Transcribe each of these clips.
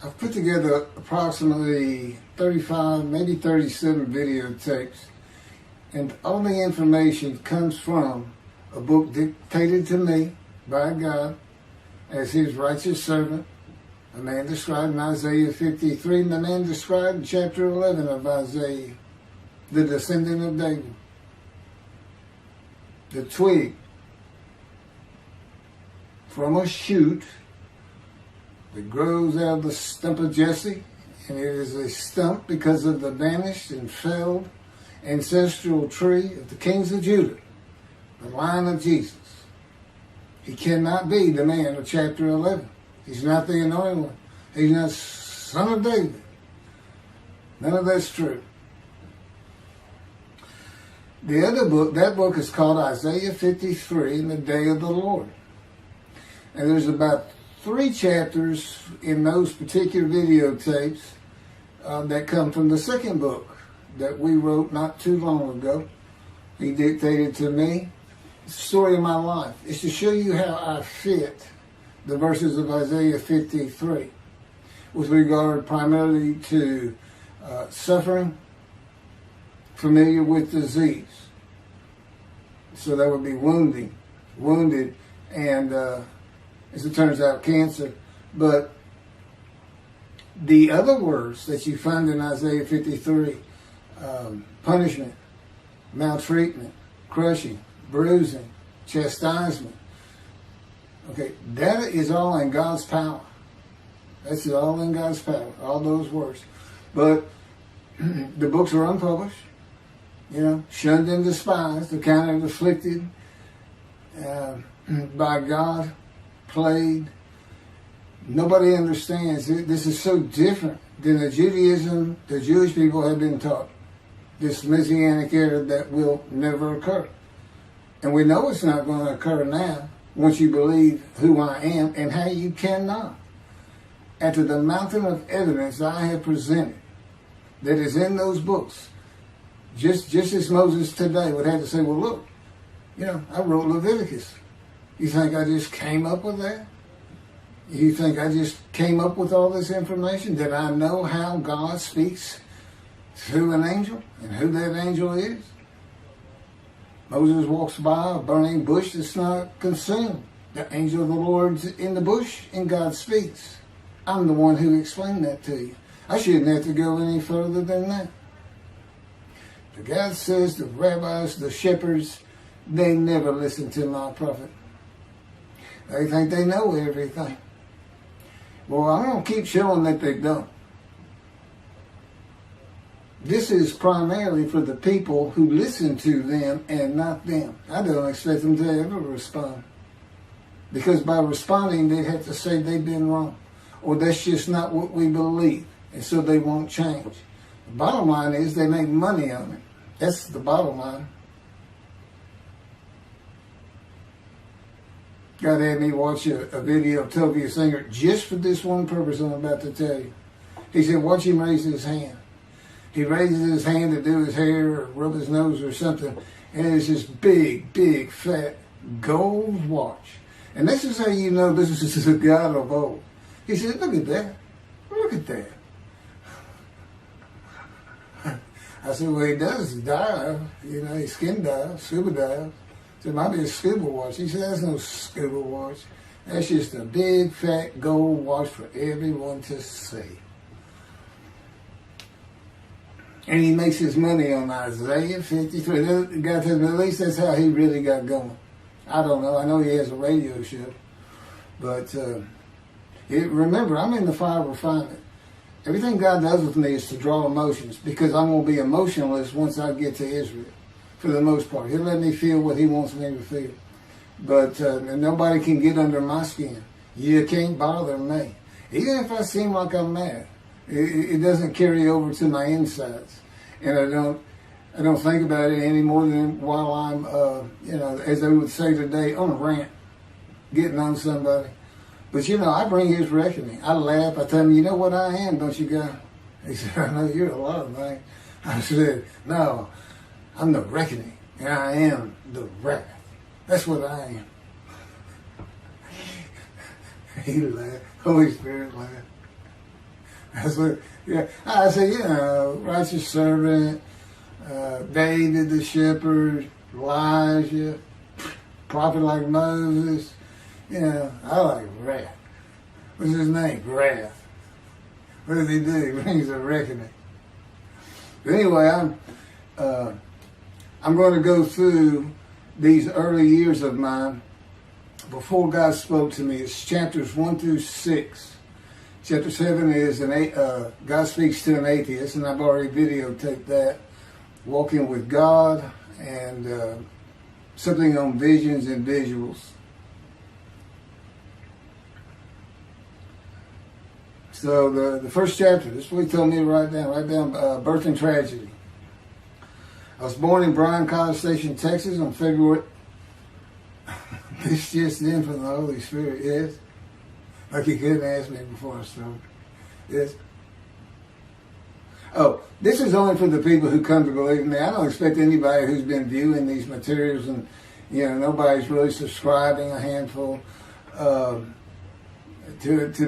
I've put together approximately 35, maybe 37 videotapes, and all the information comes from a book dictated to me by God as his righteous servant, a man described in Isaiah 53, and the man described in chapter 11 of Isaiah, the descendant of David, the twig from a shoot that grows out of the stump of Jesse, and it is a stump because of the vanished and felled ancestral tree of the kings of Judah, the line of Jesus. He cannot be the man of chapter 11. He's not the anointed one. He's not son of David. None of that's true. The other book, that book is called Isaiah 53 in the Day of the Lord. And there's about 3 chapters in those particular videotapes that come from the second book that we wrote not too long ago. He dictated to me. It's the story of my life. It's to show you how I fit the verses of Isaiah 53 with regard primarily to suffering, familiar with disease. So that would be wounded, and as it turns out, cancer. But the other words that you find in Isaiah 53, punishment, maltreatment, crushing, bruising, chastisement, okay, that is all in God's power. That's all in God's power, all those words. But the books are unpublished, shunned and despised, accounted afflicted by God, plagued. Nobody understands. This is so different than the Judaism the Jewish people have been taught. This Messianic era that will never occur. And we know it's not going to occur now once you believe who I am and how you cannot. After the mountain of evidence I have presented that is in those books, just as Moses today would have to say, well, look, I wrote Leviticus. You think I just came up with that? You think I just came up with all this information? Did I know how God speaks through an angel and who that angel is? Moses walks by a burning bush that's not consumed. The angel of the Lord's in the bush and God speaks. I'm the one who explained that to you. I shouldn't have to go any further than that. The God says the rabbis, the shepherds, they never listen to my prophet. They think they know everything. Well, I'm going to keep showing that they don't. This is primarily for the people who listen to them and not them. I don't expect them to ever respond. Because by responding, they'd have to say they've been wrong. Or that's just not what we believe. And so they won't change. The bottom line is they make money on it. That's the bottom line. God had me watch a video of Tovia Singer just for this one purpose I'm about to tell you. He said, watch him raise his hand. He raises his hand to do his hair or rub his nose or something, and it's this big, fat gold watch. And this is how you know this is a God of old. He said, look at that. Look at that. I said, well, he does dive. He skin dives, scuba dives. So it might be a scuba watch. He said, that's no scuba watch. That's just a big, fat gold watch for everyone to see. And he makes his money on Isaiah 53. God says, at least that's how he really got going. I don't know. I know he has a radio show. But remember, I'm in the fire of refinement. Everything God does with me is to draw emotions because I'm going to be emotionless once I get to Israel, for the most part. He'll let me feel what he wants me to feel. But nobody can get under my skin. You can't bother me. Even if I seem like I'm mad, it doesn't carry over to my insides. And I don't think about it any more than while I'm, as they would say today, on a rant, getting on somebody. But, I bring his reckoning. I laugh. I tell him, you know what I am, don't you, God? He said, I know you're a lot of things. I said, no, I'm the reckoning, and I am the wrath. That's what I am. He laughed. Holy Spirit laughed. That's what, yeah. I say, righteous servant, David the shepherd, Elijah, prophet like Moses. I like wrath. What's his name? Wrath. What does he do? He brings a reckoning. But anyway, I'm going to go through these early years of mine before God spoke to me. It's chapters 1 through 6. Chapter 7 is God speaks to an atheist, and I've already videotaped that. Walking with God, and something on visions and visuals. So the first chapter, this is what he told me to write down birth and tragedy. I was born in Bryan, College Station, Texas on February. This just in from the Holy Spirit, yes. Like he couldn't ask me before I started. Yes. Oh, this is only for the people who come to believe in me. I don't expect anybody who's been viewing these materials and, nobody's really subscribing, a handful, to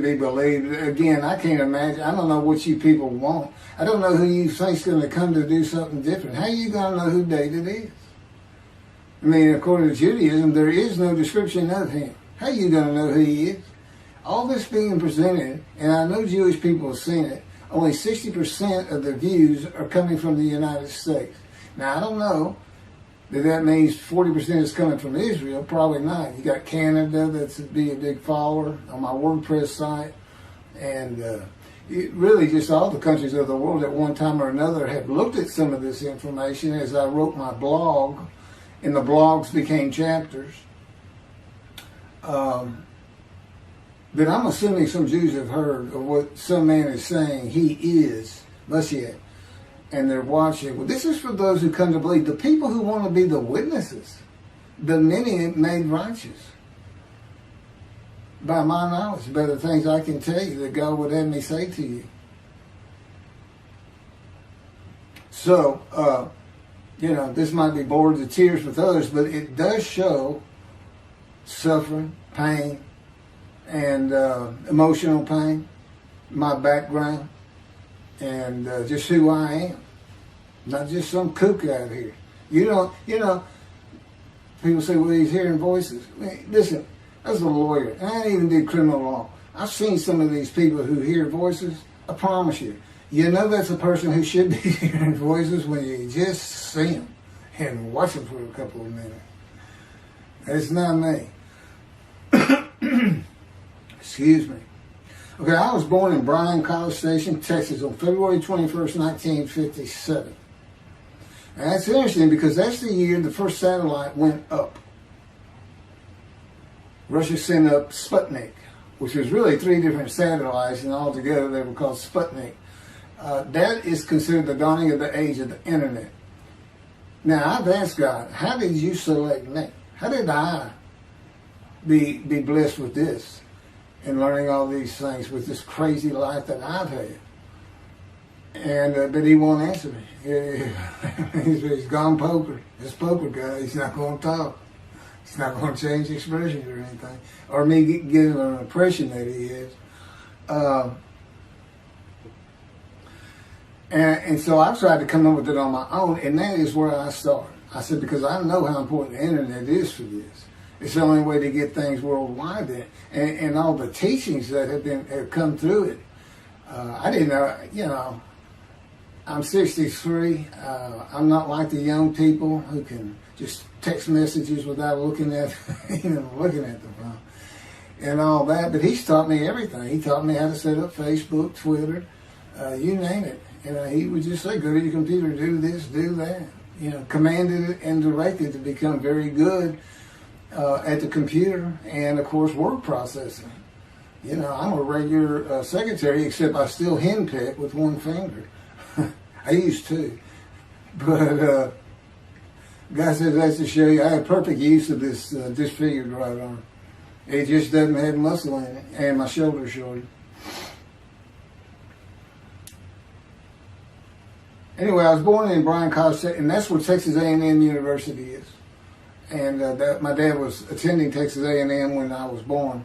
be believed. Again, I can't imagine. I don't know what you people want. I don't know who you think's going to come to do something different. How are you going to know who David is? I mean, according to Judaism, there is no description of him. How are you going to know who he is? All this being presented, and I know Jewish people have seen it, only 60% of the views are coming from the United States. Now, I don't know that means 40% is coming from Israel. Probably not. You got Canada that's be a big follower on my WordPress site. And really just all the countries of the world at one time or another have looked at some of this information as I wrote my blog, and the blogs became chapters. But I'm assuming some Jews have heard of what some man is saying he is Moshiach, and they're watching. Well, this is for those who come to believe, the people who want to be the witnesses, the many made righteous. By my knowledge, by the things I can tell you that God would have me say to you. So, this might be bored to tears with others, but it does show suffering, pain, and emotional pain, my background, and just who I am. Not just some kook out here. People say, well, he's hearing voices. Listen, as a lawyer, and I even did criminal law, I've seen some of these people who hear voices. I promise you, that's a person who should be hearing voices when you just see them and watch them for a couple of minutes. It's not me. Excuse me. Okay, I was born in Bryan, College Station, Texas on February 21st, 1957. And that's interesting because that's the year the first satellite went up. Russia sent up Sputnik, which was really 3 different satellites, and altogether they were called Sputnik. That is considered the dawning of the age of the internet. Now, I've asked God, how did you select me? How did I be blessed with this and learning all these things with this crazy life that I've had? And but he won't answer me. He's gone poker. This poker guy, he's not going to talk. He's not going to change expressions or anything, or me give him an impression that he is. And so I tried to come up with it on my own, and that is where I started. I said, because I know how important the internet is for this. It's the only way to get things worldwide, and all the teachings that have come through it. I didn't know, I'm 63. I'm not like the young people who can just text messages without looking at the phone and all that. But he's taught me everything. He taught me how to set up Facebook, Twitter, you name it. He would just say, go to your computer, do this, do that. Commanded and directed to become very good at the computer and, of course, word processing. I'm a regular secretary, except I still henpeck with one finger. I used to. But God says that's to show you I have perfect use of this disfigured right arm. It just doesn't have muscle in it, and my shoulder's shorter. Anyway, I was born in Bryan College, and that's where Texas A&M University is. And my dad was attending Texas A&M when I was born.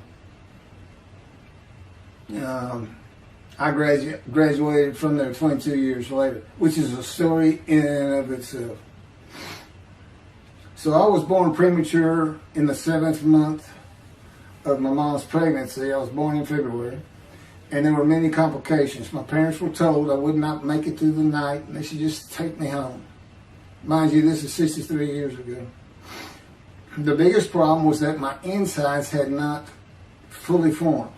I graduated from there 22 years later, which is a story in and of itself. So I was born premature in the 7th month of my mom's pregnancy. I was born in February, and there were many complications. My parents were told I would not make it through the night, and they should just take me home. Mind you, this is 63 years ago. The biggest problem was that my insides had not fully formed,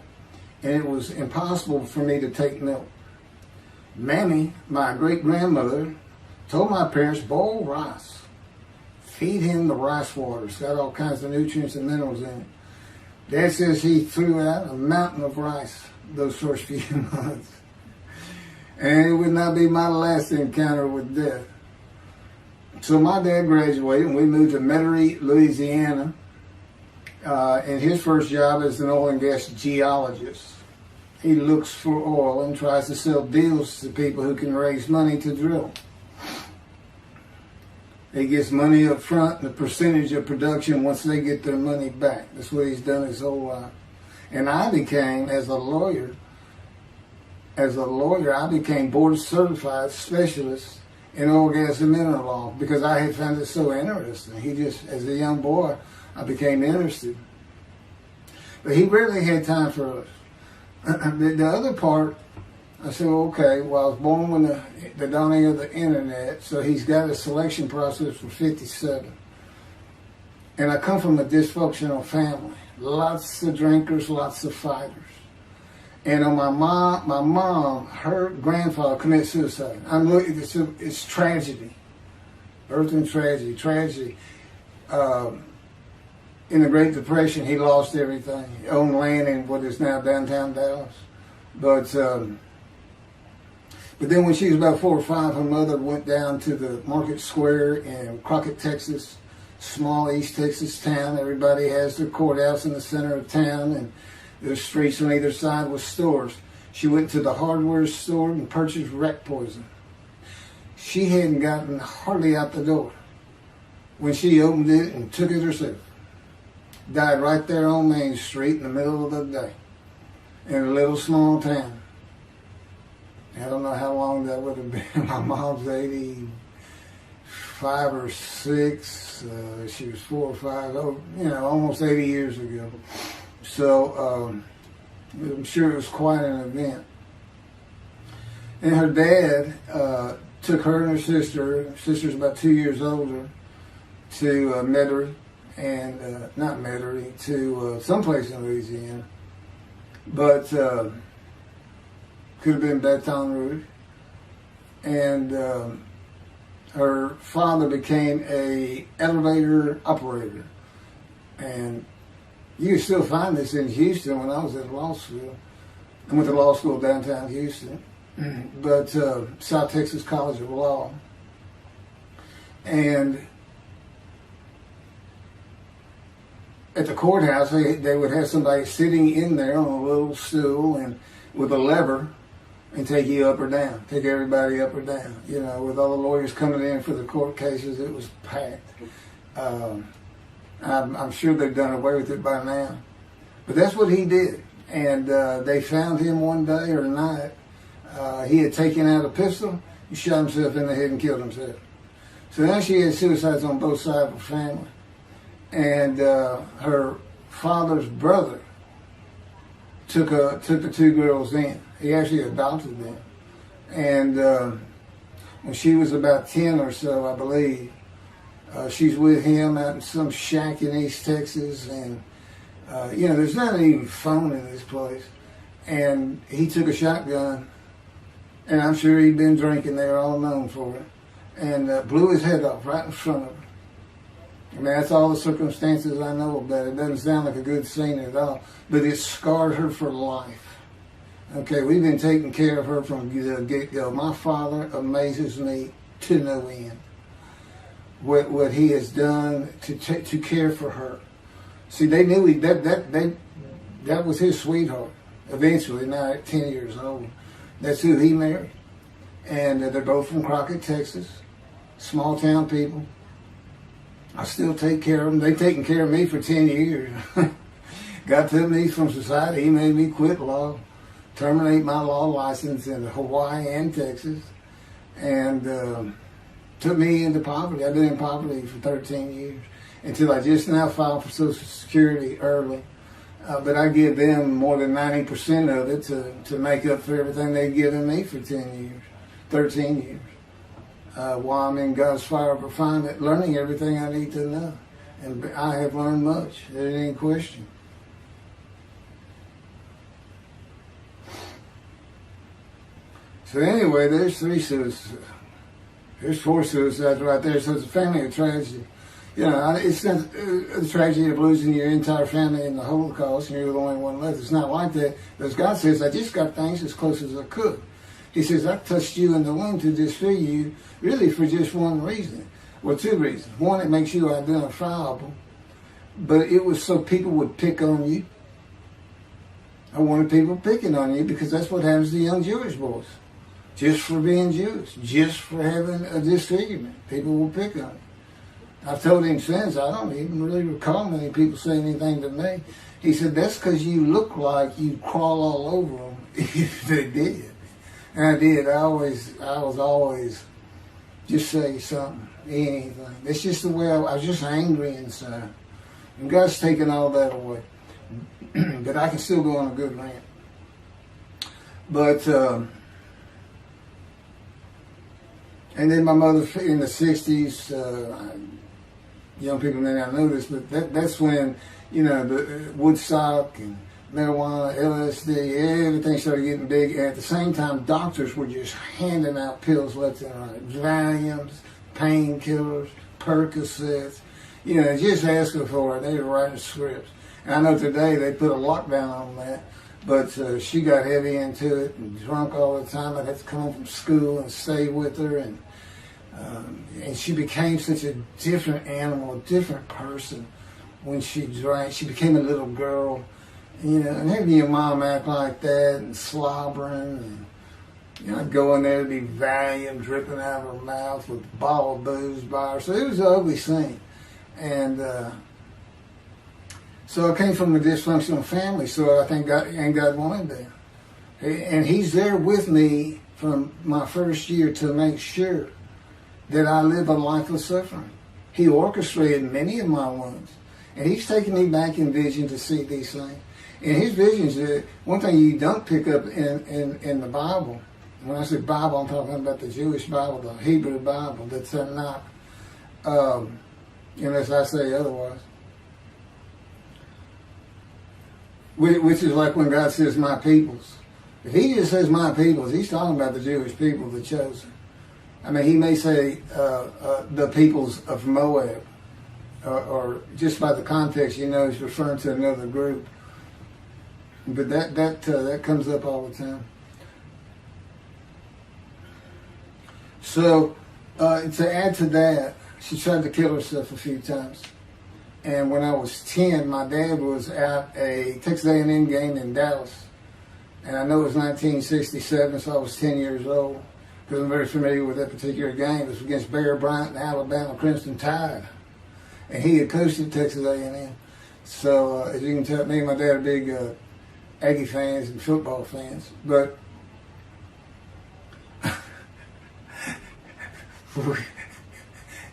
and it was impossible for me to take milk. Mammy, my great-grandmother, told my parents, boil rice. Feed him the rice water. It's got all kinds of nutrients and minerals in it. Dad says he threw out a mountain of rice those first few months. And it would not be my last encounter with death. So my dad graduated and we moved to Metairie, Louisiana. And his first job is an oil and gas geologist. He looks for oil and tries to sell deals to people who can raise money to drill. He gets money up front and a percentage of production once they get their money back. That's what he's done his whole life. And I became, as a lawyer, I became board certified specialist in oil, gas, and mineral law because I had found it so interesting. As a young boy, I became interested. But he rarely had time for us. The other part, I said, okay, well, I was born when the dawning of the internet, so he's got a selection process for 57. And I come from a dysfunctional family. Lots of drinkers, lots of fighters. And on my mom, her grandfather committed suicide. It's tragedy. Birth and tragedy. In the Great Depression, he lost everything. He owned land in what is now downtown Dallas. But then when she was about 4 or 5, her mother went down to the Market Square in Crockett, Texas, small East Texas town. Everybody has their courthouse in the center of town, and there's streets on either side with stores. She went to the hardware store and purchased rat poison. She hadn't gotten hardly out the door when she opened it and took it herself. Died right there on Main Street in the middle of the day in a little small town. I don't know how long that would have been. My mom's 85 or 6. She was 4 or 5. Almost 80 years ago. So I'm sure it was quite an event. And her dad took her and her sister's about 2 years older, to Metairie, and not Metairie, to someplace in Louisiana. But could have been Baton Rouge. And her father became a elevator operator. And you can still find this in Houston. When I was at law school, I went to law school downtown Houston, but South Texas College of Law. And at the courthouse, they would have somebody sitting in there on a little stool and with a lever and take you up or down, take everybody up or down. With all the lawyers coming in for the court cases, it was packed. I'm sure they've done away with it by now. But that's what he did. And they found him one day or night. He had taken out a pistol, he shot himself in the head and killed himself. So now she had suicides on both sides of her family. And her father's brother took the 2 girls in. He actually adopted them. And when she was about 10 or so, I believe, she's with him out in some shack in East Texas. And, there's not even phone in this place. And he took a shotgun, and I'm sure he'd been drinking there, all known for it, and blew his head off right in front of her. I mean, that's all the circumstances I know about it. It doesn't sound like a good scene at all, but it scarred her for life. Okay, we've been taking care of her from the get-go. My father amazes me to no end. What he has done to care for her. See, they knew that was his sweetheart. Eventually, now at 10 years old, that's who he married. And they're both from Crockett, Texas. Small town people. I still take care of them. They've taken care of me for 10 years. God took me from society. He made me quit law terminate my law license in Hawaii and Texas, and took me into poverty. I've been in poverty for 13 years until I just now filed for Social Security early. But I give them more than 90% of it to make up for everything they've given me for 10 years, 13 years. While I'm in God's fire of refinement, learning everything I need to know. And I have learned much. There ain't any question. So anyway, there's 3 suicides. There's 4 suicides right there. So it's a family of tragedy. You know, it's not the tragedy of losing your entire family in the Holocaust and you're the only one left. It's not like that. Because God says, I just got things as close as I could. He says, I touched you in the womb to disfigure you, really for just one reason. Well, 2 reasons. One, it makes you identifiable. But it was so people would pick on you. I wanted people picking on you because that's what happens to young Jewish boys. Just for being Jewish, just for having a disfigurement. People will pick on you. I've told him since, I don't even really recall many people saying anything to me. He said, that's because you look like you crawl all over them if they did. And I did. I was always just say something, anything. That's just the way I was just angry inside. And God's taken all that away. But I can still go on a good rant. But, and then my mother in the 60s, young people may not know this, but that's when, you know, the Woodstock and marijuana, LSD, everything started getting big. And at the same time, doctors were just handing out pills left and right. Valiums, painkillers, Percocets, you know, just asking for it. They were writing scripts. And I know today they put a lockdown on that, but she got heavy into it and drunk all the time. I'd have to come home from school and stay with her, and she became such a different animal, a different person when she drank. She became a little girl, you know, and having your mom act like that and slobbering, and, you know, I'd go in there to be Valium dripping out of her mouth with a bottle of booze by her. So it was an ugly scene. And so I came from a dysfunctional family, so I think God wanted that. And He's there with me from my first year to make sure that I live a life of suffering. He orchestrated many of my wounds. And He's taken me back in vision to see these things. And His visions, one thing you don't pick up in the Bible, when I say Bible, I'm talking about the Jewish Bible, the Hebrew Bible, that's not, unless I say otherwise. Which is like when God says, my peoples. If He just says my peoples, He's talking about the Jewish people, the chosen. I mean, He may say the peoples of Moab, or just by the context, you know, He's referring to another group. But that comes up all the time. So to add to that, she tried to kill herself a few times. And when I was 10, my dad was at a Texas A&M game in Dallas. And I know it was 1967, so I was 10 years old, because I'm very familiar with that particular game. It was against Bear Bryant and Alabama Crimson Tide. And he had coached at Texas A&M. So as you can tell, me and my dad are big Aggie fans and football fans. But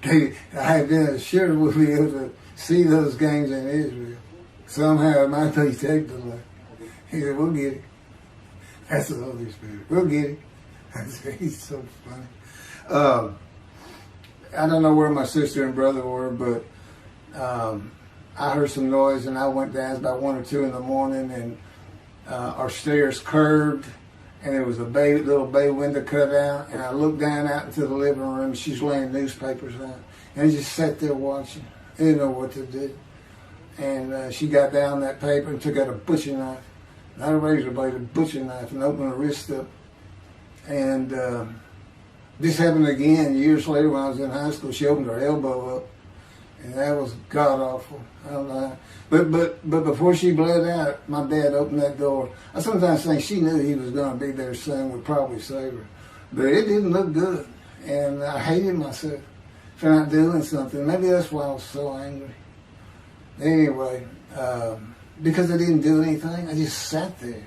I have been assured we'll be able to see those games in Israel. Somehow it might be technically. He said, we'll get it. That's the Holy Spirit. We'll get it. I said, he's so funny. I don't know where my sister and brother were, but I heard some noise and I went down. It was about 1 or 2 in the morning, and our stairs curved, and there was a little bay window cut out, and I looked down out into the living room. She's laying newspapers out, and I just sat there watching. I didn't know what to do. And she got down that paper and took out a butcher knife, not a razor blade, a butcher knife, and opened her wrist up. And this happened again years later when I was in high school. She opened her elbow up, and that was god awful. I don't know. But before she bled out, my dad opened that door. I sometimes think she knew he was going to be there soon, would probably save her. But it didn't look good, and I hated myself for not doing something. Maybe that's why I was so angry. Anyway, because I didn't do anything, I just sat there.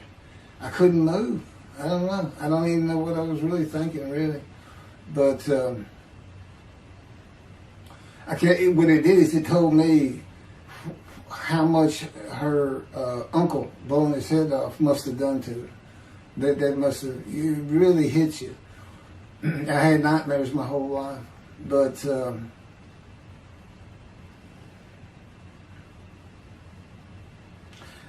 I couldn't move. I don't know. I don't even know what I was really thinking, really. But I can't. What it did is it told me how much her uncle blowing his head off must have done to her. That must have, it really hit you. I had nightmares my whole life, but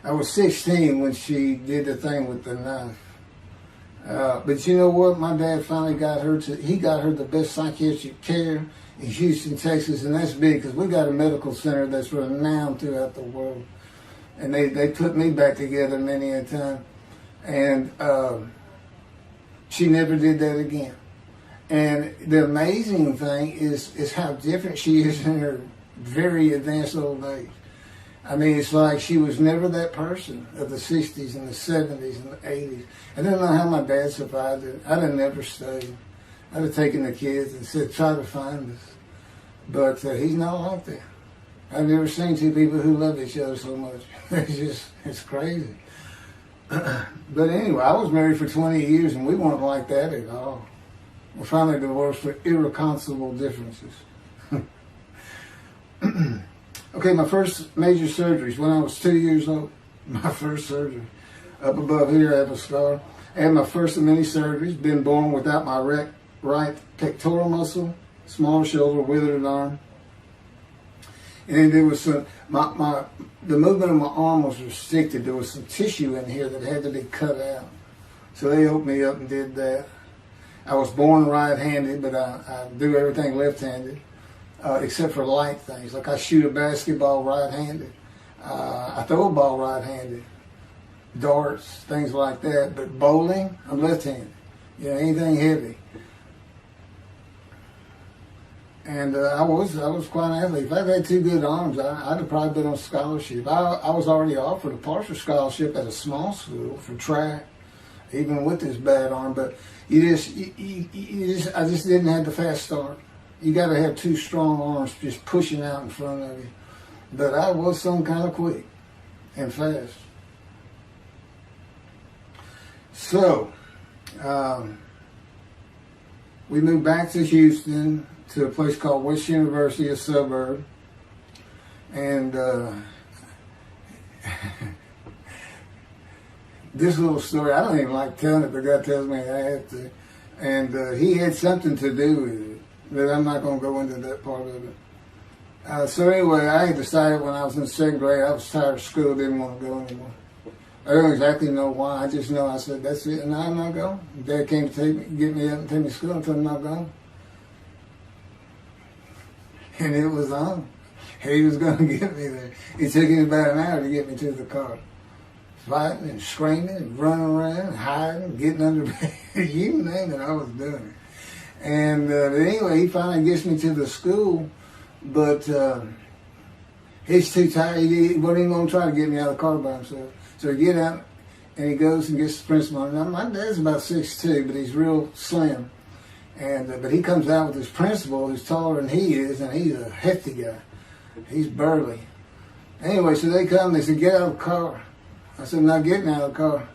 I was 16 when she did the thing with the knife. But you know what? My dad finally got her the best psychiatric care in Houston, Texas, and that's big because we got a medical center that's renowned throughout the world. And they put me back together many a time. And she never did that again. And the amazing thing is how different she is in her very advanced old age. I mean, it's like she was never that person of the 60s and the 70s and the 80s. I don't know how my dad survived it. I'd have never stayed. I'd have taken the kids and said, try to find us. But he's not like that. I've never seen two people who love each other so much. It's crazy. But anyway, I was married for 20 years and we weren't like that at all. We finally divorced for irreconcilable differences. Okay, my first major surgeries when I was 2 years old. My first surgery. Up above here, I have a scar. I had my first of many surgeries. Been born without my right pectoral muscle, small shoulder, withered arm. And there was some, the movement of my arm was restricted. There was some tissue in here that had to be cut out. So they opened me up and did that. I was born right-handed, but I do everything left-handed. Except for light things. Like I shoot a basketball right-handed. I throw a ball right-handed. Darts, things like that. But bowling, I'm left-handed. You know, anything heavy. And I was quite an athlete. If I'd had two good arms, I'd have probably been on scholarship. I was already offered a partial scholarship at a small school for track, even with this bad arm. But I just didn't have the fast start. You got to have two strong arms just pushing out in front of you. But I was some kind of quick and fast. So, we moved back to Houston to a place called West University, a suburb. And this little story, I don't even like telling it, but God tells me I have to. And he had something to do with it. But I'm not going to go into that part of it. So anyway, I had decided when I was in second grade, I was tired of school, didn't want to go anymore. I don't exactly know why. I just know I said, that's it, and I'm not going. Dad came to get me up and take me to school until I'm not going. And it was on. He was going to get me there. It took him about an hour to get me to the car. Fighting and screaming and running around, hiding, getting under bed. You name it, I was doing it. And anyway, he finally gets me to the school, but he's too tired. He wasn't even going to try to get me out of the car by himself. So he get out, and he goes and gets the principal. Now, my dad's about 6'2", but he's real slim. And but he comes out with his principal, who's taller than he is, and he's a hefty guy. He's burly. Anyway, so they come, they said, get out of the car. I said, I'm not getting out of the car.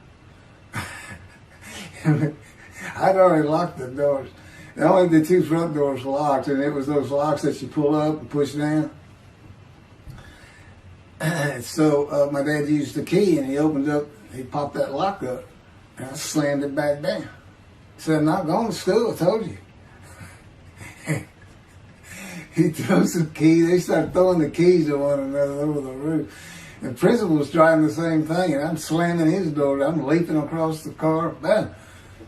I'd already locked the doors. Only the two front doors locked, and it was those locks that you pull up and push down. So my dad used the key, and he popped that lock up, and I slammed it back down. Said, I'm not going to school, I told you. He throws the key, they start throwing the keys at one another over the roof. The principal was driving the same thing, and I'm slamming his door, I'm leaping across the car. Bam.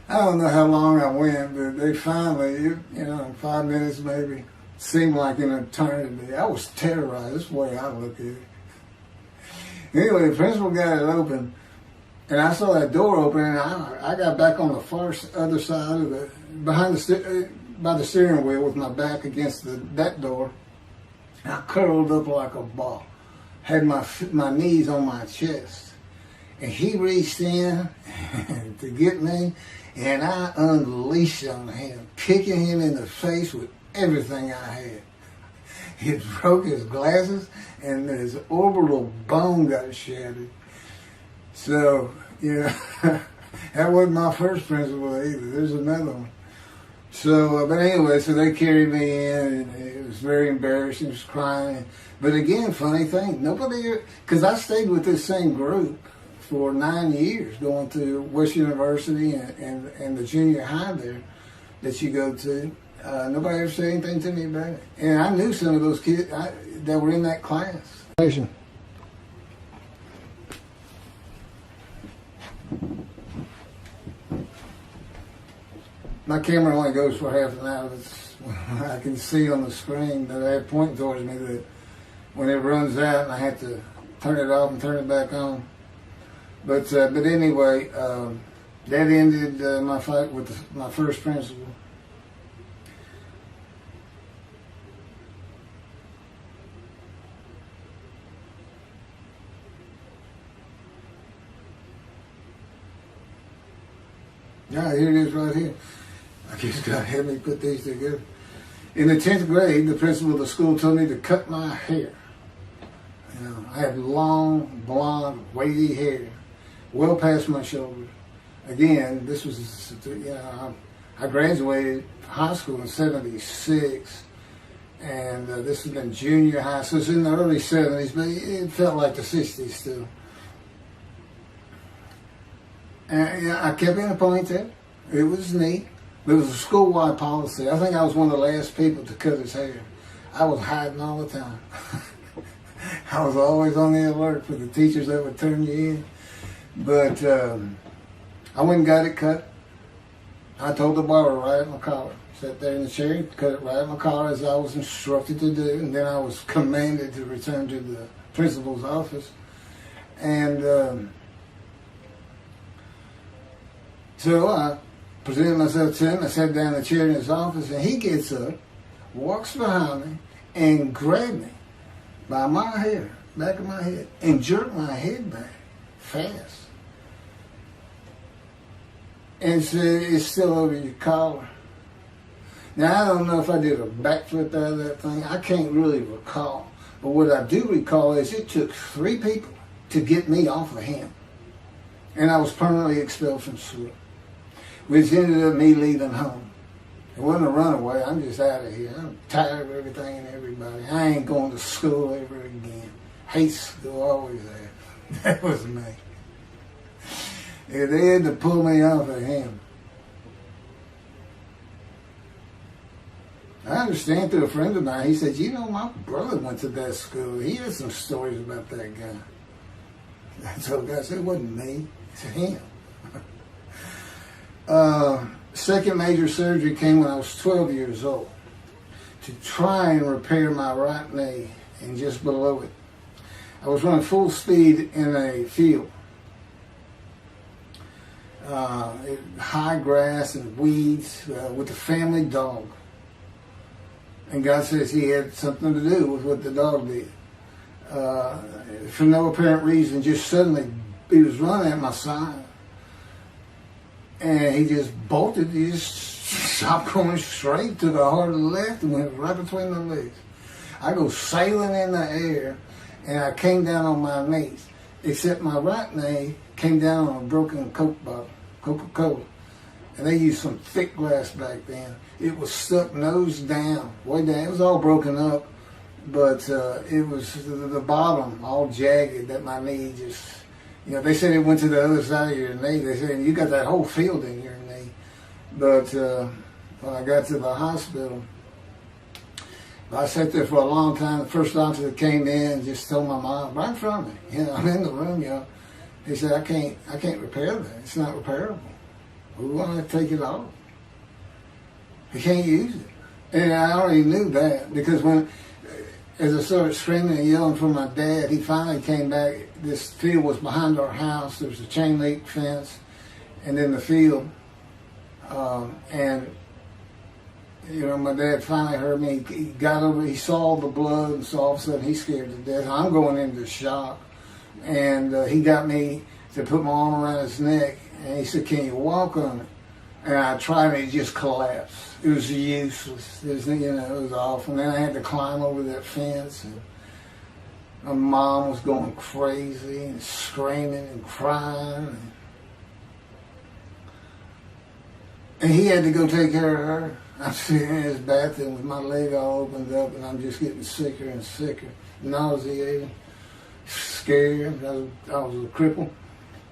I don't know how long I went, but they finally, in 5 minutes maybe, seemed like an eternity. I was terrorized. That's the way I look at it. Anyway, the principal got it open, and I saw that door open, and I got back on the far other side of by the steering wheel with my back against that door. I curled up like a ball, had my knees on my chest, and he reached in to get me. And I unleashed on him, kicking him in the face with everything I had. It broke his glasses, and his orbital bone got shattered. So, That wasn't my first principal either. There's another one. So, but anyway, so they carried me in, and it was very embarrassing. I was crying. But again, funny thing, nobody, because I stayed with this same group for 9 years, going to West University and the junior high there that you go to. Nobody ever said anything to me about it. And I knew some of those kids that were in that class. My camera only goes for half an hour. I can see on the screen that I have pointing towards me that when it runs out, I have to turn it off and turn it back on. But anyway, that ended my fight with my first principal. Yeah, here it is right here. I just got to have me put these together. In the 10th grade, the principal of the school told me to cut my hair. You know, I had long, blonde, wavy hair, well past my shoulders. Again, this was, I graduated high school in '76, and this was in junior high, so it's in the early '70s, but it felt like the '60s still. And I kept in a ponytail. It was neat. It was a school-wide policy. I think I was one of the last people to cut his hair. I was hiding all the time. I was always on the alert for the teachers that would turn you in. But I went and got it cut. I told the barber right at my collar. Sat there in the chair, cut it right at my collar as I was instructed to do. And then I was commanded to return to the principal's office. And so I presented myself to him. I sat down in the chair in his office, and he gets up, walks behind me, and grabbed me by my hair, back of my head, and jerked my head back fast. And said, "It's still over your collar." Now, I don't know if I did a backflip out of that thing. I can't really recall. But what I do recall is it took 3 people to get me off of him. And I was permanently expelled from school, which ended up me leaving home. It wasn't a runaway. I'm just out of here. I'm tired of everything and everybody. I ain't going to school ever again. Hate school, always have. That was me. Yeah, they had to pull me off of him. I understand through a friend of mine, he said, my brother went to that school. He had some stories about that guy. I told the guy, I said, it wasn't me. It's him. Second major surgery came when I was 12 years old to try and repair my right knee and just below it. I was running full speed in a field. High grass and weeds with a family dog. And God says he had something to do with what the dog did. For no apparent reason, just suddenly he was running at my side. And he just bolted, he just stopped going straight, took a hard left and went right between my legs. I go sailing in the air and I came down on my knees, except my right knee came down on a broken Coke bottle, Coca-Cola. And they used some thick glass back then. It was stuck nose down, way down. It was all broken up, but it was the bottom all jagged that my knee just, they said it went to the other side of your knee. They said, you got that whole field in your knee. But when I got to the hospital, I sat there for a long time. The first doctor that came in and just told my mom, right in front of me, I'm in the room, he said, I can't repair that. It's not repairable. We want to take it off. You can't use it. And I already knew that because as I started screaming and yelling for my dad, he finally came back. This field was behind our house. There was a chain link fence, and then the field. My dad finally heard me. He got over. He saw the blood, and so all of a sudden he's scared to death. I'm going into shock, and he got me to put my arm around his neck, and he said, "Can you walk on it?" And I tried, and it just collapsed. It was useless. It was awful. And then I had to climb over that fence, and my mom was going crazy and screaming and crying. And he had to go take care of her. I'm sitting in his bathroom with my leg all opened up, and I'm just getting sicker and sicker, nauseated, scared. I was a cripple.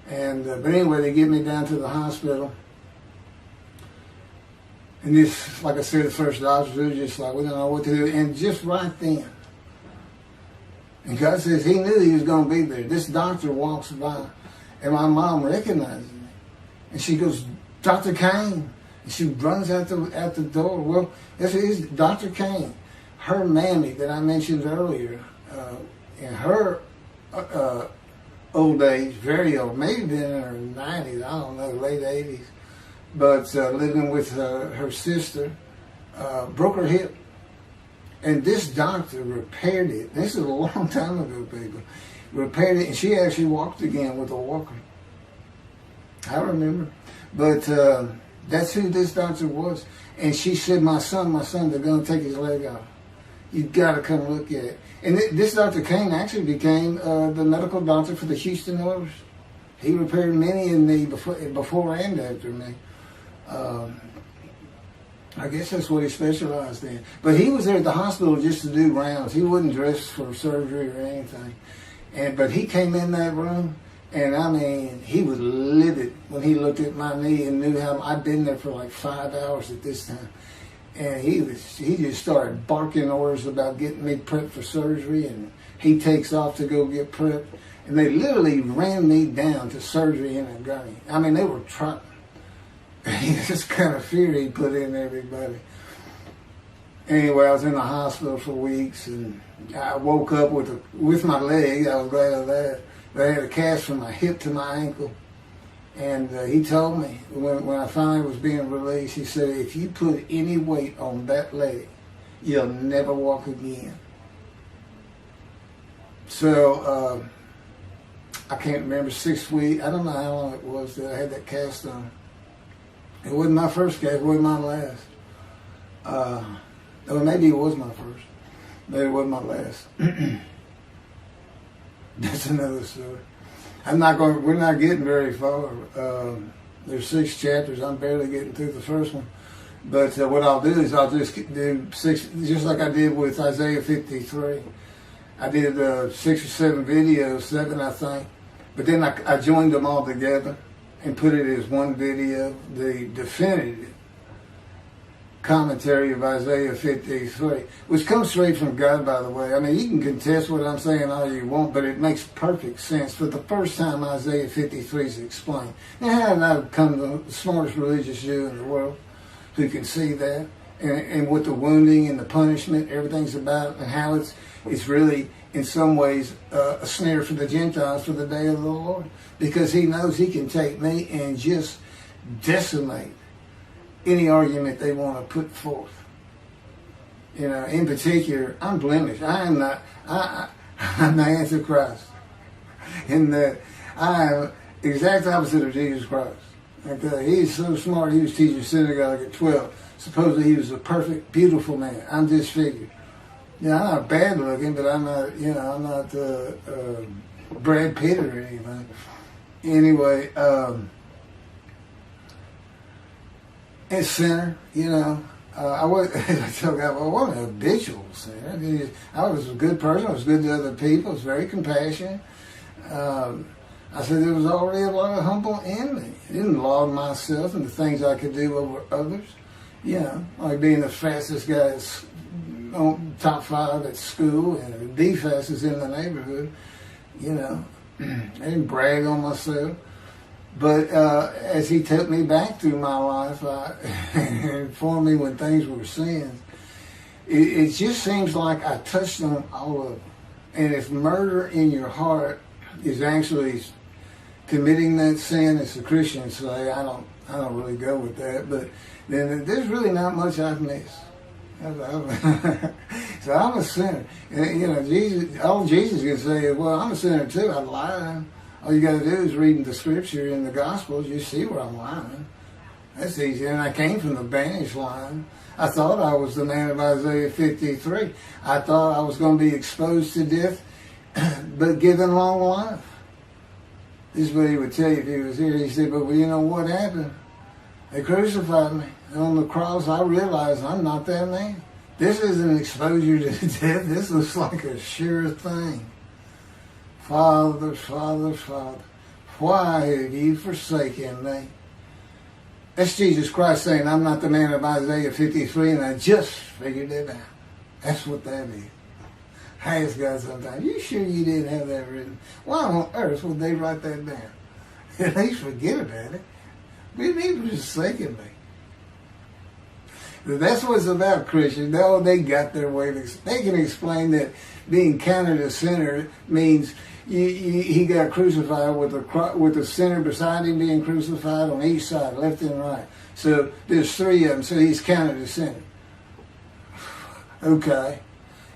And but anyway, they get me down to the hospital. And this, like I said, the first doctors were just like, we don't know what to do. And just right then, and God says he knew he was going to be there. This doctor walks by, and my mom recognizes me. And she goes, Dr. Kane. And she runs out the door. Well, this is Dr. Kane. Her mammy that I mentioned earlier, in her old age, very old, maybe been in her 90s, I don't know, late 80s, but living with her sister, broke her hip. And this doctor repaired it. This is a long time ago, people. Repaired it, and she actually walked again with a walker. I remember. But that's who this doctor was. And she said, my son, they're going to take his leg off. You've got to come look at it. And this Dr. Kane actually became the medical doctor for the Houston Oilers. He repaired many in me before and after me. I guess that's what he specialized in. But he was there at the hospital just to do rounds. He wasn't dressed for surgery or anything. But he came in that room, and I mean, he was livid when he looked at my knee and knew how I'd been there for like 5 hours at this time. And he just started barking orders about getting me prepped for surgery, and he takes off to go get prepped. And they literally ran me down to surgery in a gurney. I mean, they were trying. This kind of fear he put in everybody. Anyway, I was in the hospital for weeks, and I woke up with my leg. I was glad of that. But I had a cast from my hip to my ankle. And he told me, when I finally was being released, he said, if you put any weight on that leg, you'll never walk again. So, I can't remember, 6 weeks. I don't know how long it was that I had that cast on. It wasn't my first cast, it wasn't my last. Or maybe it was my first. Maybe it wasn't my last. That's another story. We're not getting very far. There's 6 chapters. I'm barely getting through the first one. But what I'll do is I'll just do 6, just like I did with Isaiah 53. I did 6 or 7 videos, 7 I think. But then I joined them all together and put it as one video, the definitive commentary of Isaiah 53, which comes straight from God, by the way. I mean, you can contest what I'm saying all you want, but it makes perfect sense. For the first time, Isaiah 53 is explained. Now, how did I become the smartest religious Jew in the world who can see that? And what the wounding and the punishment, everything's about, and how it's really, in some ways, a snare for the Gentiles for the day of the Lord. Because he knows he can take me and just decimate any argument they want to put forth. You know, in particular, I'm blemished. I'm the Antichrist. In that I am the exact opposite of Jesus Christ. Okay? He's so smart, he was teaching synagogue at 12. Supposedly he was a perfect, beautiful man. I'm disfigured. You know, I'm not bad looking, but I'm not, I'm not Brad Pitt or anything. Anyway, and sinner, I wasn't a habitual sinner. I was a good person. I was good to other people. I was very compassionate. I said there was already a lot of humble in me. I didn't laud myself and the things I could do over others. Like being the fastest guy on top 5 at school and the fastest in the neighborhood. I didn't brag on myself. But as he took me back through my life and informed me when things were sins, it just seems like I touched on all of them. And if murder in your heart is actually committing that sin, as the Christians say, I don't really go with that. But then there's really not much I've missed. So I'm a sinner. And, all Jesus can say is, well, I'm a sinner too. I lie. All you got to do is read the scripture in the Gospels. You see where I'm lying. That's easy. And I came from the banished line. I thought I was the man of Isaiah 53. I thought I was going to be exposed to death, but given long life. This is what he would tell you if he was here. He said, but you know what happened? They crucified me. And on the cross, I realized I'm not that man. This isn't exposure to death. This looks like a sure thing. Father, Father, Father, why have you forsaken me? That's Jesus Christ saying, I'm not the man of Isaiah 53, and I just figured it out. That's what that is. I ask God sometimes, you sure you didn't have that written? Why on earth would they write that down? At least forget about it. We need forsaken me. That's what it's about, Christians. They got their way. They can explain that being counted a sinner means he got crucified with the sinner beside him being crucified on each side, left and right. So there's three of them, so he's counted a sinner. Okay.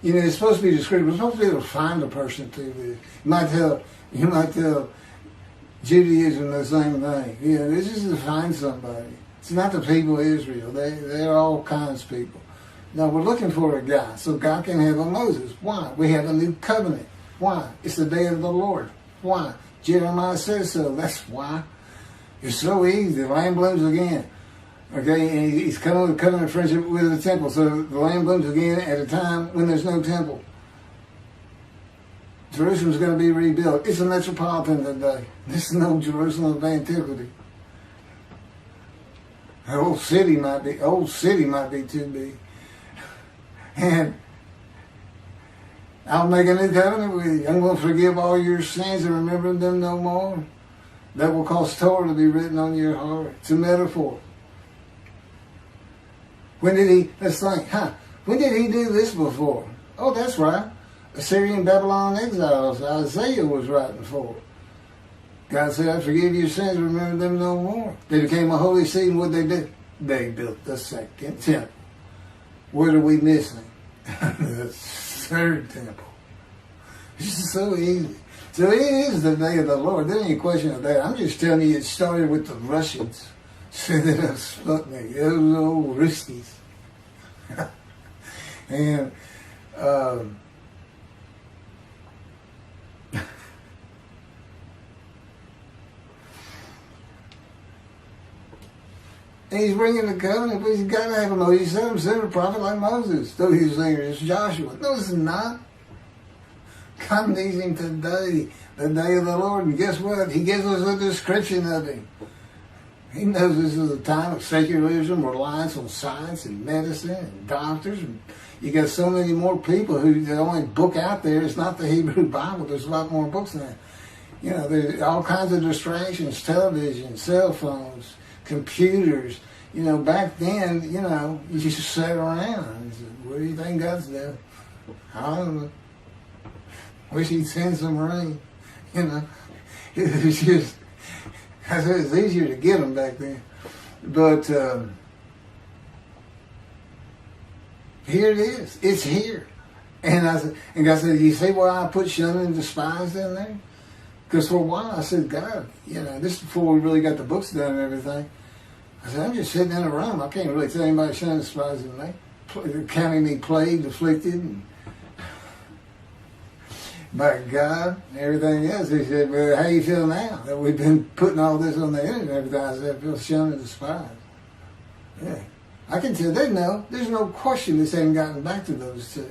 It's supposed to be descriptive. We're supposed to be able to find a person through this. You might tell Judaism the same thing. This is to find somebody. It's not the people of Israel. They're all kinds of people. No, we're looking for a guy so God can have a Moses. Why? We have a new covenant. Why? It's the day of the Lord. Why? Jeremiah says so. That's why. It's so easy. The lamb blooms again. Okay, and he's coming with covenant friendship with the temple. So the lamb blooms again at a time when there's no temple. Jerusalem's going to be rebuilt. It's a metropolitan today. This is no Jerusalem of antiquity. The old city might be too big. And I'll make a new covenant with you. I'm going to forgive all your sins and remember them no more. That will cause Torah to be written on your heart. It's a metaphor. Let's think, when did he do this before? Oh, that's right. Assyrian Babylon exiles, Isaiah was writing for. God said, I forgive your sins, remember them no more. They became a holy seed, and what did they do? They built the second temple. What are we missing? The third temple. It's just so easy. So it is the day of the Lord. There ain't any question of that. I'm just telling you, it started with the Russians. Sending us Sputnik. Those old Ruskies. And and he's bringing the covenant, but he's got to have a Moses. He said him, send a prophet like Moses. So he's saying it's Joshua. No, it's not. God needs him today, the day of the Lord. And guess what? He gives us a description of him. He knows this is a time of secularism, reliance on science and medicine and doctors. And you got so many more people who the only book out there is not the Hebrew Bible. There's a lot more books than that. There's all kinds of distractions, television, cell phones, computers. Back then, you just sat around and said, what do you think God's doing? I don't know. Wish he'd send some rain. It was just, I said it's easier to get them back then. But here it is. It's here. And God said, you see why I put shunned and despised in there? Because for a while I said, God, this is before we really got the books done and everything. I said, I'm just sitting in a room. I can't really tell anybody shunned and despised in me. Counting me plagued, afflicted, and by God and everything else. He said, well, how you feel now that we've been putting all this on the internet and everything? I said, I feel shunned and despised. Yeah. I can tell they know. There's no question this hasn't gotten back to those two.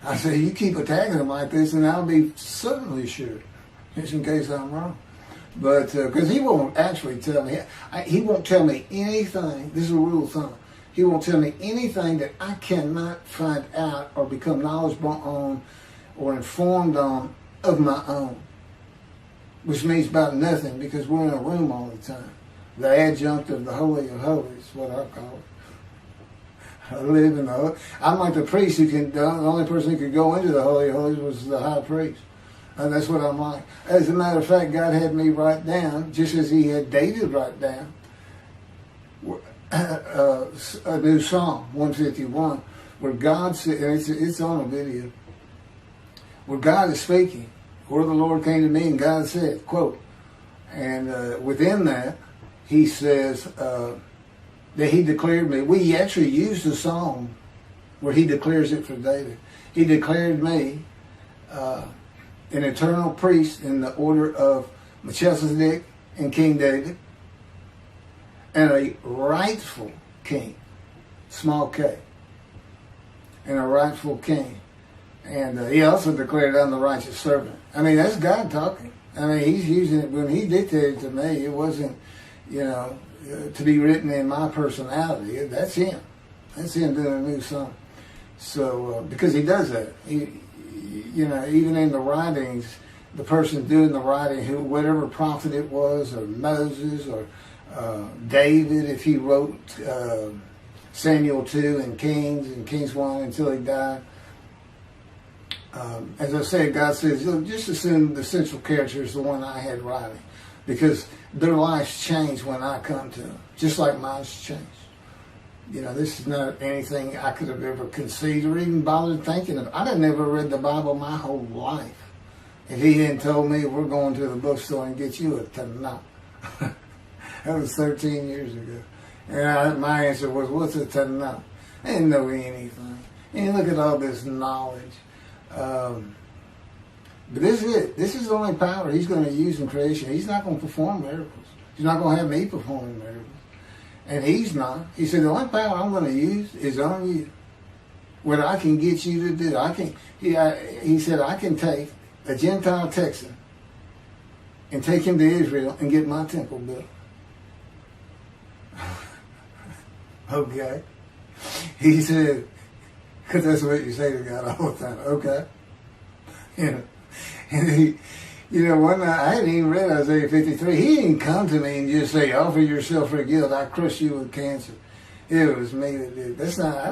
I said, you keep attacking them like this and I'll be certainly sure, just in case I'm wrong. But, because he won't actually tell me, he won't tell me anything, this is a rule of thumb, he won't tell me anything that I cannot find out or become knowledgeable on or informed on of my own, which means about nothing because we're in a room all the time. The adjunct of the Holy of Holies, what I call it. I live in the, I'm like the priest who can, the only person who could go into the Holy of Holies was the high priest. And that's what I'm like. As a matter of fact, God had me write down, just as he had David write down, a new Psalm, 151, where God said, and it's on a video, where God is speaking, where the Lord came to me and God said, quote, and within that, he says that he declared me. We actually used the psalm where he declares it for David. He declared me an eternal priest in the order of Melchizedek and King David. and a rightful king, small k, and a rightful king. And he also declared, I'm the righteous servant. I mean, that's God talking. I mean, he's using it. When he dictated to me, it wasn't, to be written in my personality. That's him. That's him doing a new song. So, because he does that. Even in the writings, the person doing the writing, whatever prophet it was, or Moses, or David, if he wrote Samuel 2 and Kings 1 until he died. As I said, God says, just assume the central character is the one I had writing, because their lives change when I come to them, just like mine's changed. This is not anything I could have ever conceived or even bothered thinking of. I'd have never read the Bible my whole life if he hadn't told me, we're going to the bookstore and get you a Tanakh. That was 13 years ago. And my answer was, what's a Tanakh? I didn't know anything. And look at all this knowledge. But this is it. This is the only power he's going to use in creation. He's not going to perform miracles. He's not going to have me performing miracles. And he's not. He said, the only power I'm going to use is on you. What I can get you to do. He said, I can take a Gentile Texan and take him to Israel and get my temple built. Okay. He said, because that's what you say to God all the time. Okay. And one night, I hadn't even read Isaiah 53. He didn't come to me and just say, offer yourself for guilt. I crush you with cancer. It was me that did. That's not, I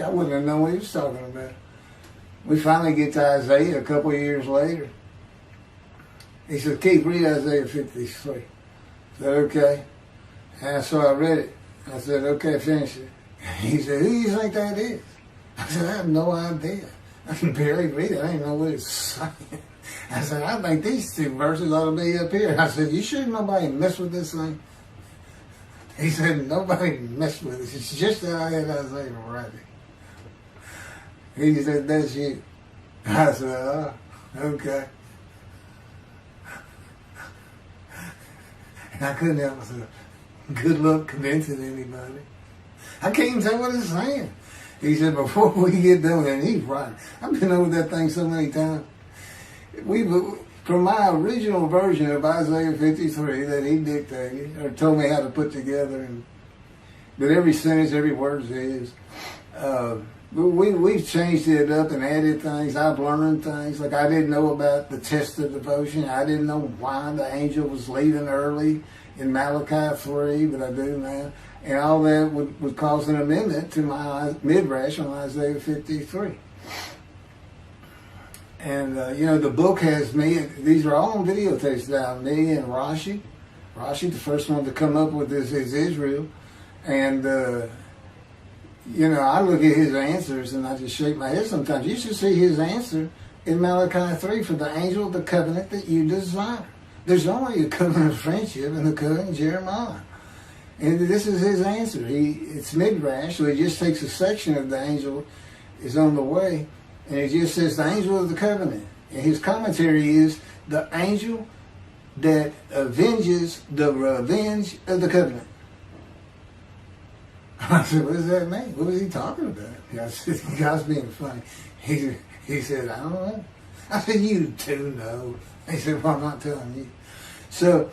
wouldn't have known what he was talking about. We finally get to Isaiah a couple of years later. He said, Keith, read Isaiah 53. I said, okay. And so I read it. I said, okay, finish it. He said, who do you think that is? I said, I have no idea. I can barely read it. I didn't know what it's saying. I said, I think these two verses ought to be up here. I said, you sure nobody messed with this thing? He said, nobody messed with it. It's just that I had Isaiah writing. He said, that's you. I said, oh, okay. And I couldn't help myself. Good luck convincing anybody. I can't even tell what it's saying. He said, before we get done, and he's right. I've been over that thing so many times. From my original version of Isaiah 53 that he dictated, or told me how to put together, but every sentence, every word is his. We've changed it up and added things. I've learned things. Like I didn't know about the test of devotion. I didn't know why the angel was leaving early in Malachi 3, but I do now. And all that would cause an amendment to my midrash on Isaiah 53. And, the book has me, these are all on videotapes now, me and Rashi. Rashi, the first one to come up with this is Israel. And, I look at his answers and I just shake my head sometimes. You should see his answer in Malachi 3 for the angel of the covenant that you desire. There's only a covenant of friendship in the covenant of Jeremiah. And this is his answer. It's midrash, so he just takes a section of the angel is on the way, and it just says the angel of the covenant. And his commentary is the angel that avenges the revenge of the covenant. I said, what does that mean? What was he talking about? I said, God's being funny. He said, I don't know. I said, you do know. He said, well, I'm not telling you. So,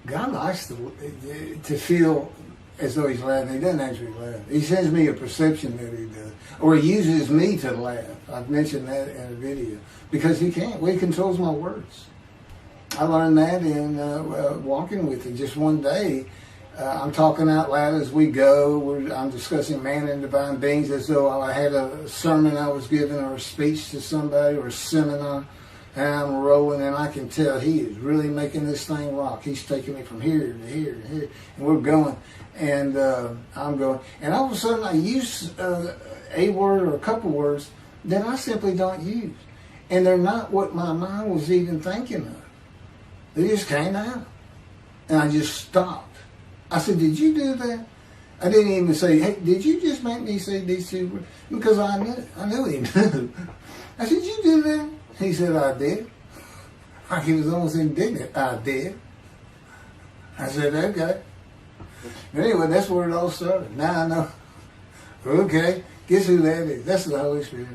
God likes to feel as though he's laughing. He doesn't actually laugh. He sends me a perception that he does. Or he uses me to laugh. I've mentioned that in a video. Because he can't. Well, he controls my words. I learned that in walking with him. Just one day, I'm talking out loud as we go. I'm discussing man and divine beings as though I had a sermon I was giving or a speech to somebody or a seminar. And I'm rolling, and I can tell he is really making this thing rock. He's taking me from here to here to here, and we're going. And I'm going. And all of a sudden, I use a word or a couple words that I simply don't use. And they're not what my mind was even thinking of. They just came out. And I just stopped. I said, did you do that? I didn't even say, hey, did you just make me say these two words? Because I knew he knew. I said, did you do that? He said, I did. He was almost indignant. I did. I said, okay. But anyway, that's where it all started. Now I know. Okay, guess who that is? That's the Holy Spirit.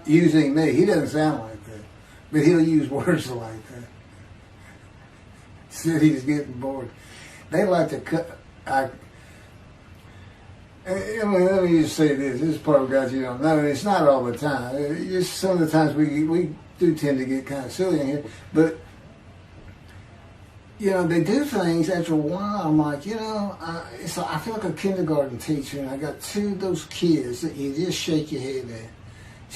Using me. He doesn't sound like that. But he'll use words like that. Said he's getting bored. They like to cut. Let me just say this. This is part of God you don't know. And it's not all the time. Just some of the times we do tend to get kind of silly in here. But, they do things after a while. I'm like, I feel like a kindergarten teacher. And I got two of those kids that you just shake your head at.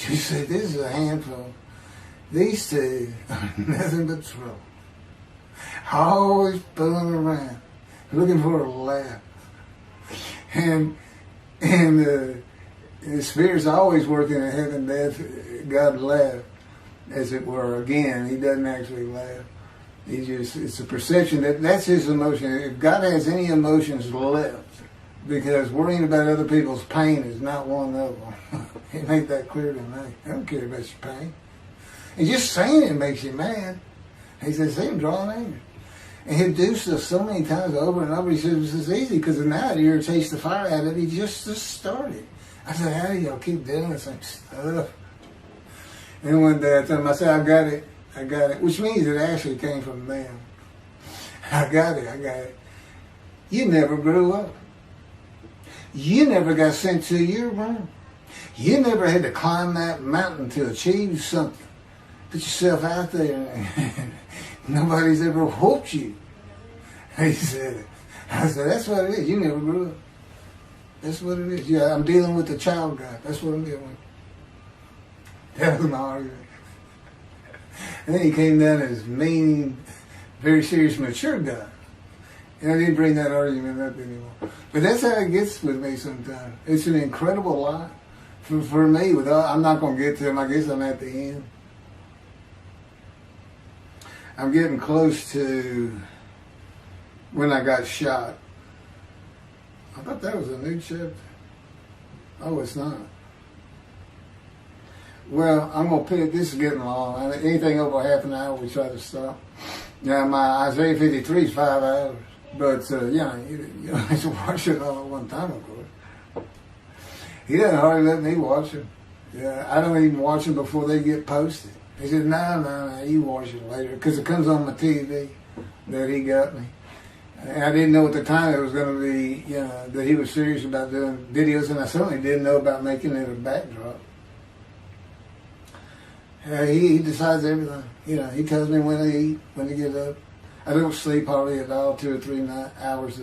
You say, this is a handful. These two are nothing but trouble. Always fooling around, looking for a laugh. And the Spirit's always working in heaven, death, God laugh, as it were. Again, he doesn't actually laugh. It's a perception that's his emotion. If God has any emotions left, because worrying about other people's pain is not one of them. He made that clear to me. I don't care about your pain. And just saying it makes you mad. He says, see him drawing anger. And he'll do stuff so many times over and over. He says, it's easy because now it irritates the fire out of it. He just started. I said, how do y'all keep doing the same stuff? And one day I told him, I said, I got it. Which means it actually came from them. I got it. You never grew up. You never got sent to your room. You never had to climb that mountain to achieve something. Put yourself out there. Nobody's ever whooped you. He said, I said, that's what it is. You never grew up. That's what it is. Yeah, I'm dealing with the child God. That's what I'm dealing with. That was my argument. And then he came down as mean, very serious, mature guy. And I didn't bring that argument up anymore. But that's how it gets with me sometimes. It's an incredible lot. For me, I'm not going to get to him. I guess I'm at the end. I'm getting close to when I got shot. I thought that was a new chapter. Oh, it's not. Well, I'm going to put it, this is getting long. Anything over half an hour, we try to stop. Now, my Isaiah 53 is 5 hours. But, you don't have to watch it all at one time, of course. He doesn't hardly let me watch them. Yeah, I don't even watch them before they get posted. He said, no, you watch it later. Because it comes on my TV that he got me. And I didn't know at the time it was going to be, that he was serious about doing videos. And I certainly didn't know about making it a backdrop. He decides everything. He tells me when to eat, when to get up. I don't sleep hardly at all, 2 or 3 hours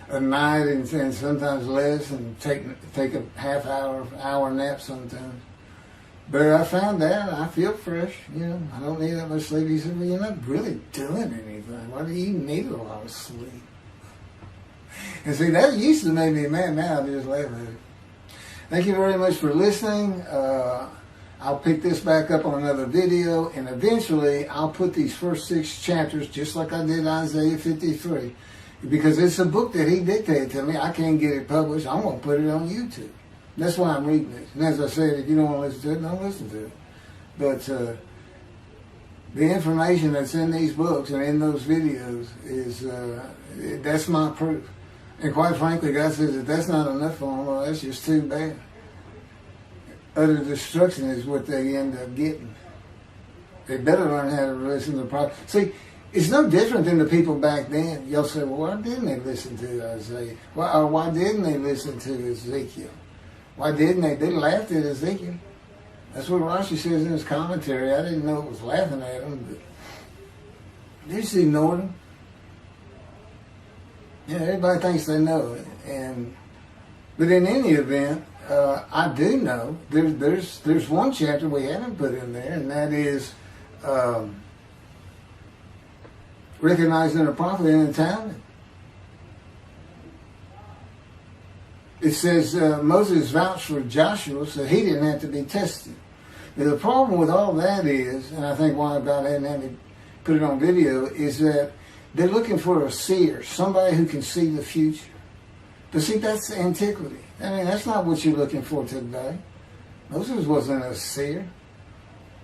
a night, and sometimes less, and take a half hour nap sometimes. But I found out I feel fresh. I don't need that much sleep. He said, well, you're not really doing anything. Why do you need a lot of sleep? And see, that used to make me mad. Now I just laugh at it. Thank you very much for listening. I'll pick this back up on another video, and eventually I'll put these first 6 chapters, just like I did Isaiah 53, because it's a book that he dictated to me. I can't get it published. I'm going to put it on YouTube. That's why I'm reading this. And as I said, if you don't want to listen to it, don't listen to it. But the information that's in these books and in those videos is, that's my proof. And quite frankly, God says, if that's not enough for them, well, that's just too bad. Utter destruction is what they end up getting. They better learn how to listen to the prophet. See, it's no different than the people back then. You'll say, well, why didn't they listen to Isaiah? Why didn't they listen to Ezekiel? Why didn't they? They laughed at Ezekiel. That's what Rashi says in his commentary. I didn't know it was laughing at him, but they just ignored him. Everybody thinks they know it. But in any event, I do know there's one chapter we haven't put in there, and that is recognizing a prophet in the Talmud. It says Moses vouched for Joshua, so he didn't have to be tested. Now, the problem with all that is, and I think why God hadn't had to put it on video, is that they're looking for a seer, somebody who can see the future. But see, that's antiquity. I mean, that's not what you're looking for today. Moses wasn't a seer.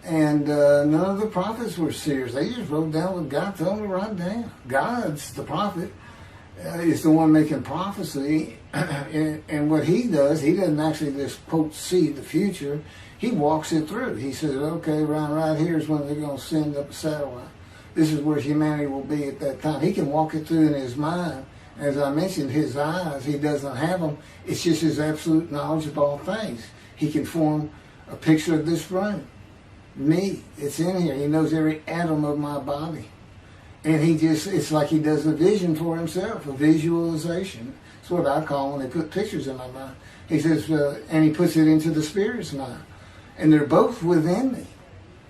And none of the prophets were seers. They just wrote down what God told them to write down. God's the prophet. Is the one making prophecy. And what he does, he doesn't actually just, quote, see the future. He walks it through. He says, okay, right here is when they're going to send up a satellite. This is where humanity will be at that time. He can walk it through in his mind. As I mentioned, his eyes, he doesn't have them. It's just his absolute knowledge of all things. He can form a picture of this room. Me, it's in here. He knows every atom of my body. And it's like he does a vision for himself, a visualization. That's what I call when they put pictures in my mind. He says, and he puts it into the spirit's mind. And they're both within me.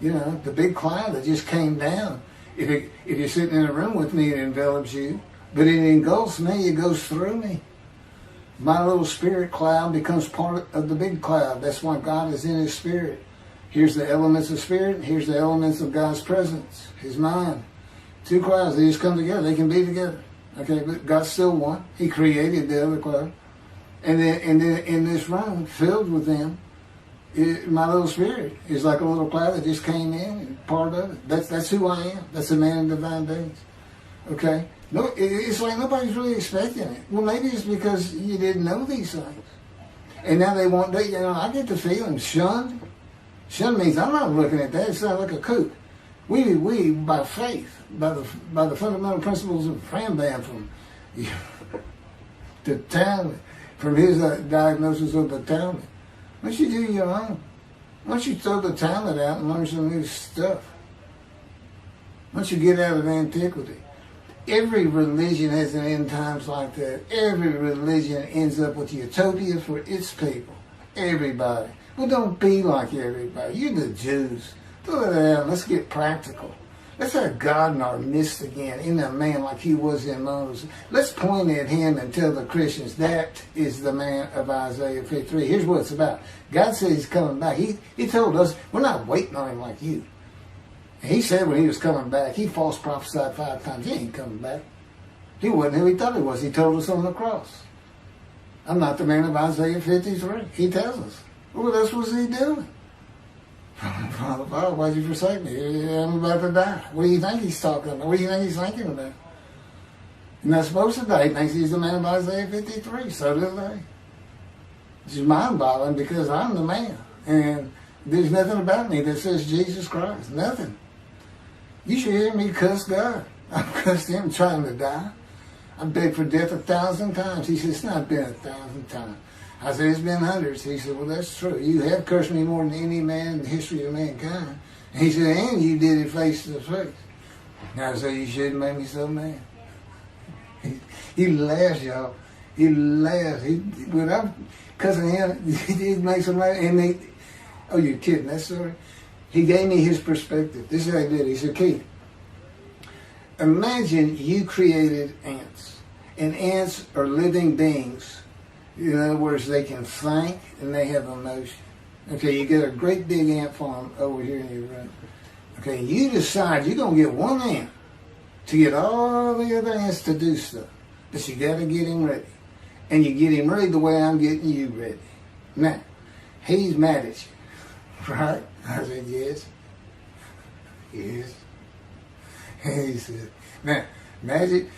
You know, the big cloud that just came down. If you're sitting in a room with me, it envelops you. But it engulfs me, it goes through me. My little spirit cloud becomes part of the big cloud. That's why God is in his spirit. Here's the elements of spirit, here's the elements of God's presence, his mind. Two clouds, they just come together, they can be together. Okay, but God's still one. He created the other cloud. And then in this room, filled with them, my little spirit is like a little cloud that just came in and part of it. That's who I am. That's a man in divine days. Okay? No, it's like nobody's really expecting it. Well, maybe it's because you didn't know these things. And now they want that, I get the feeling, shunned. Shunned means I'm not looking at that. It sounds like a kook. We by faith, by the fundamental principles of Rambam from the Talmud, from his diagnosis of the Talmud. Why don't you do your own? Why don't you throw the Talmud out and learn some new stuff? Why don't you get out of antiquity? Every religion has an end times like that. Every religion ends up with utopia for its people. Everybody. Well, don't be like everybody. You're the Jews. Throw it out. Let's get practical. Let's have God in our midst again, in a man like he was in Moses. Let's point at him and tell the Christians that is the man of Isaiah 53. Here's what it's about. God says he's coming back. He told us we're not waiting on him like you. And he said when he was coming back, he false prophesied 5 times. He ain't coming back. He wasn't who he thought he was. He told us on the cross. I'm not the man of Isaiah 53. He tells us. What else was he doing? Father, why'd you forsake me? I'm about to die. What do you think he's talking about? What do you think he's thinking about? You're not supposed to die. He thinks he's the man of Isaiah 53. So do they. It's just mind-boggling because I'm the man. And there's nothing about me that says Jesus Christ. Nothing. You should hear me cuss God. I've cussed him trying to die. I begged for death 1,000 times. He said, it's not been 1,000 times. I said, it's been hundreds. He said, well, that's true. You have cursed me more than any man in the history of mankind. And he said, and you did it face to face. And I said, you shouldn't make me so mad. He laughs, y'all. He laughs. When I'm cussing him, he makes him laugh. And oh, you're kidding. That's sorry. He gave me his perspective. This is how he did it. He said, Keith, imagine you created ants. And ants are living beings. In other words, they can think and they have emotion. Okay, you get a great big ant farm over here in your room. Okay, you decide you're going to get one ant to get all the other ants to do stuff. But you got to get him ready. And you get him ready the way I'm getting you ready. Now, he's mad at you. Right? I said, yes. Yes. And he said, now, magic.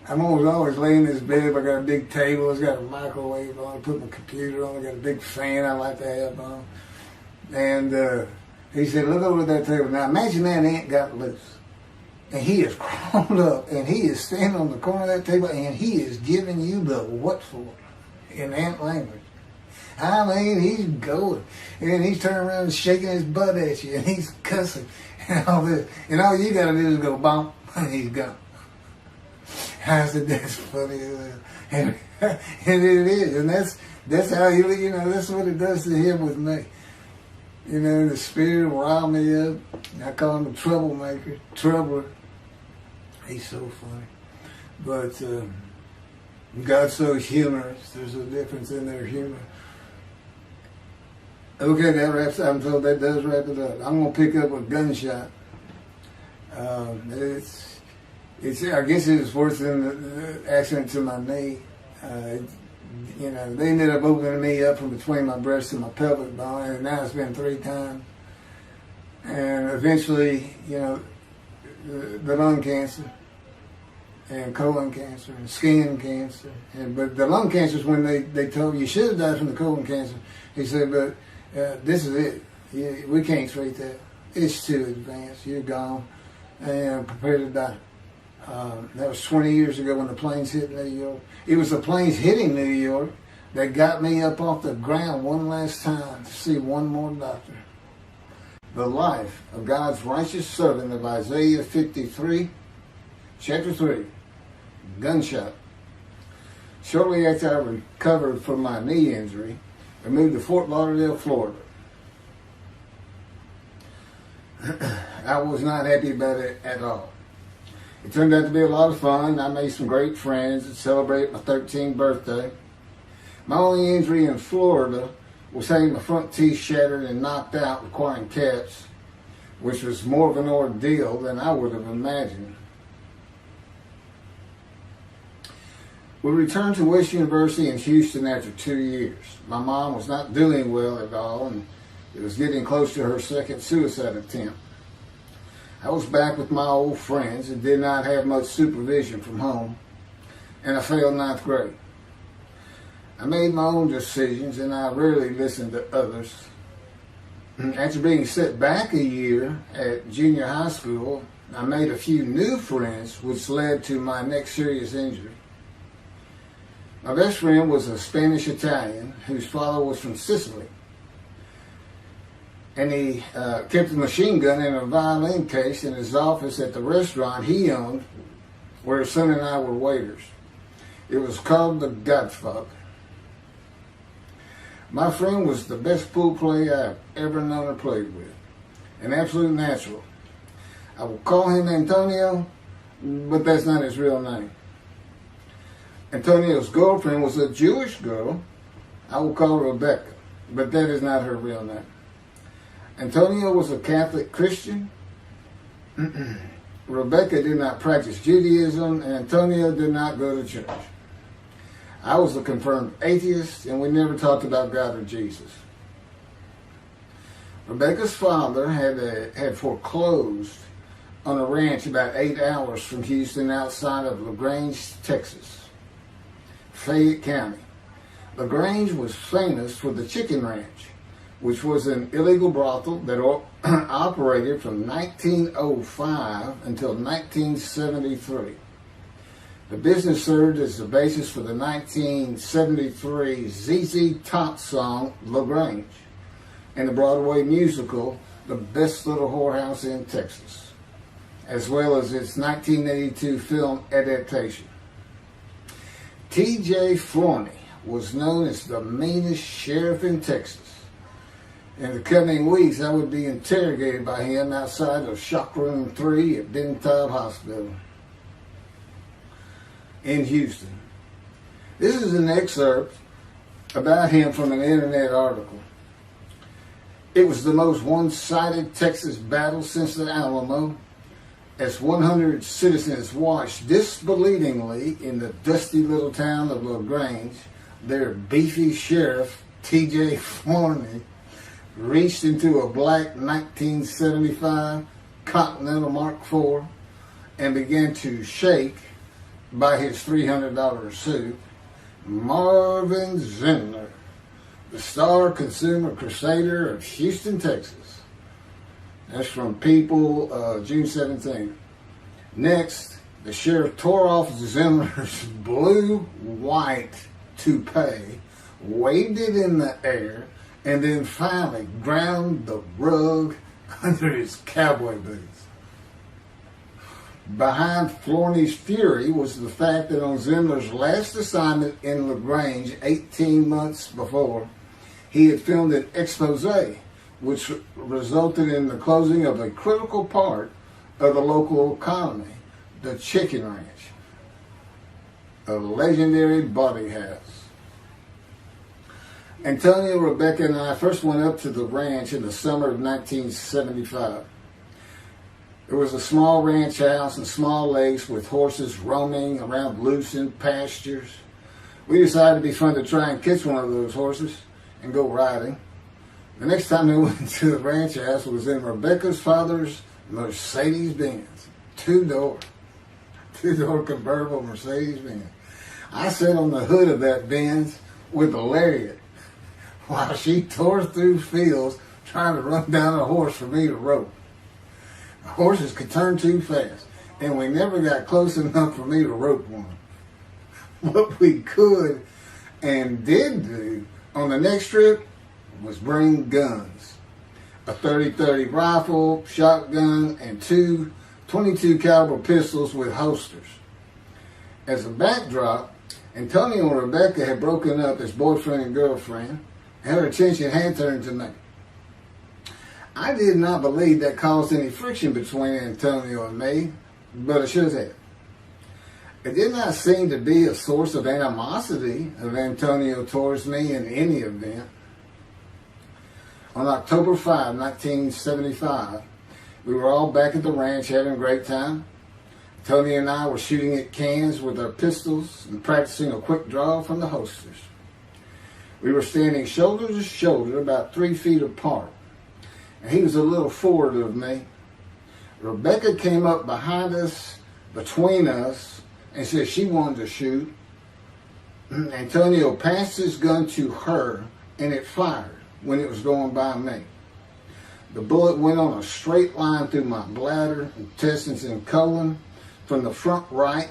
I'm always laying in this bed. I got a big table. It's got a microwave on. I put my computer on. I got a big fan I like to have on. And he said, look over at that table. Now imagine that ant got loose. And he is crawled up. And he is standing on the corner of that table. And he is giving you the what for in ant language. I mean, he's going. And he's turning around and shaking his butt at you. And he's cussing. And all this. And all you got to do is go bump. And he's gone. I said, that's funny. And it is. And that's how he, that's what it does to him with me. The spirit will rile me up. I call him a troublemaker, troubler. He's so funny. But God's so humorous. There's a difference in their humor. Okay, that wraps up. I'm told that does wrap it up. I'm going to pick up a gunshot. I guess it was worse than the accident to my knee. They ended up opening me up from between my breast and my pelvic bone, and now it's been 3 times. And eventually, the lung cancer and colon cancer and skin cancer. But the lung cancer is when they told you should have died from the colon cancer. He said, but this is it. We can't treat that. It's too advanced. You're gone. And prepare to die. That was 20 years ago when the planes hit New York. It was the planes hitting New York that got me up off the ground one last time to see one more doctor. The life of God's righteous servant of Isaiah 53, chapter 3, gunshot. Shortly after I recovered from my knee injury, I moved to Fort Lauderdale, Florida. I was not happy about it at all. It turned out to be a lot of fun. I made some great friends and celebrated my 13th birthday. My only injury in Florida was having my front teeth shattered and knocked out, requiring caps, which was more of an ordeal than I would have imagined. We returned to West University in Houston after 2 years. My mom was not doing well at all, and it was getting close to her second suicide attempt. I was back with my old friends and did not have much supervision from home, and I failed 9th grade. I made my own decisions, and I rarely listened to others. After being set back a year at junior high school, I made a few new friends, which led to my next serious injury. My best friend was a Spanish Italian whose father was from Sicily. And he kept a machine gun in a violin case in his office at the restaurant he owned, where his son and I were waiters. It was called The Godfather. My friend was the best pool player I've ever known or played with, an absolute natural. I will call him Antonio, but that's not his real name. Antonio's girlfriend was a Jewish girl. I will call her Rebecca, but that is not her real name. Antonio was a Catholic Christian. Rebecca did not practice Judaism, and Antonio did not go to church. I was a confirmed atheist, and we never talked about God or Jesus. Rebecca's father had foreclosed on a ranch about 8 hours from Houston outside of LaGrange, Texas, Fayette County. LaGrange was famous for the Chicken Ranch, which was an illegal brothel that operated from 1905 until 1973. The business served as the basis for the 1973 ZZ Top song, LaGrange, and the Broadway musical, The Best Little Whorehouse in Texas, as well as its 1982 film adaptation. T.J. Forney was known as the meanest sheriff in Texas. In the coming weeks, I would be interrogated by him outside of Shock Room 3 at Dentab Hospital in Houston. This is an excerpt about him from an internet article. It was the most one-sided Texas battle since the Alamo, as 100 citizens watched disbelievingly in the dusty little town of LaGrange, their beefy sheriff, T.J. Forney, reached into a black 1975 Continental Mark IV and began to shake by his $300 suit Marvin Zindler, the star consumer crusader of Houston, Texas. That's from People, June 17. Next, the sheriff tore off Zindler's blue-white toupee, waved it in the air, and then finally ground the rug under his cowboy boots. Behind Forney's fury was the fact that on Zindler's last assignment in LaGrange 18 months before, he had filmed an expose, which resulted in the closing of a critical part of the local economy, the Chicken Ranch, a legendary body house. Antonio, Rebecca, and I first went up to the ranch in the summer of 1975. It was a small ranch house and small lakes with horses roaming around loosened pastures. We decided it'd be fun to try and catch one of those horses and go riding. The next time they went to the ranch house was in Rebecca's father's Mercedes-Benz. Two-door convertible Mercedes-Benz. I sat on the hood of that Benz with a lariat while she tore through fields trying to run down a horse for me to rope. The horses could turn too fast, and we never got close enough for me to rope one. What we could and did do on the next trip was bring guns. A 30-30 rifle, shotgun, and two 22 caliber pistols with holsters. As a backdrop, Antonio and Rebecca had broken up as boyfriend and girlfriend, and her attention had turned to me. I did not believe that caused any friction between Antonio and me, but it should have. It did not seem to be a source of animosity of Antonio towards me in any event. On October 5, 1975, we were all back at the ranch having a great time. Tony and I were shooting at cans with our pistols and practicing a quick draw from the holsters. We were standing shoulder to shoulder, about 3 feet apart, and he was a little forward of me. Rebecca came up behind us, between us, and said she wanted to shoot. Antonio passed his gun to her, and it fired when it was going by me. The bullet went on a straight line through my bladder, intestines, and colon from the front right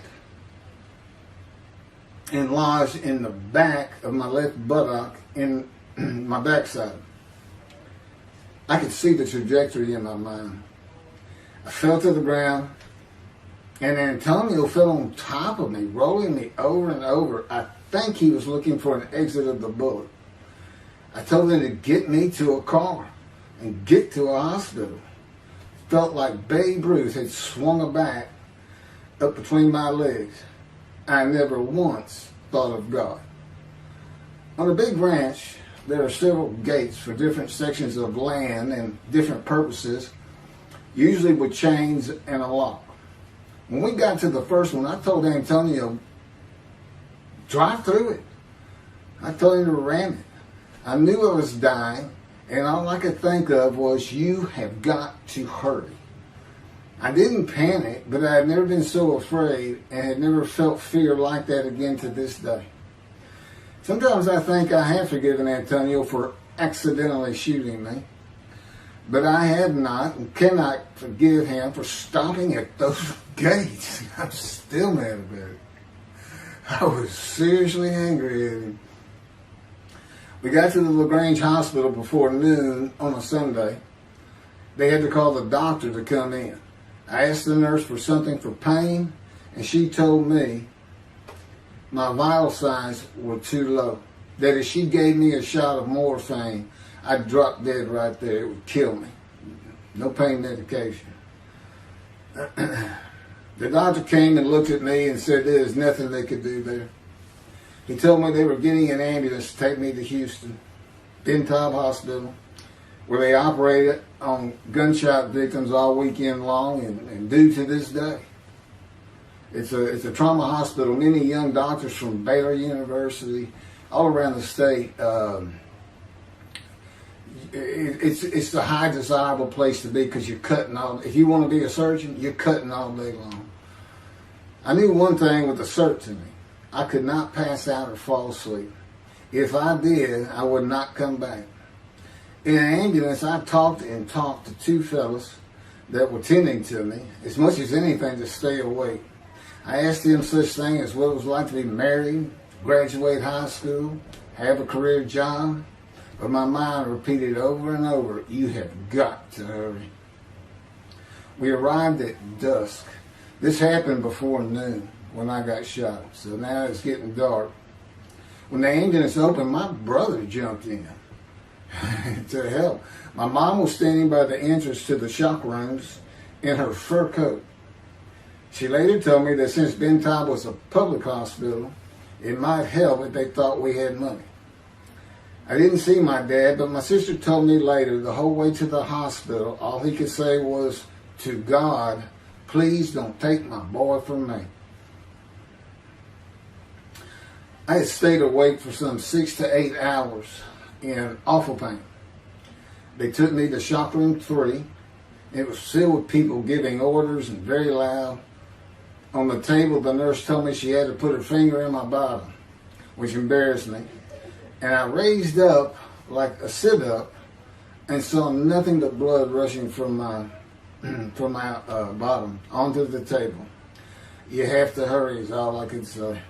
and lodged in the back of my left buttock in my backside. I could see the trajectory in my mind. I fell to the ground, and Antonio fell on top of me, rolling me over and over. I think he was looking for an exit of the bullet. I told him to get me to a car and get to a hospital. Felt like Babe Ruth had swung a bat up between my legs. I never once thought of God. On a big ranch, there are several gates for different sections of land and different purposes, usually with chains and a lock. When we got to the first one, I told Antonio, drive through it. I told him to ram it. I knew I was dying, and all I could think of was, you have got to hurry. I didn't panic, but I had never been so afraid and had never felt fear like that again to this day. Sometimes I think I have forgiven Antonio for accidentally shooting me, but I have not and cannot forgive him for stopping at those gates. I'm still mad about it. I was seriously angry at him. We got to the LaGrange Hospital before noon on a Sunday. They had to call the doctor to come in. I asked the nurse for something for pain, and she told me my vital signs were too low. That if she gave me a shot of morphine, I'd drop dead right there. It would kill me. No pain medication. The doctor came and looked at me and said there's nothing they could do there. He told me they were getting an ambulance to take me to Houston, Bentab Hospital, where they operated on gunshot victims all weekend long and do to this day. It's a trauma hospital. Many young doctors from Baylor University, all around the state. It's the high desirable place to be because you're cutting all. If you want to be a surgeon, you're cutting all day long. I knew one thing with a certainty. I could not pass out or fall asleep. If I did, I would not come back. In an ambulance, I talked to two fellas that were tending to me, as much as anything to stay awake. I asked them such things as what it was like to be married, graduate high school, have a career job, but my mind repeated over and over, you have got to hurry. We arrived at dusk. This happened before noon when I got shot, so now it's getting dark. When the ambulance opened, my brother jumped in to help. My mom was standing by the entrance to the shock rooms in her fur coat. She later told me that since Bentab was a public hospital, it might help if they thought we had money. I didn't see my dad, but my sister told me later, the whole way to the hospital, all he could say was, to God, please don't take my boy from me. I had stayed awake for some 6 to 8 hours in awful pain. They took me to shop room 3. It was filled with people giving orders and very loud. On the table, the nurse told me she had to put her finger in my bottom, which embarrassed me. And I raised up like a sit-up and saw nothing but blood rushing from my bottom onto the table. You have to hurry is all I could say.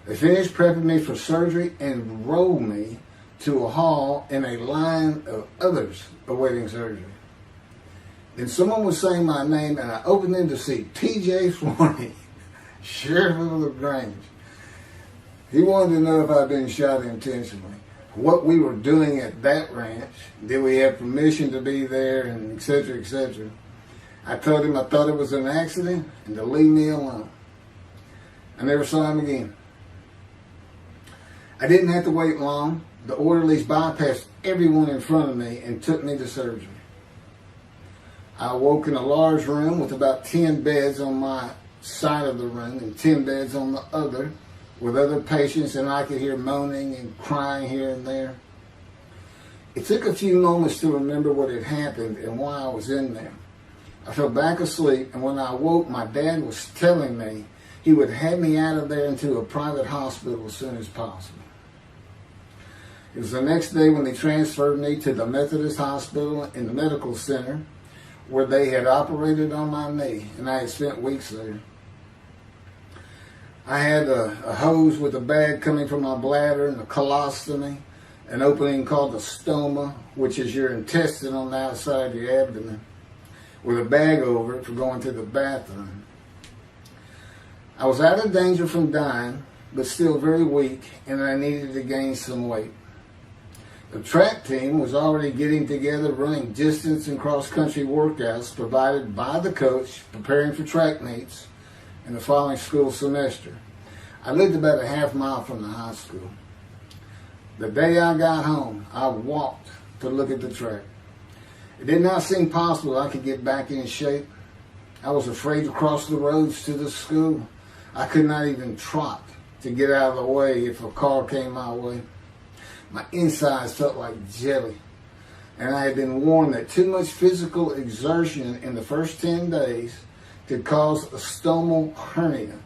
They finished prepping me for surgery and rolled me to a hall in a line of others awaiting surgery. Then someone was saying my name, and I opened in to see P.J. Forney, Sheriff of LaGrange. He wanted to know if I'd been shot intentionally, what we were doing at that ranch, did we have permission to be there, and et cetera, et cetera. I told him I thought it was an accident and to leave me alone. I never saw him again. I didn't have to wait long. The orderlies bypassed everyone in front of me and took me to surgery. I awoke in a large room with about 10 beds on my side of the room and 10 beds on the other with other patients, and I could hear moaning and crying here and there. It took a few moments to remember what had happened and why I was in there. I fell back asleep, and when I awoke, my dad was telling me he would have me out of there into a private hospital as soon as possible. It was the next day when they transferred me to the Methodist Hospital in the medical center where they had operated on my knee, and I had spent weeks there. I had a hose with a bag coming from my bladder and a colostomy, an opening called the stoma, which is your intestine on the outside of your abdomen, with a bag over it for going to the bathroom. I was out of danger from dying, but still very weak, and I needed to gain some weight. The track team was already getting together, running distance and cross-country workouts provided by the coach, preparing for track meets in the following school semester. I lived about a half mile from the high school. The day I got home, I walked to look at the track. It did not seem possible I could get back in shape. I was afraid to cross the roads to the school. I could not even trot to get out of the way if a car came my way. My insides felt like jelly, and I had been warned that too much physical exertion in the first 10 days could cause a stomal hernia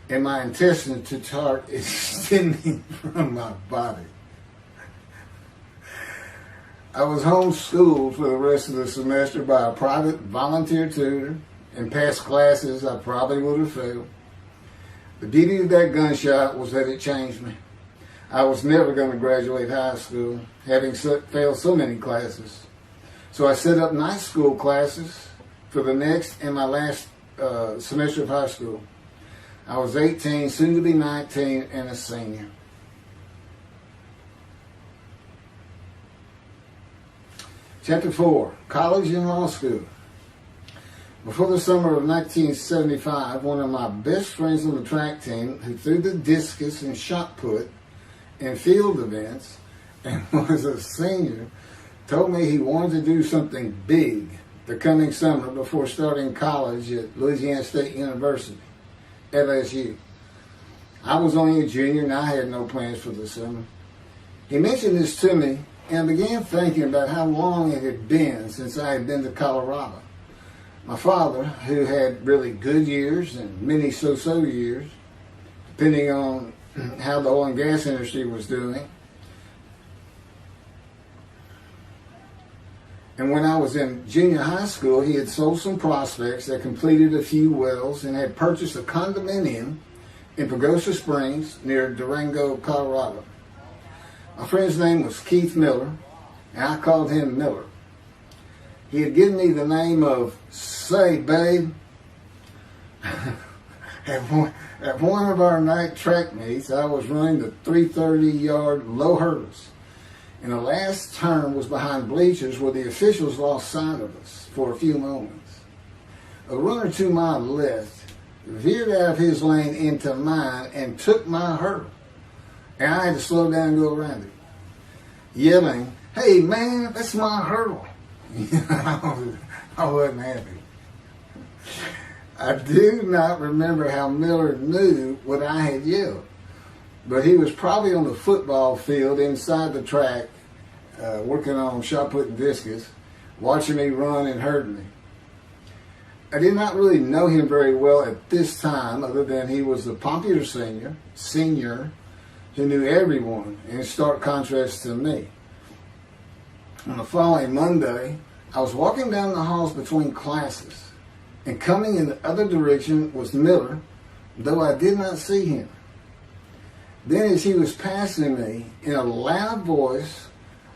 and my intestines to start extending from my body. I was homeschooled for the rest of the semester by a private volunteer tutor, and past classes I probably would have failed. The beauty of that gunshot was that it changed me. I was never going to graduate high school, having failed so many classes. So I set up night school classes for the next and my last semester of high school. I was 18, soon to be 19, and a senior. Chapter 4, College and Law School. Before the summer of 1975, one of my best friends on the track team, who threw the discus and shot put in field events and was a senior, told me he wanted to do something big the coming summer before starting college at Louisiana State University, LSU. I was only a junior and I had no plans for the summer. He mentioned this to me, and I began thinking about how long it had been since I had been to Colorado. My father, who had really good years and many so-so years, depending on how the oil and gas industry was doing. And when I was in junior high school, he had sold some prospects that completed a few wells and had purchased a condominium in Pagosa Springs near Durango, Colorado. My friend's name was Keith Miller, and I called him Miller. He had given me the name of Say Babe. At one of our night track meets, I was running the 330-yard low hurdles, and the last turn was behind bleachers where the officials lost sight of us for a few moments. A runner to my left veered out of his lane into mine and took my hurdle, and I had to slow down and go around it, yelling, "Hey man, that's my hurdle." I wasn't happy. I do not remember how Miller knew what I had yelled, but he was probably on the football field inside the track working on shot put and discus, watching me run and hurting me. I did not really know him very well at this time, other than he was a popular senior who knew everyone, in stark contrast to me. On the following Monday, I was walking down the halls between classes, and coming in the other direction was Miller, though I did not see him. Then as he was passing me, in a loud voice,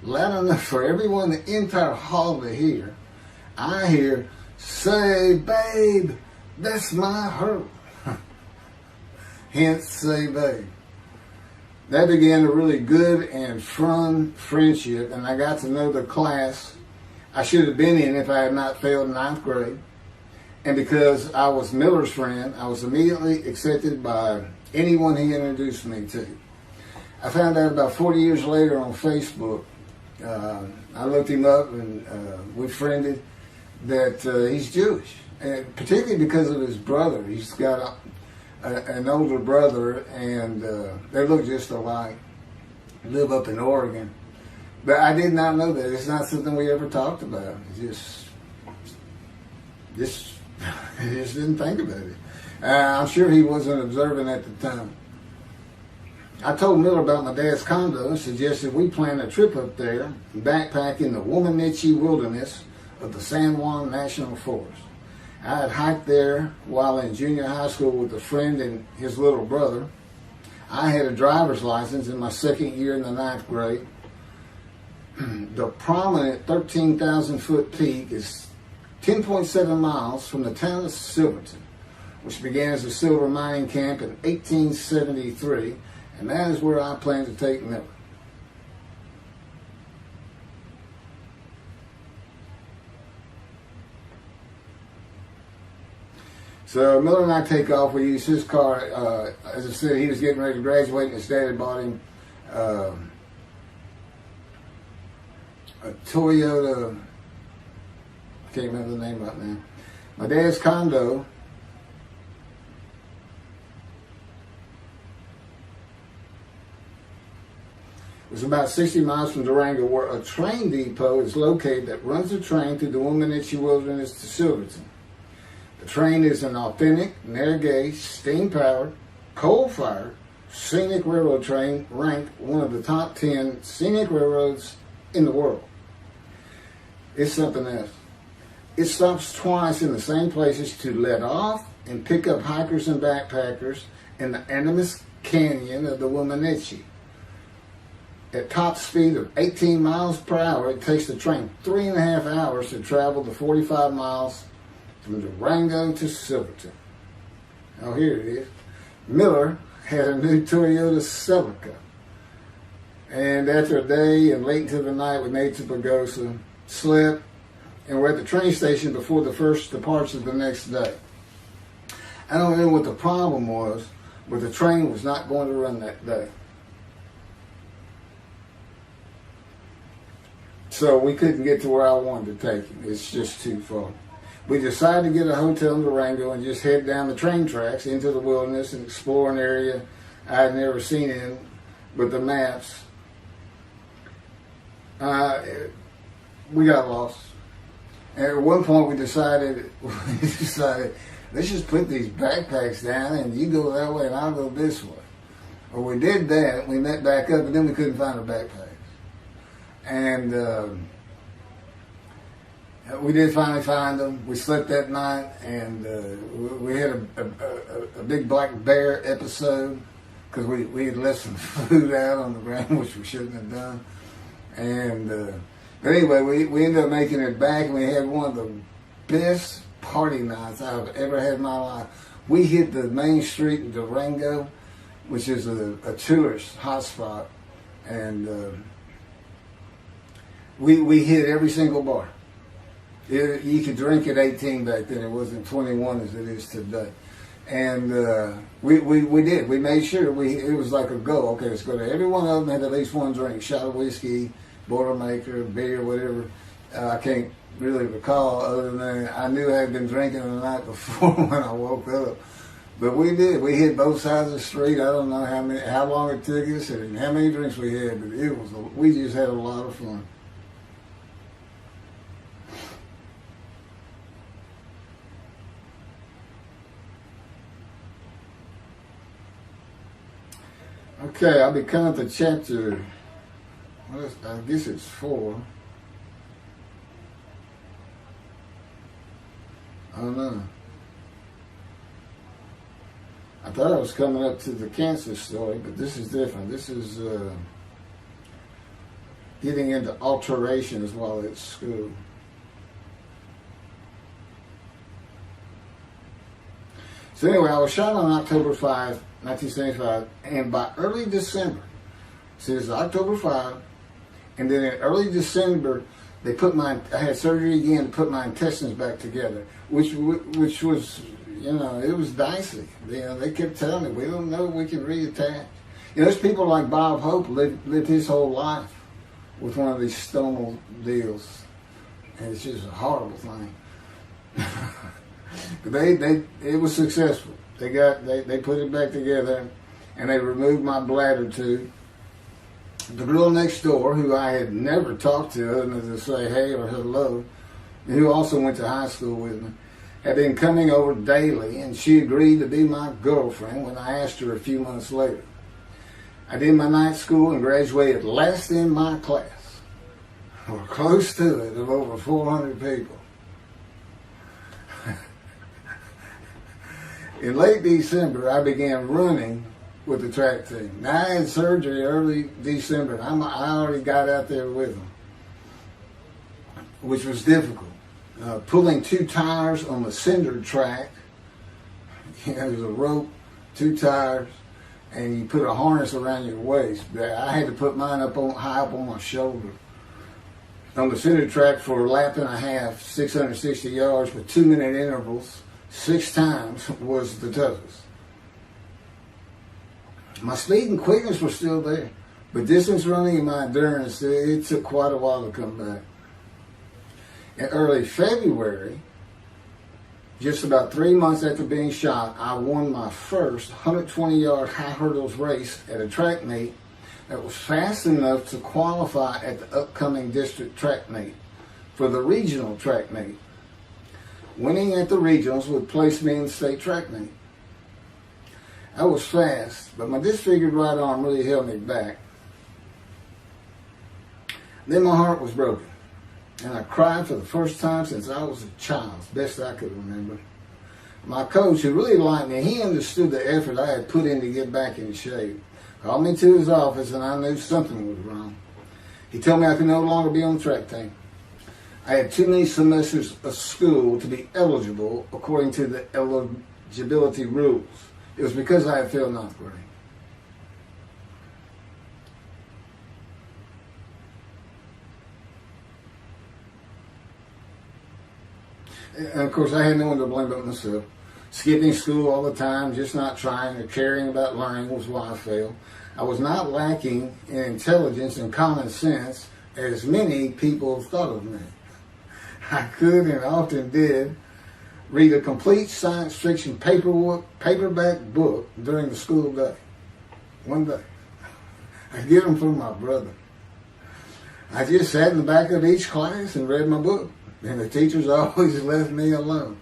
loud enough for everyone in the entire hall to hear, I hear, "Say, babe, that's my hurt." Hence, say, babe. That began a really good and fun friendship, and I got to know the class I should have been in if I had not failed ninth grade. And because I was Miller's friend, I was immediately accepted by anyone he introduced me to. I found out about 40 years later on Facebook. I looked him up and we friended that he's Jewish, and particularly because of his brother. He's got an older brother, and they look just alike. Live up in Oregon. But I did not know that. It's not something we ever talked about. Just didn't think about it. I'm sure he wasn't observant at the time. I told Miller about my dad's condo and suggested we plan a trip up there and backpack in the Womanichi wilderness of the San Juan National Forest. I had hiked there while in junior high school with a friend and his little brother. I had a driver's license in my second year in the ninth grade. The prominent 13,000-foot peak is 10.7 miles from the town of Silverton, which began as a silver mining camp in 1873, and that is where I plan to take Miller. So Miller and I take off. We use his car. As I said, he was getting ready to graduate, and his dad had bought him a Toyota. I can't remember the name right now. My dad's condo was about 60 miles from Durango, where a train depot is located that runs a train through the Womanichi Wilderness to Silverton. The train is an authentic, narrow-gauge, steam-powered, coal-fired, scenic railroad train ranked one of the top 10 scenic railroads in the world. It's something else. It stops twice in the same places to let off and pick up hikers and backpackers in the Animus Canyon of the Womanichi. At top speed of 18 miles per hour, it takes the train 3.5 hours to travel the 45 miles from Durango to Silverton. Oh, here it is. Miller had a new Toyota Celica. And after a day and late into the night, we made to Pagosa, slept, and we're at the train station before the first departure the next day. I don't know what the problem was, but the train was not going to run that day. So we couldn't get to where I wanted to take him. It's just too far. We decided to get a hotel in Durango and just head down the train tracks into the wilderness and explore an area I had never seen in with the maps. We got lost. And at one point we decided, let's just put these backpacks down and you go that way and I'll go this way. Well, we did that. We met back up, and then we couldn't find our backpacks. And we did finally find them. We slept that night, and we had a big black bear episode because we had left some food out on the ground, which we shouldn't have done. And but anyway, we ended up making it back, and we had one of the best party nights I've ever had in my life. We hit the main street in Durango, which is a tourist hotspot, and we hit every single bar. You could drink at 18 back then. It wasn't 21 as it is today. And we did. We made sure it was like a go. Okay, let's go to every one of them had at least one drink, shot of whiskey, Boilermaker, beer, whatever. I can't really recall other than I knew I had been drinking the night before when I woke up. But we did. We hit both sides of the street. I don't know how long it took us and how many drinks we had, but we just had a lot of fun. Okay, I'll be coming to chapter, I guess it's 4. I don't know. I thought I was coming up to the cancer story, but this is different. This is getting into alterations while at school. So anyway, I was shot on October 5, 1975, and by early December, so it's October 5, and then in early December, I had surgery again to put my intestines back together, which was, it was dicey. They kept telling me, we don't know if we can reattach. There's people like Bob Hope lived his whole life with one of these stonal deals, and it's just a horrible thing. But it was successful. They put it back together, and they removed my bladder tube. The girl next door, who I had never talked to other than to say hey or hello, and who also went to high school with me, had been coming over daily, and she agreed to be my girlfriend when I asked her a few months later. I did my night school and graduated last in my class, or close to it, of over 400 people. In late December, I began running with the track team. Now, I had surgery early December. I already got out there with them, which was difficult. Pulling 2 tires on the cinder track. There's a rope, 2 tires, and you put a harness around your waist. I had to put mine high up on my shoulder. On the cinder track for a lap and a half, 660 yards with 2-minute intervals, 6 times was the toughest. My speed and quickness were still there, but distance running and my endurance, it took quite a while to come back. In early February, just about 3 months after being shot, I won my first 120-yard high hurdles race at a track meet that was fast enough to qualify at the upcoming district track meet for the regional track meet. Winning at the regionals would place me in the state track meet. I was fast, but my disfigured right arm really held me back. Then my heart was broken, and I cried for the first time since I was a child, best I could remember. My coach, who really liked me, he understood the effort I had put in to get back in shape. Called me to his office, and I knew something was wrong. He told me I could no longer be on the track team. I had too many semesters of school to be eligible according to the eligibility rules. It was because I had failed 9th grade. And of course, I had no one to blame but myself. Skipping school all the time, just not trying or caring about learning was why I failed. I was not lacking in intelligence and common sense, as many people thought of me. I could and often did read a complete science fiction paperback book during the school day. One day. I'd get them from my brother. I just sat in the back of each class and read my book, and the teachers always left me alone.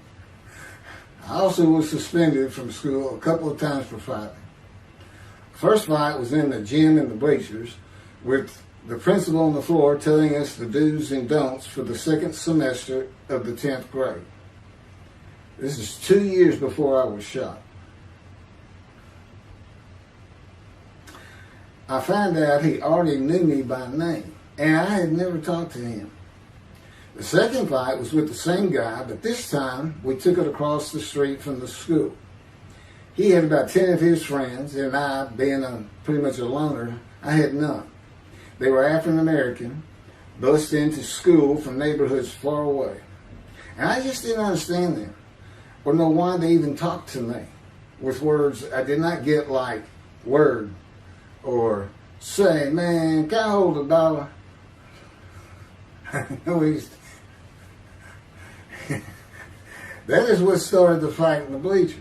I also was suspended from school a couple of times for fighting. The first fight was in the gym in the bleachers with the principal on the floor telling us the do's and don'ts for the second semester of the 10th grade. This is 2 years before I was shot. I found out he already knew me by name, and I had never talked to him. The second fight was with the same guy, but this time we took it across the street from the school. He had about 10 of his friends, and I, being pretty much a loner, I had none. They were African American, bused into school from neighborhoods far away. And I just didn't understand them, or know why they even talked to me with words I did not get, like word, or say, man, can I hold $1? That is what started the fight in the bleachers.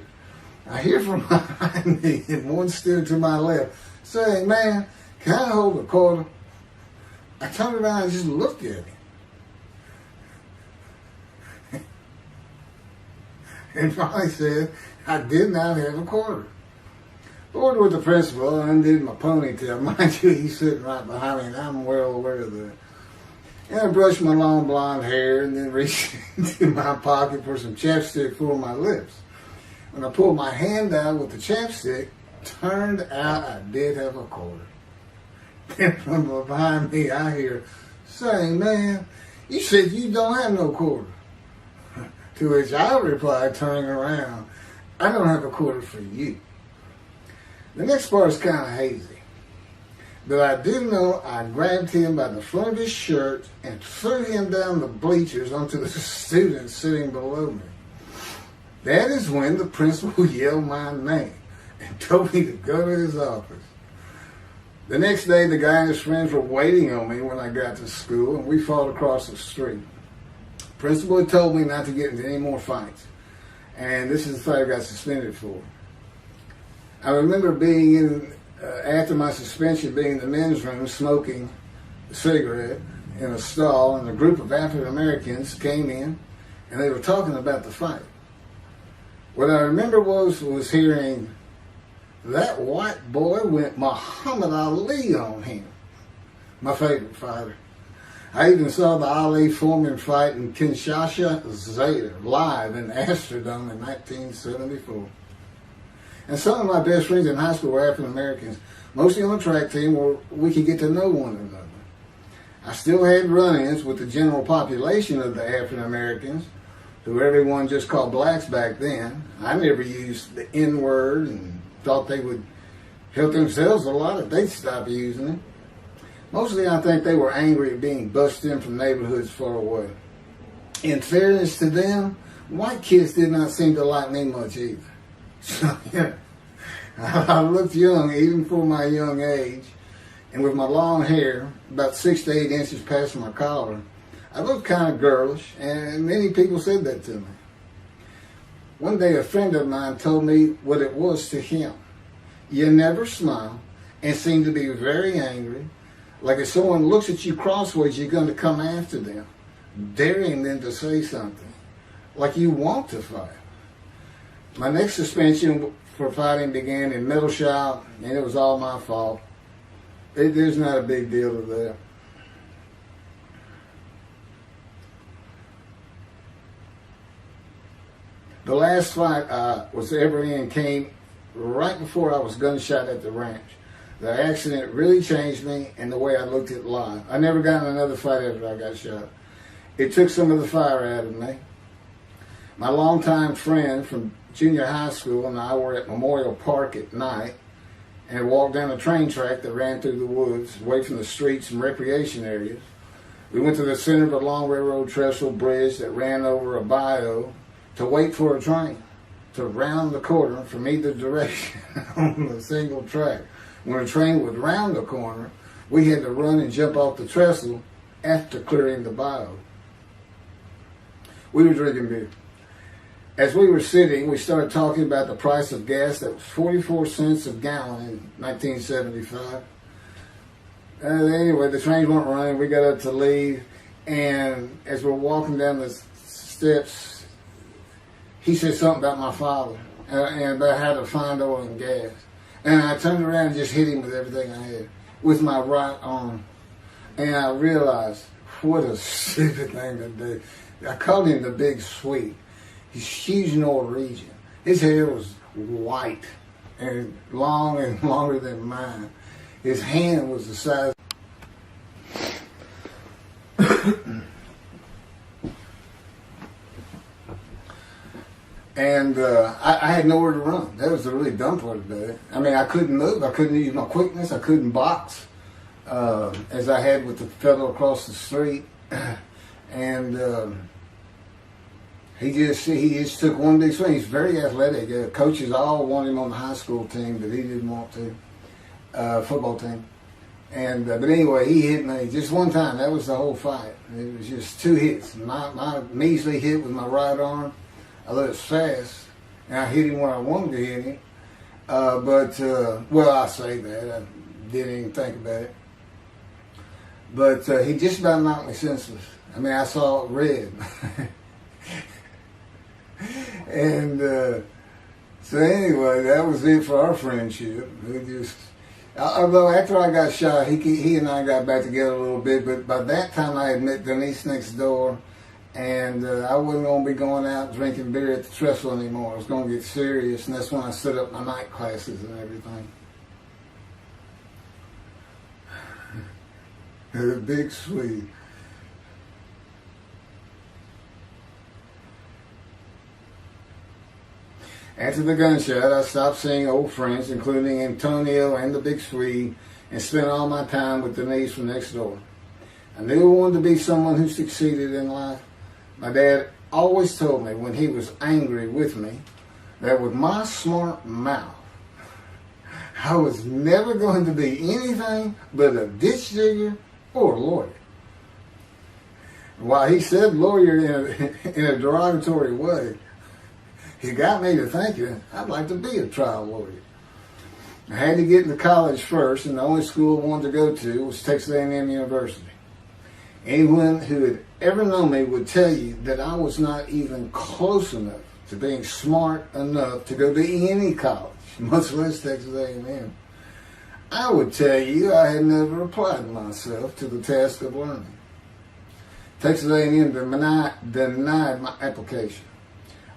I hear from behind me and one stood to my left saying, "Man, can I hold a quarter?" I turned around and just looked at him. And finally said, "I did not have a quarter." Ordered with the principal and undid my ponytail. Mind you, he's sitting right behind me and I'm well aware of that. And I brushed my long blonde hair and then reached into my pocket for some chapstick for my lips. When I pulled my hand out with the chapstick, turned out I did have a quarter. Then from behind me I hear saying, "Man, you said you don't have no quarter." To which I replied, turning around, "I don't have a quarter for you." The next part is kind of hazy. But I do know I grabbed him by the front of his shirt and threw him down the bleachers onto the students sitting below me. That is when the principal yelled my name and told me to go to his office. The next day, the guy and his friends were waiting on me when I got to school, and we fought across the street. The principal had told me not to get into any more fights, and this is the fight I got suspended for. I remember being in, after my suspension, being in the men's room smoking a cigarette in a stall, and a group of African Americans came in, and they were talking about the fight. What I remember was hearing, "That white boy went Muhammad Ali on him." My favorite fighter. I even saw the Ali Foreman fight in Kinshasa, Zaire, live in Amsterdam in 1974. And some of my best friends in high school were African Americans, mostly on the track team where we could get to know one another. I still had run-ins with the general population of the African Americans, who everyone just called blacks back then. I never used the N-word and thought they would help themselves a lot if they'd stop using it. Mostly I think they were angry at being busted in from neighborhoods far away. In fairness to them, white kids did not seem to like me much either. So, yeah, I looked young even for my young age, and with my long hair, about 6 to 8 inches past my collar, I looked kind of girlish, and many people said that to me. One day a friend of mine told me what it was to him. You never smile and seem to be very angry, like if someone looks at you crossways, you're going to come after them, daring them to say something, like you want to fight. My next suspension for fighting began in middle shop, and it was all my fault. There's not a big deal to that. The last fight I was ever in came right before I was gunshot at the ranch. The accident really changed me and the way I looked at life. I never got in another fight after I got shot. It took some of the fire out of me. My longtime friend from junior high school and I were at Memorial Park at night and walked down a train track that ran through the woods, away from the streets and recreation areas. We went to the center of a long railroad trestle bridge that ran over a bayou to wait for a train to round the corner from either direction on a single track. When a train would round the corner, we had to run and jump off the trestle after clearing the bayou. We were drinking beer. As we were sitting, we started talking about the price of gas that was 44 cents a gallon in 1975. Anyway, the trains weren't running. We got up to leave, and as we're walking down the steps, he said something about my father and about how to find oil and gas. And I turned around and just hit him with everything I had, with my right arm. And I realized, what a stupid thing to do. I called him the Big Sweet. He's huge Norwegian. His hair was white and long and longer than mine. His hand was the size. And I had nowhere to run. That was the really dumb part about it. I mean, I couldn't move. I couldn't use my quickness. I couldn't box as I had with the fellow across the street. And he just took one big swing. He's very athletic. Coaches all wanted him on the high school team, but he didn't want to. Football team. And but anyway, he hit me just one time. That was the whole fight. It was just 2 hits. My measly hit with my right arm. I was fast, And I hit him when I wanted to hit him. Well, I say that. I didn't even think about it. But he just about knocked me senseless. I mean, I saw red. And so anyway, that was it for our friendship. Although after I got shot, he and I got back together a little bit, but by that time I had met Denise next door, and I wasn't going to be going out drinking beer at the trestle anymore. I was going to get serious, and that's when I set up my night classes and everything. The big Swede. After the gunshot, I stopped seeing old friends, including Antonio and the big Swede, and spent all my time with Denise from next door. I knew I wanted to be someone who succeeded in life. My dad always told me when he was angry with me that with my smart mouth, I was never going to be anything but a ditch digger or a lawyer. While he said lawyer in a derogatory way, he got me to thinking I'd like to be a trial lawyer. I had to get into college first, and the only school I wanted to go to was Texas A&M University. Anyone who had ever known me would tell you that I was not even close enough to being smart enough to go to any college, much less Texas A&M. I would tell you I had never applied myself to the task of learning. Texas A&M denied my application.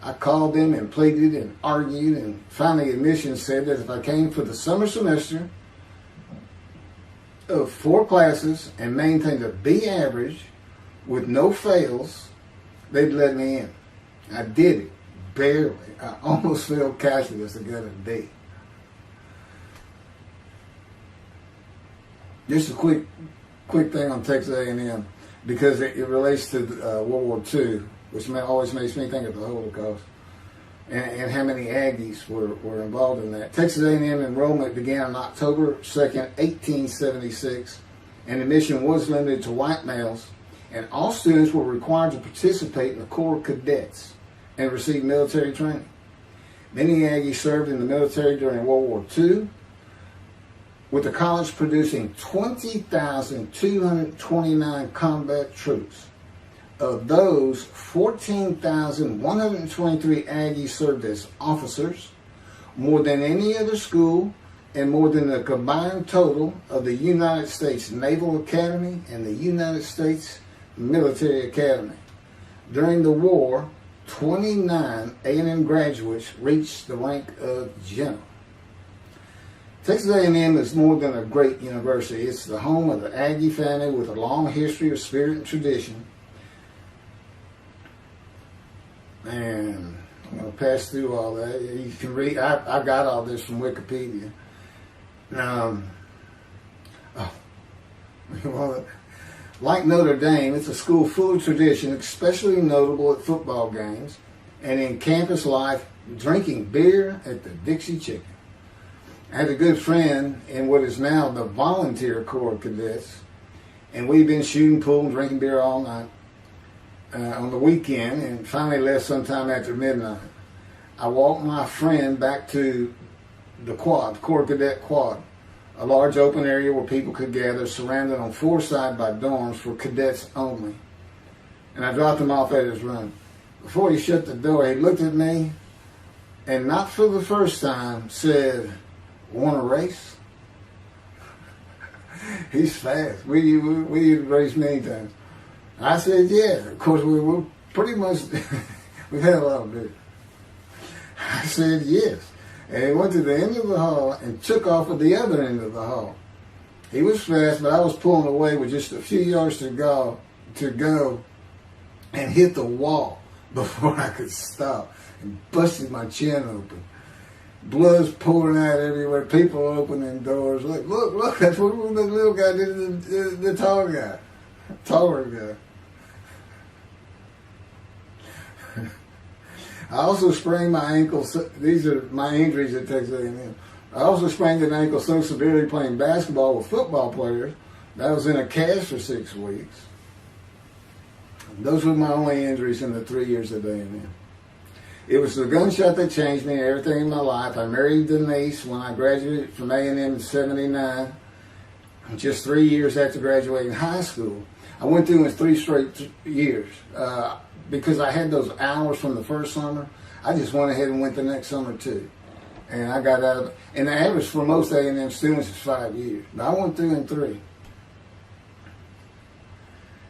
I called them and pleaded and argued, and finally admissions said that if I came for the summer semester of 4 classes and maintained a B average with no fails, they'd let me in. I did it, barely. I almost failed calculus and got a D. Just a quick thing on Texas A&M, because it relates to World War II, which always makes me think of the Holocaust, and how many Aggies were involved in that. Texas A&M enrollment began on October 2nd, 1876, and admission was limited to white males, and all students were required to participate in the Corps of Cadets and receive military training. Many Aggies served in the military during World War II, with the college producing 20,229 combat troops. Of those, 14,123 Aggies served as officers, more than any other school, and more than the combined total of the United States Naval Academy and the United States Military Academy. During the war, 29 A&M graduates reached the rank of general. Texas A&M is more than a great university. It's the home of the Aggie family with a long history of spirit and tradition. And I'm going to pass through all that. You can read. I got all this from Wikipedia. Like Notre Dame, it's a school full of tradition, especially notable at football games and in campus life, drinking beer at the Dixie Chicken. I had a good friend in what is now the Volunteer Corps of Cadets, and we've been shooting pool and drinking beer all night on the weekend, and finally left sometime after midnight. I walked my friend back to the quad, Corps Cadet Quad, a large open area where people could gather, surrounded on 4 sides by dorms for cadets only. And I dropped him off at his room. Before he shut the door, he looked at me, and not for the first time, said, "Want to race?" He's fast. We raced many times. I said, yeah. Of course, we were pretty much, we've had a lot of beer. I said, yes. And he went to the end of the hall and took off at the other end of the hall. He was fast, but I was pulling away with just a few yards to go and hit the wall before I could stop and busted my chin open. Blood's pouring out everywhere. People opening doors. Look, that's what the little guy did to the tall guy. Taller guy. I also sprained my ankle. These are my injuries at Texas A&M. I also sprained an ankle so severely playing basketball with football players that I was in a cast for 6 weeks. Those were my only injuries in the 3 years at A&M. It was the gunshot that changed me and everything in my life. I married Denise when I graduated from A&M in '79, just 3 years after graduating high school. I went through it 3 straight years. Because I had those hours from the first summer, I just went ahead and went the next summer too. And I got out of, and the average for most A&M students is 5 years. But I went through in 3.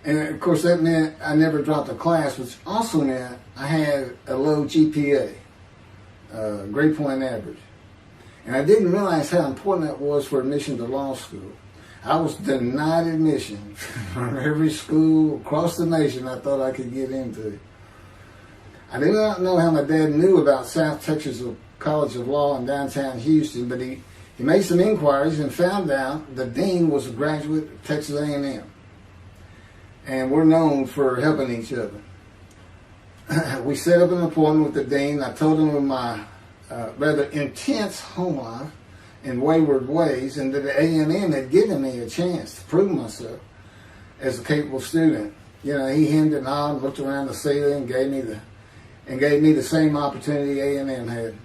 And of course that meant I never dropped a class, which also meant I had a low GPA, grade point average. And I didn't realize how important that was for admission to law school. I was denied admission from every school across the nation I thought I could get into. I did not know how my dad knew about South Texas College of Law in downtown Houston, but he made some inquiries and found out the dean was a graduate of Texas A&M. And we're known for helping each other. We set up an appointment with the dean. I told him of my rather intense home life and wayward ways, and that the A&M had given me a chance to prove myself as a capable student. You know, he hemmed and hawed, looked around the ceiling, and gave me the same opportunity A&M had.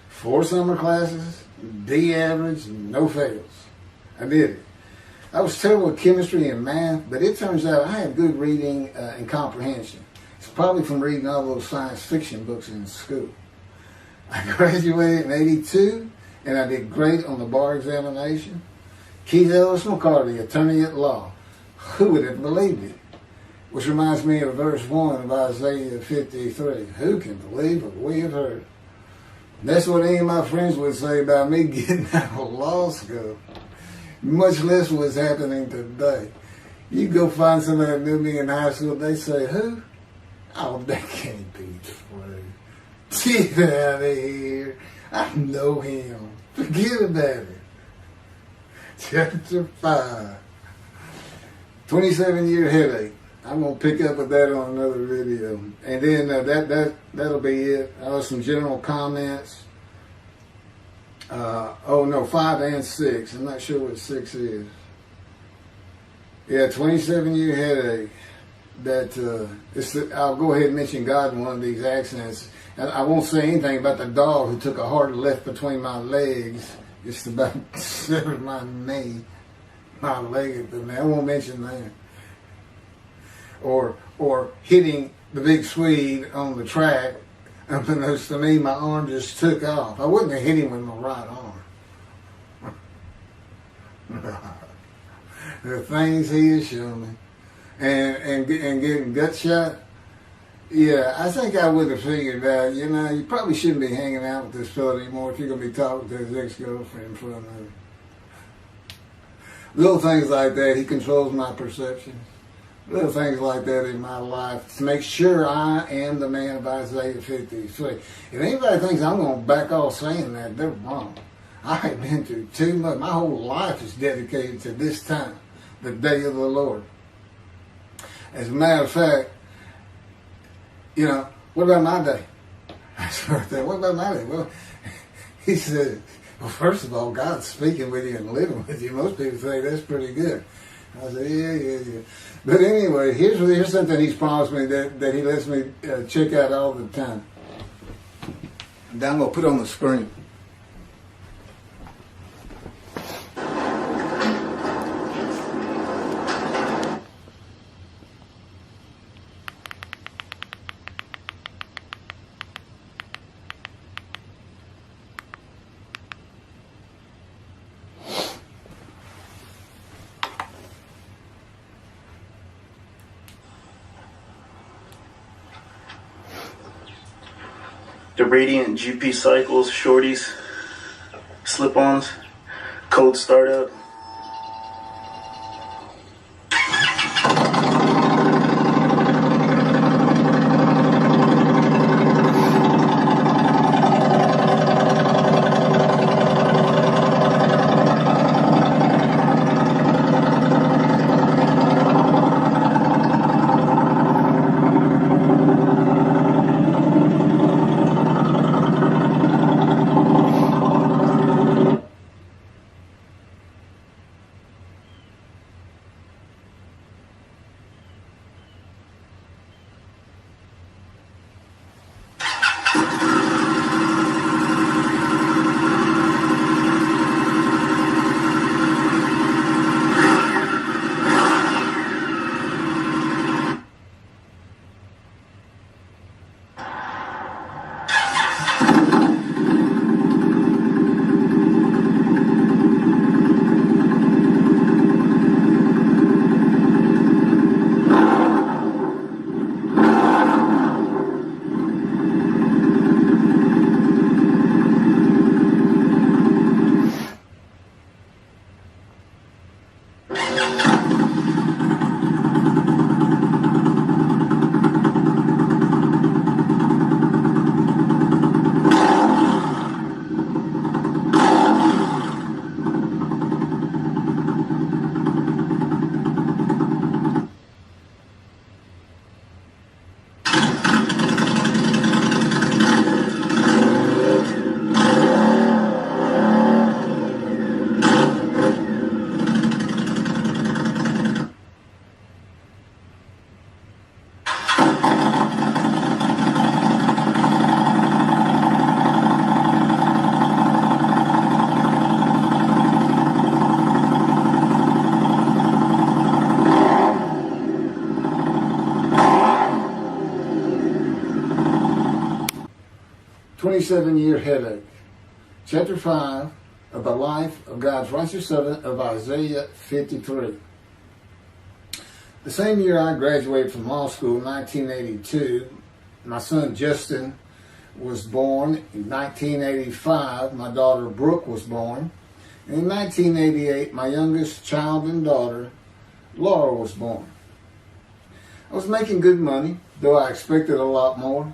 4 summer classes, D average, no fails. I did it. I was terrible at chemistry and math, but it turns out I had good reading and comprehension. It's probably from reading all those science fiction books in school. I graduated in '82, and I did great on the bar examination. Keith Ellis McCarty, attorney at law. Who would have believed it? Which reminds me of verse 1 of Isaiah 53. Who can believe what we have heard? That's what any of my friends would say about me getting out of law school. Much less what's happening today. You go find somebody that knew me in high school, they say, who? Oh, that can't be true. Get out of here. I know him. Forget about it. Chapter 5. 27-year headache. I'm going to pick up with that on another video. And then that'll be it. Some general comments. 5 and 6. I'm not sure what 6 is. Yeah, 27-year headache. I'll go ahead and mention God in one of these accents. And I won't say anything about the dog who took a hard left between my legs, just about severed my knee, my leg at the knee. I won't mention that. Or hitting the big Swede on the track. Unbeknownst to me, my arm just took off. I wouldn't have hit him with my right arm. The things he has shown me. And getting gut shot. Yeah, I think I would have figured out, you probably shouldn't be hanging out with this fellow anymore if you're going to be talking to his ex-girlfriend in front of him. Little things like that, he controls my perception. Little things like that in my life to make sure I am the man of Isaiah 53. If anybody thinks I'm going to back off saying that, they're wrong. I have been through too much. My whole life is dedicated to this time, the day of the Lord. As a matter of fact, what about my day? What about my day? Well, he said, well, first of all, God's speaking with you and living with you. Most people say that's pretty good. I said, yeah. But anyway, here's something he's promised me that he lets me check out all the time. And I'm going to put on the screen. The Radiant GP Cycles, Shorties, Slip-Ons, Code Startup. 27-year headache. Chapter 5 of the life of God's righteous servant of Isaiah 53. The same year I graduated from law school, 1982, my son Justin was born. In 1985, my daughter Brooke was born. And in 1988, my youngest child and daughter, Laura, was born. I was making good money, though I expected a lot more,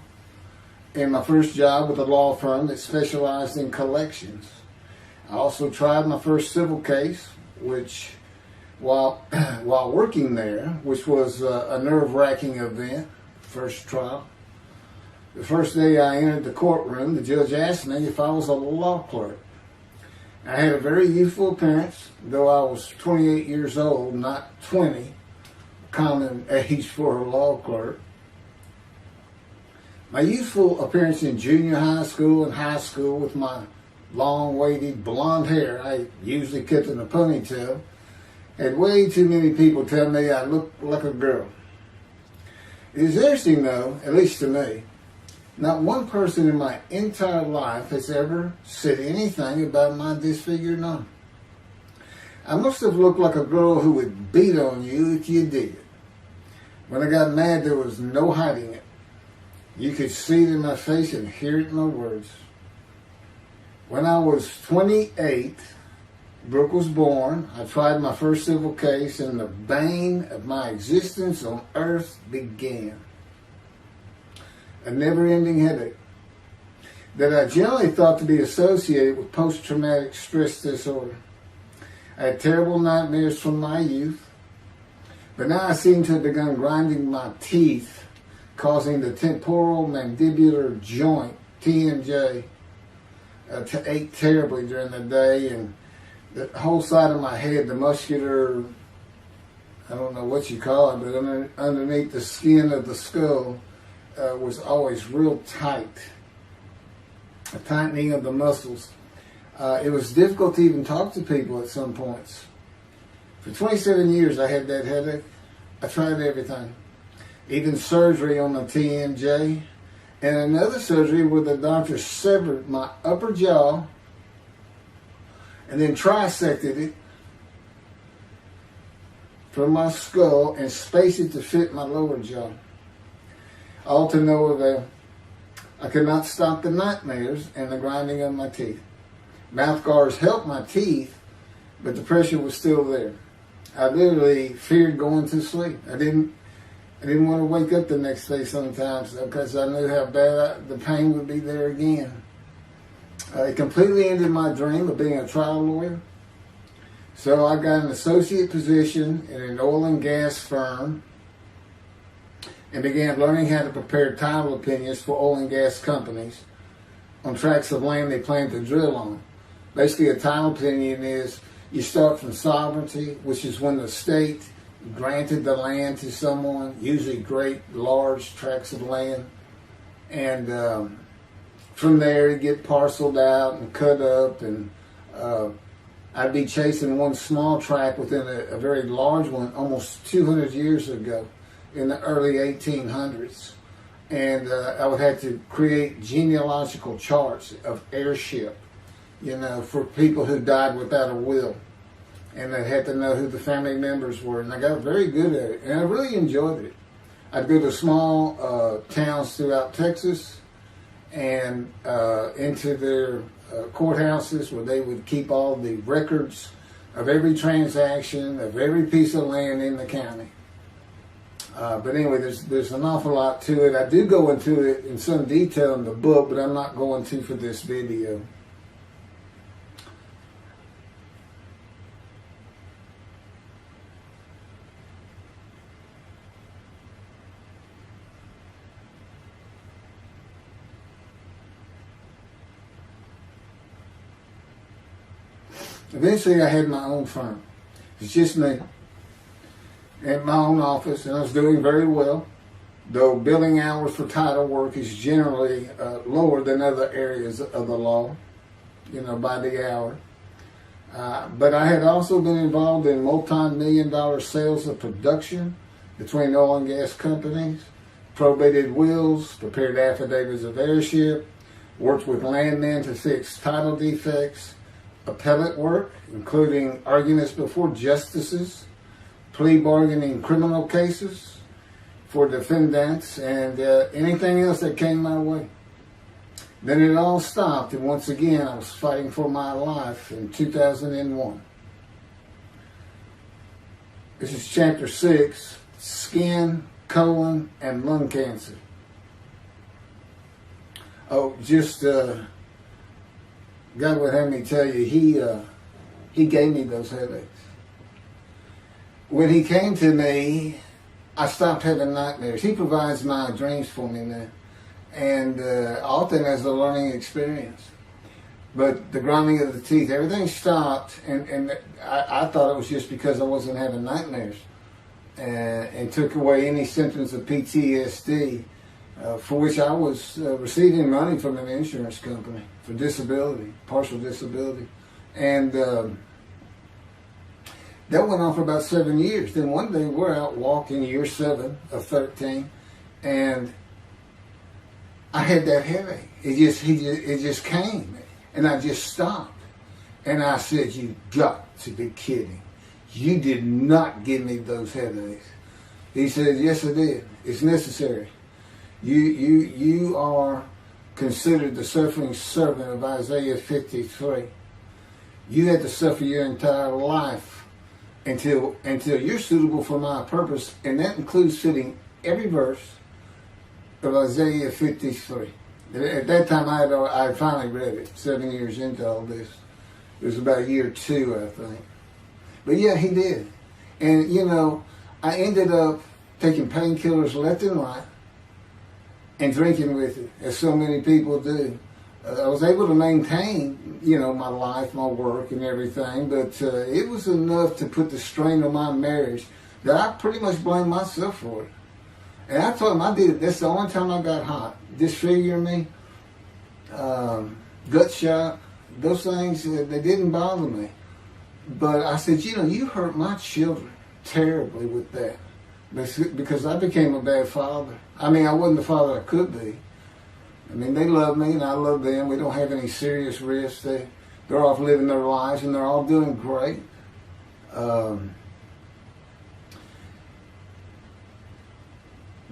in my first job with a law firm that specialized in collections. I also tried my first civil case, which, while working there, which was a nerve-wracking event, first trial. The first day I entered the courtroom, the judge asked me if I was a law clerk. I had a very youthful appearance, though I was 28 years old, not 20, common age for a law clerk. My youthful appearance in junior high school and high school with my long, wavy blonde hair, I usually kept in a ponytail, had way too many people tell me I looked like a girl. It is interesting though, at least to me, not one person in my entire life has ever said anything about my disfigured arm. I must have looked like a girl who would beat on you if you did it. When I got mad, there was no hiding it. You could see it in my face and hear it in my words. When I was 28, Brooke was born. I tried my first civil case, and the bane of my existence on earth began. A never-ending headache that I generally thought to be associated with post-traumatic stress disorder. I had terrible nightmares from my youth, but now I seem to have begun grinding my teeth, causing the temporal mandibular joint, TMJ, to ache terribly during the day, and the whole side of my head, the muscular, I don't know what you call it, but underneath the skin of the skull, was always real tight, a tightening of the muscles. It was difficult to even talk to people at some points. For 27 years I had that headache. I tried everything, even surgery on the TMJ, and another surgery where the doctor severed my upper jaw and then trisected it from my skull and spaced it to fit my lower jaw. All to no avail. I could not stop the nightmares and the grinding of my teeth. Mouth guards helped my teeth, but the pressure was still there. I literally feared going to sleep. I didn't want to wake up the next day sometimes because I knew how bad the pain would be there again. It completely ended my dream of being a trial lawyer. So I got an associate position in an oil and gas firm and began learning how to prepare title opinions for oil and gas companies on tracts of land they plan to drill on. Basically, a title opinion is you start from sovereignty, which is when the state granted the land to someone, usually great, large tracts of land, and from there you get parceled out and cut up, and I'd be chasing one small tract within a very large one almost 200 years ago in the early 1800s, and I would have to create genealogical charts of heirship, for people who died without a will, and I had to know who the family members were, and I got very good at it, and I really enjoyed it. I'd go to small towns throughout Texas and into their courthouses where they would keep all the records of every transaction, of every piece of land in the county. But anyway, there's an awful lot to it. I do go into it in some detail in the book, but I'm not going to for this video. Eventually, I had my own firm. It's just me in my own office, and I was doing very well, though billing hours for title work is generally lower than other areas of the law, by the hour. But I had also been involved in multi-million-dollar sales of production between oil and gas companies, probated wills, prepared affidavits of heirship, worked with landmen to fix title defects, appellate work, including arguments before justices, plea bargaining in criminal cases for defendants, and anything else that came my way. Then it all stopped, and once again I was fighting for my life in 2001. This is chapter 6, skin, colon, and lung cancer. Oh, just God would have me tell you, he gave me those headaches. When he came to me, I stopped having nightmares. He provides my dreams for me now, and often as a learning experience. But the grinding of the teeth, everything stopped, and I thought it was just because I wasn't having nightmares, and took away any symptoms of PTSD, for which I was receiving money from an insurance company for disability, partial disability. And that went on for about 7 years. Then one day we're out walking, year 7 of 13, and I had that headache. It just came, and I just stopped. And I said, "You got to be kidding. You did not give me those headaches." He said, "Yes, I did. It's necessary. You are considered the suffering servant of Isaiah 53. You had to suffer your entire life until you're suitable for my purpose," and that includes fitting every verse of Isaiah 53. At that time, I finally read it, 7 years into all this. It was about year 2, I think. But yeah, he did. And, I ended up taking painkillers left and right and drinking with it, as so many people do. I was able to maintain, my life, my work, and everything, but it was enough to put the strain on my marriage that I pretty much blamed myself for it. And I told him I did it. That's the only time I got hot. Disfigure me, gut shot, those things, they didn't bother me. But I said, you hurt my children terribly with that, because I became a bad father. I mean, I wasn't the father I could be. I mean, they love me and I love them. We don't have any serious risks. They're off living their lives and they're all doing great.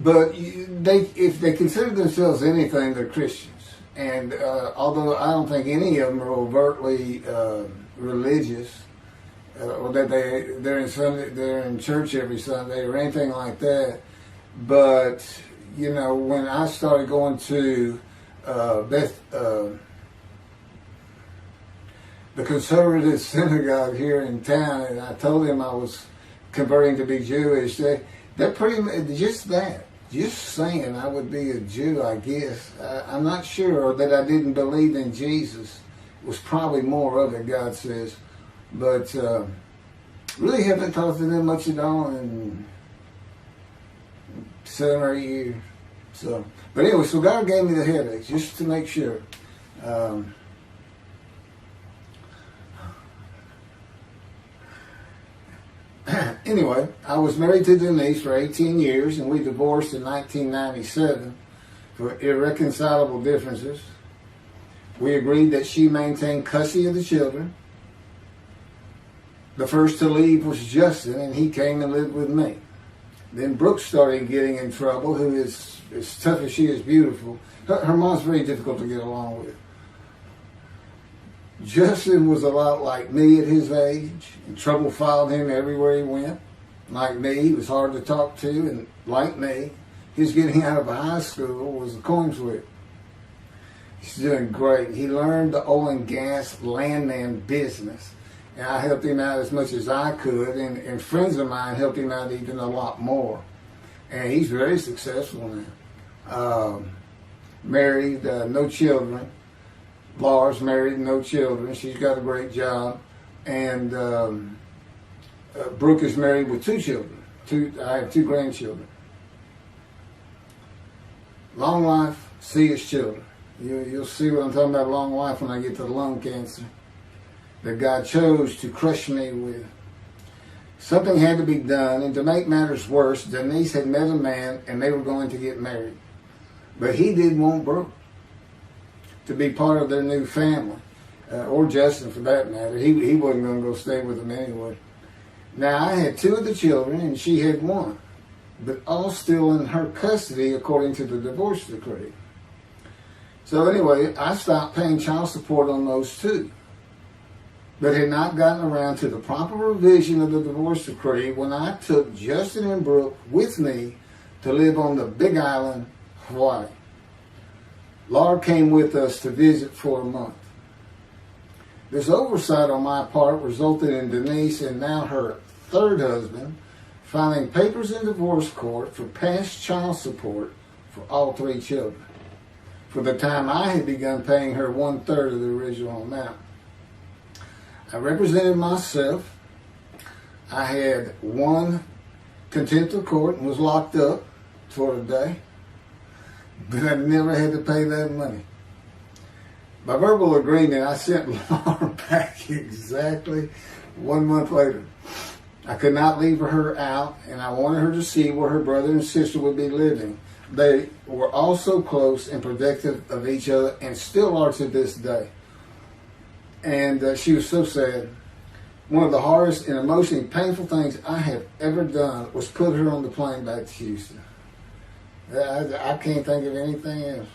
But if they consider themselves anything, they're Christians. And although I don't think any of them are overtly religious, or that they're in church every Sunday or anything like that, but when I started going to the conservative synagogue here in town, and I told them I was converting to be Jewish, they're pretty much just saying I would be a Jew, I guess. I'm not sure that I didn't believe in Jesus. It was probably more of it, God says. But really haven't talked to them much at all in 7 or 8 years. But anyway, so God gave me the headaches just to make sure. Anyway, I was married to Denise for 18 years, and we divorced in 1997 for irreconcilable differences. We agreed that she maintain custody of the children. The first to leave was Justin, and he came and lived with me. Then Brooke started getting in trouble, who is as tough as she is beautiful. Her mom's very difficult to get along with. Justin was a lot like me at his age, and trouble followed him everywhere he went. Like me, he was hard to talk to, and like me, his getting out of high school was a coin flip. He's doing great. He learned the oil and gas landman business, and I helped him out as much as I could, and friends of mine helped him out even a lot more. And he's very successful now. Married, no children. Laura's married, no children. She's got a great job. And Brooke is married with 2 children. I have 2 grandchildren. Long life, see his children. You'll see what I'm talking about, long life, when I get to the lung cancer that God chose to crush me with. Something had to be done, and to make matters worse, Denise had met a man and they were going to get married. But he didn't want Brooke. to be part of their new family, or Justin for that matter. He wasn't going to go stay with them anyway. Now, I had 2 of the children, and she had 1, but all still in her custody according to the divorce decree. So anyway, I stopped paying child support on those 2, but had not gotten around to the proper revision of the divorce decree when I took Justin and Brooke with me to live on the Big Island, Hawaii. Laura came with us to visit for a month. This oversight on my part resulted in Denise and now her 3rd husband filing papers in divorce court for past child support for all 3 children, for the time I had begun paying her 1/3 of the original amount. I represented myself. I had won contempt of court and was locked up for a day, but I never had to pay that money. By verbal agreement, I sent Laura back exactly 1 month later. I could not leave her out, and I wanted her to see where her brother and sister would be living. They were all so close and protective of each other, and still are to this day. And she was so sad. One of the hardest and emotionally painful things I have ever done was put her on the plane back to Houston. I can't think of anything else.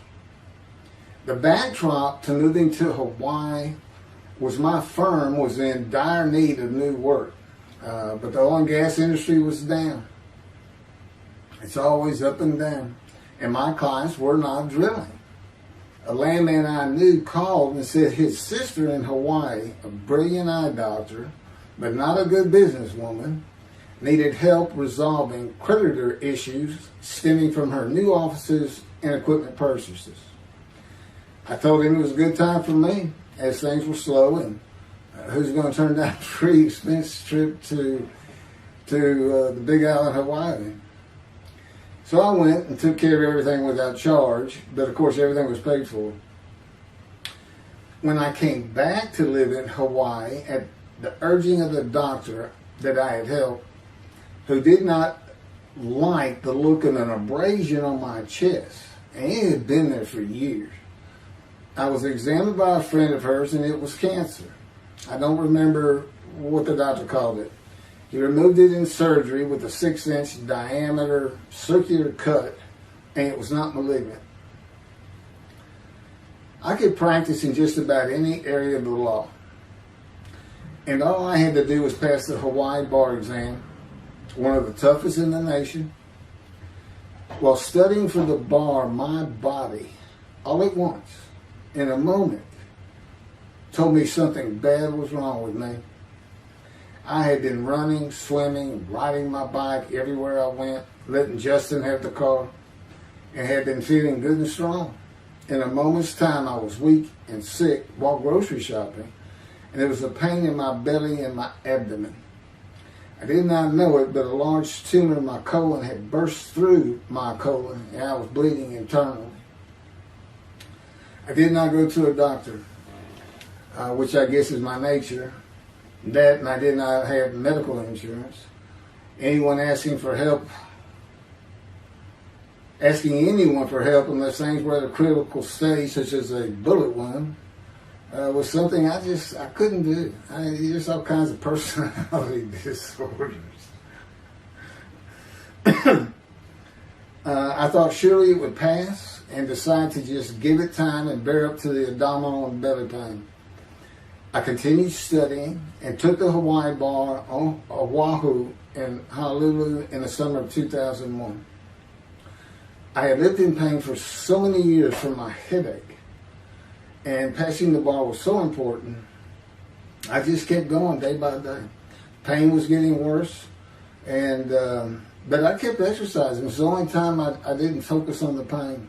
The backdrop to moving to Hawaii was my firm was in dire need of new work. But the oil and gas industry was down. It's always up and down. And my clients were not drilling. A landman I knew called and said his sister in Hawaii, a brilliant eye doctor, but not a good businesswoman, needed help resolving creditor issues stemming from her new offices and equipment purchases. I told him it was a good time for me, as things were slow, and who's going to turn down a free expense trip to the Big Island, Hawaii? So I went and took care of everything without charge, but of course everything was paid for. When I came back to live in Hawaii, at the urging of the doctor that I had helped, who did not like the look of an abrasion on my chest, and it had been there for years, I was examined by a friend of hers, and it was cancer. I don't remember what the doctor called it. He removed it in surgery with a 6-inch diameter circular cut, and it was not malignant. I could practice in just about any area of the law, and all I had to do was pass the Hawaii bar exam, one of the toughest in the nation. While studying for the bar, my body, all at once, in a moment, told me something bad was wrong with me. I had been running, swimming, riding my bike everywhere I went, letting Justin have the car, and had been feeling good and strong. In a moment's time, I was weak and sick while grocery shopping, and there was a pain in my belly and my abdomen. I did not know it, but a large tumor in my colon had burst through my colon, and I was bleeding internally. I did not go to a doctor, which I guess is my nature. That, and I did not have medical insurance. Anyone asking anyone for help unless things were at a critical stage, such as a bullet wound, was something I couldn't do. There's all kinds of personality disorders. I thought surely it would pass, and decided to just give it time and bear up to the abdominal and belly pain. I continued studying and took the Hawaii bar on Oahu and Honolulu in the summer of 2001. I had lived in pain for so many years from my headache, and passing the bar was so important, I just kept going day by day. Pain was getting worse, and but I kept exercising. It was the only time I didn't focus on the pain.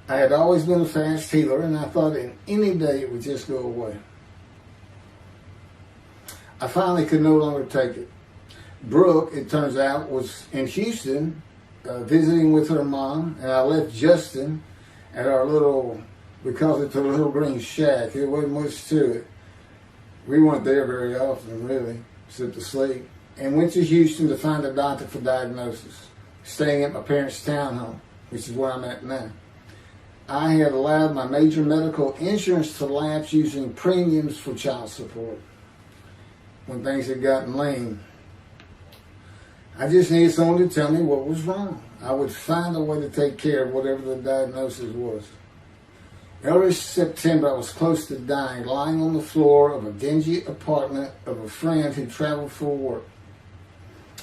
I had always been a fast healer, and I thought in any day it would just go away. I finally could no longer take it. Brooke, it turns out, was in Houston visiting with her mom, and I left Justin at our little, we called it the Little Green Shack. There wasn't much to it. We weren't there very often, really, except to sleep, and went to Houston to find a doctor for diagnosis, staying at my parents' townhome, which is where I'm at now. I had allowed my major medical insurance to lapse using premiums for child support when things had gotten lean. I just needed someone to tell me what was wrong. I would find a way to take care of whatever the diagnosis was. Early September, I was close to dying, lying on the floor of a dingy apartment of a friend who traveled for work.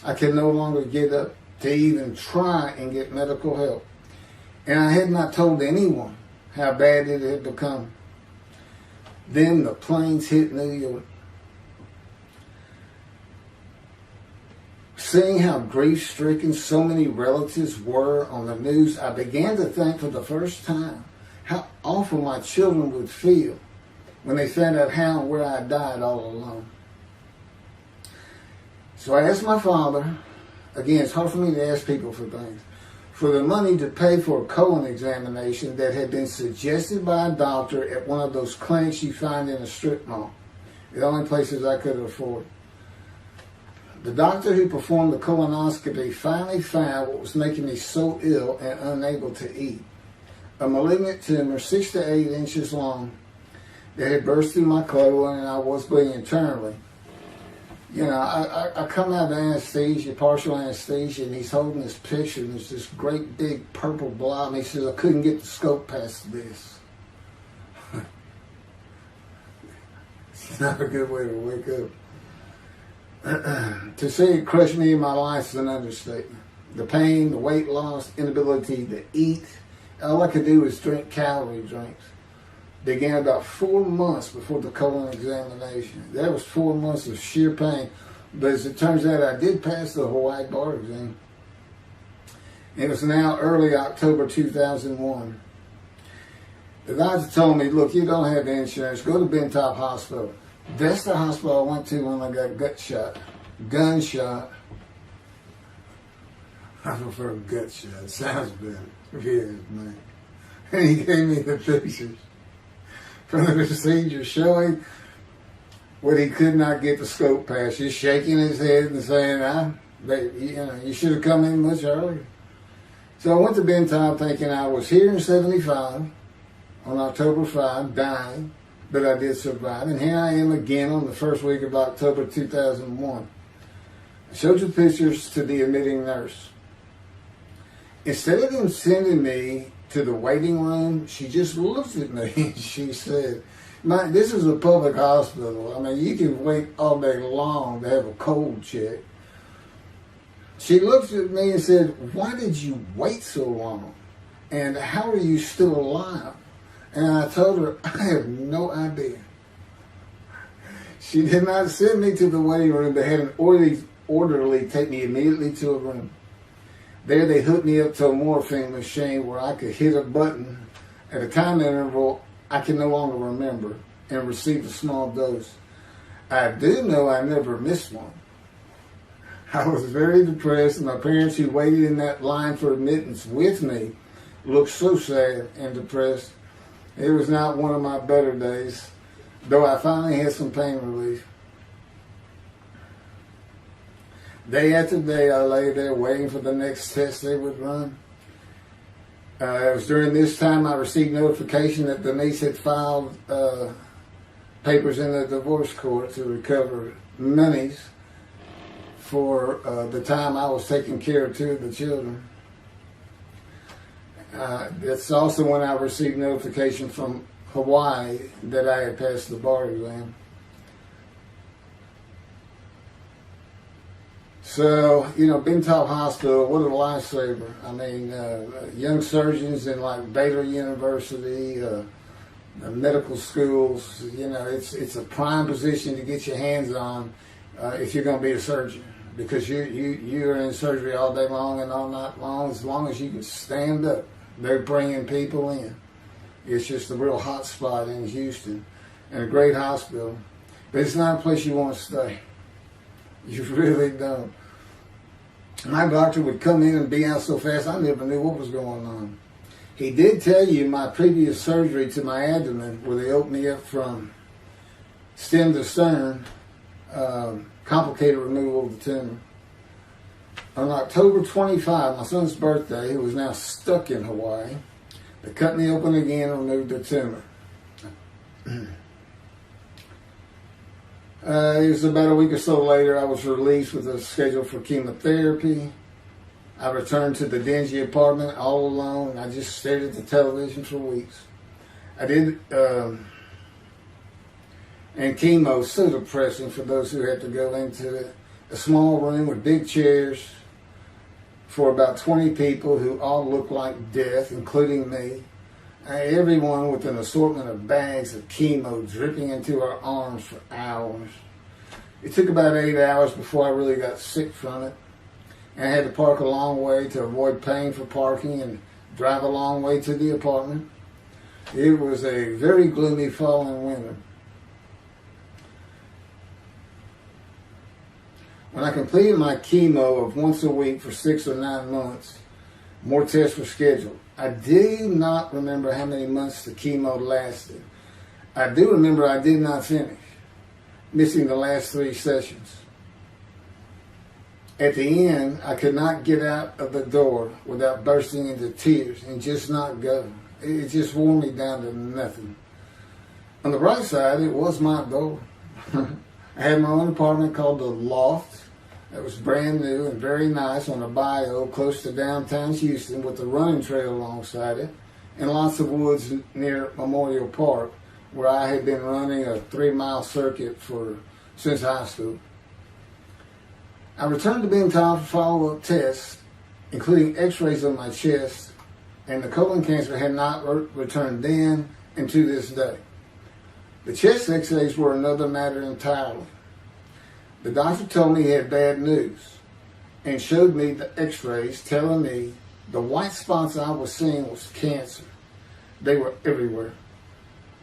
I could no longer get up to even try and get medical help. And I had not told anyone how bad it had become. Then the planes hit New York. Seeing how grief-stricken so many relatives were on the news, I began to think for the first time how awful my children would feel when they found out how and where I died all alone. So I asked my father, again, it's hard for me to ask people for things, for the money to pay for a colon examination that had been suggested by a doctor at one of those clinics you find in a strip mall, the only places I could afford. The doctor who performed the colonoscopy finally found what was making me so ill and unable to eat. A malignant tumor 6 to 8 inches long that had burst through my colon, and I was bleeding internally. You know, I come out of anesthesia, partial anesthesia, and he's holding this picture, and there's this great big purple blob, and he says, I couldn't get the scope past this. It's not a good way to wake up. To say it crushed me in my life is an understatement. The pain, the weight loss, inability to eat, all I could do was drink calorie drinks. Began about 4 months before the colon examination. That was 4 months of sheer pain. But as it turns out, I did pass the Hawaii bar exam. It was now early October 2001. The doctor told me, look, you don't have insurance. Go to Bentop Hospital. That's the hospital I went to when I got gunshot. I prefer gut shot. It sounds better. Yes, man. And he gave me the pictures from the procedure showing what he could not get the scope past. Just shaking his head and saying, you should have come in much earlier. So I went to Bentop thinking I was here in 75 on October 5, dying. But I did survive, and here I am again on the first week of October 2001. I showed the pictures to the admitting nurse. Instead of them sending me to the waiting room, she just looked at me and she said, this is a public hospital. I mean, you can wait all day long to have a cold check. She looked at me and said, why did you wait so long? And how are you still alive? And I told her, I have no idea. She did not send me to the waiting room, but had an orderly take me immediately to a room. There they hooked me up to a morphine machine where I could hit a button at a time interval I can no longer remember and receive a small dose. I do know I never missed one. I was very depressed, and my parents who waited in that line for admittance with me looked so sad and depressed. It was not one of my better days, though I finally had some pain relief. Day after day, I lay there waiting for the next test they would run. It was during this time I received notification that Denise had filed papers in the divorce court to recover monies for the time I was taking care of 2 of the children. That's also when I received notification from Hawaii that I had passed the bar exam. So, Bentop Hospital, what a lifesaver. I mean, young surgeons in like Baylor University, the medical schools, it's a prime position to get your hands on if you're going to be a surgeon. Because you're in surgery all day long and all night long, as long as you can stand up. They're bringing people in. It's just a real hot spot in Houston and a great hospital. But it's not a place you want to stay. You really don't. My doctor would come in and be out so fast I never knew what was going on. He did tell you my previous surgery to my abdomen, where they opened me up from stem to stern, complicated removal of the tumor. On October 25, my son's birthday, who was now stuck in Hawaii, They cut me open again and removed the tumor. It was about a week or so later, I was released with a schedule for chemotherapy. I returned to the dingy apartment all alone. I just stared at the television for weeks. I did, and chemo was so depressing for those who had to go into it. A small room with big chairs for about 20 people who all looked like death, including me. Everyone with an assortment of bags of chemo dripping into our arms for hours. It took about 8 hours before I really got sick from it. And I had to park a long way to avoid paying for parking and drive a long way to the apartment. It was a very gloomy fall and winter. When I completed my chemo of once a week for 6 or 9 months, more tests were scheduled. I do not remember how many months the chemo lasted. I do remember I did not finish, missing the last 3 sessions. At the end, I could not get out of the door without bursting into tears and just not go. It just wore me down to nothing. On the bright side, it was my door. I had my own apartment called the Loft. It was brand new and very nice on a bayou close to downtown Houston with a running trail alongside it and lots of woods near Memorial Park where I had been running a 3-mile circuit since high school. I returned to being told for follow-up tests, including x-rays on my chest, and the colon cancer had not returned then and to this day. The chest x-rays were another matter entirely. The doctor told me he had bad news and showed me the x-rays telling me the white spots I was seeing was cancer. They were everywhere.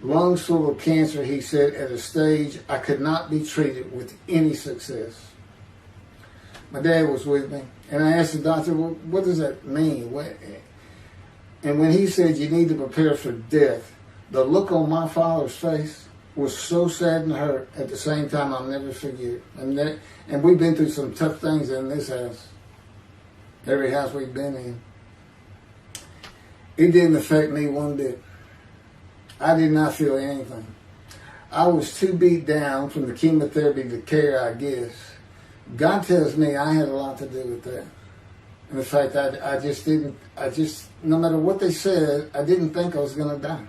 Lungs full of cancer, he said, at a stage I could not be treated with any success. My dad was with me, and I asked the doctor, well, what does that mean? And when he said you need to prepare for death, the look on my father's face was so sad and hurt at the same time I'll never forget. And we've been through some tough things in this house. Every house we've been in. It didn't affect me one bit. I did not feel anything. I was too beat down from the chemotherapy to care, I guess. God tells me I had a lot to do with that. And in fact, no matter what they said, I didn't think I was going to die.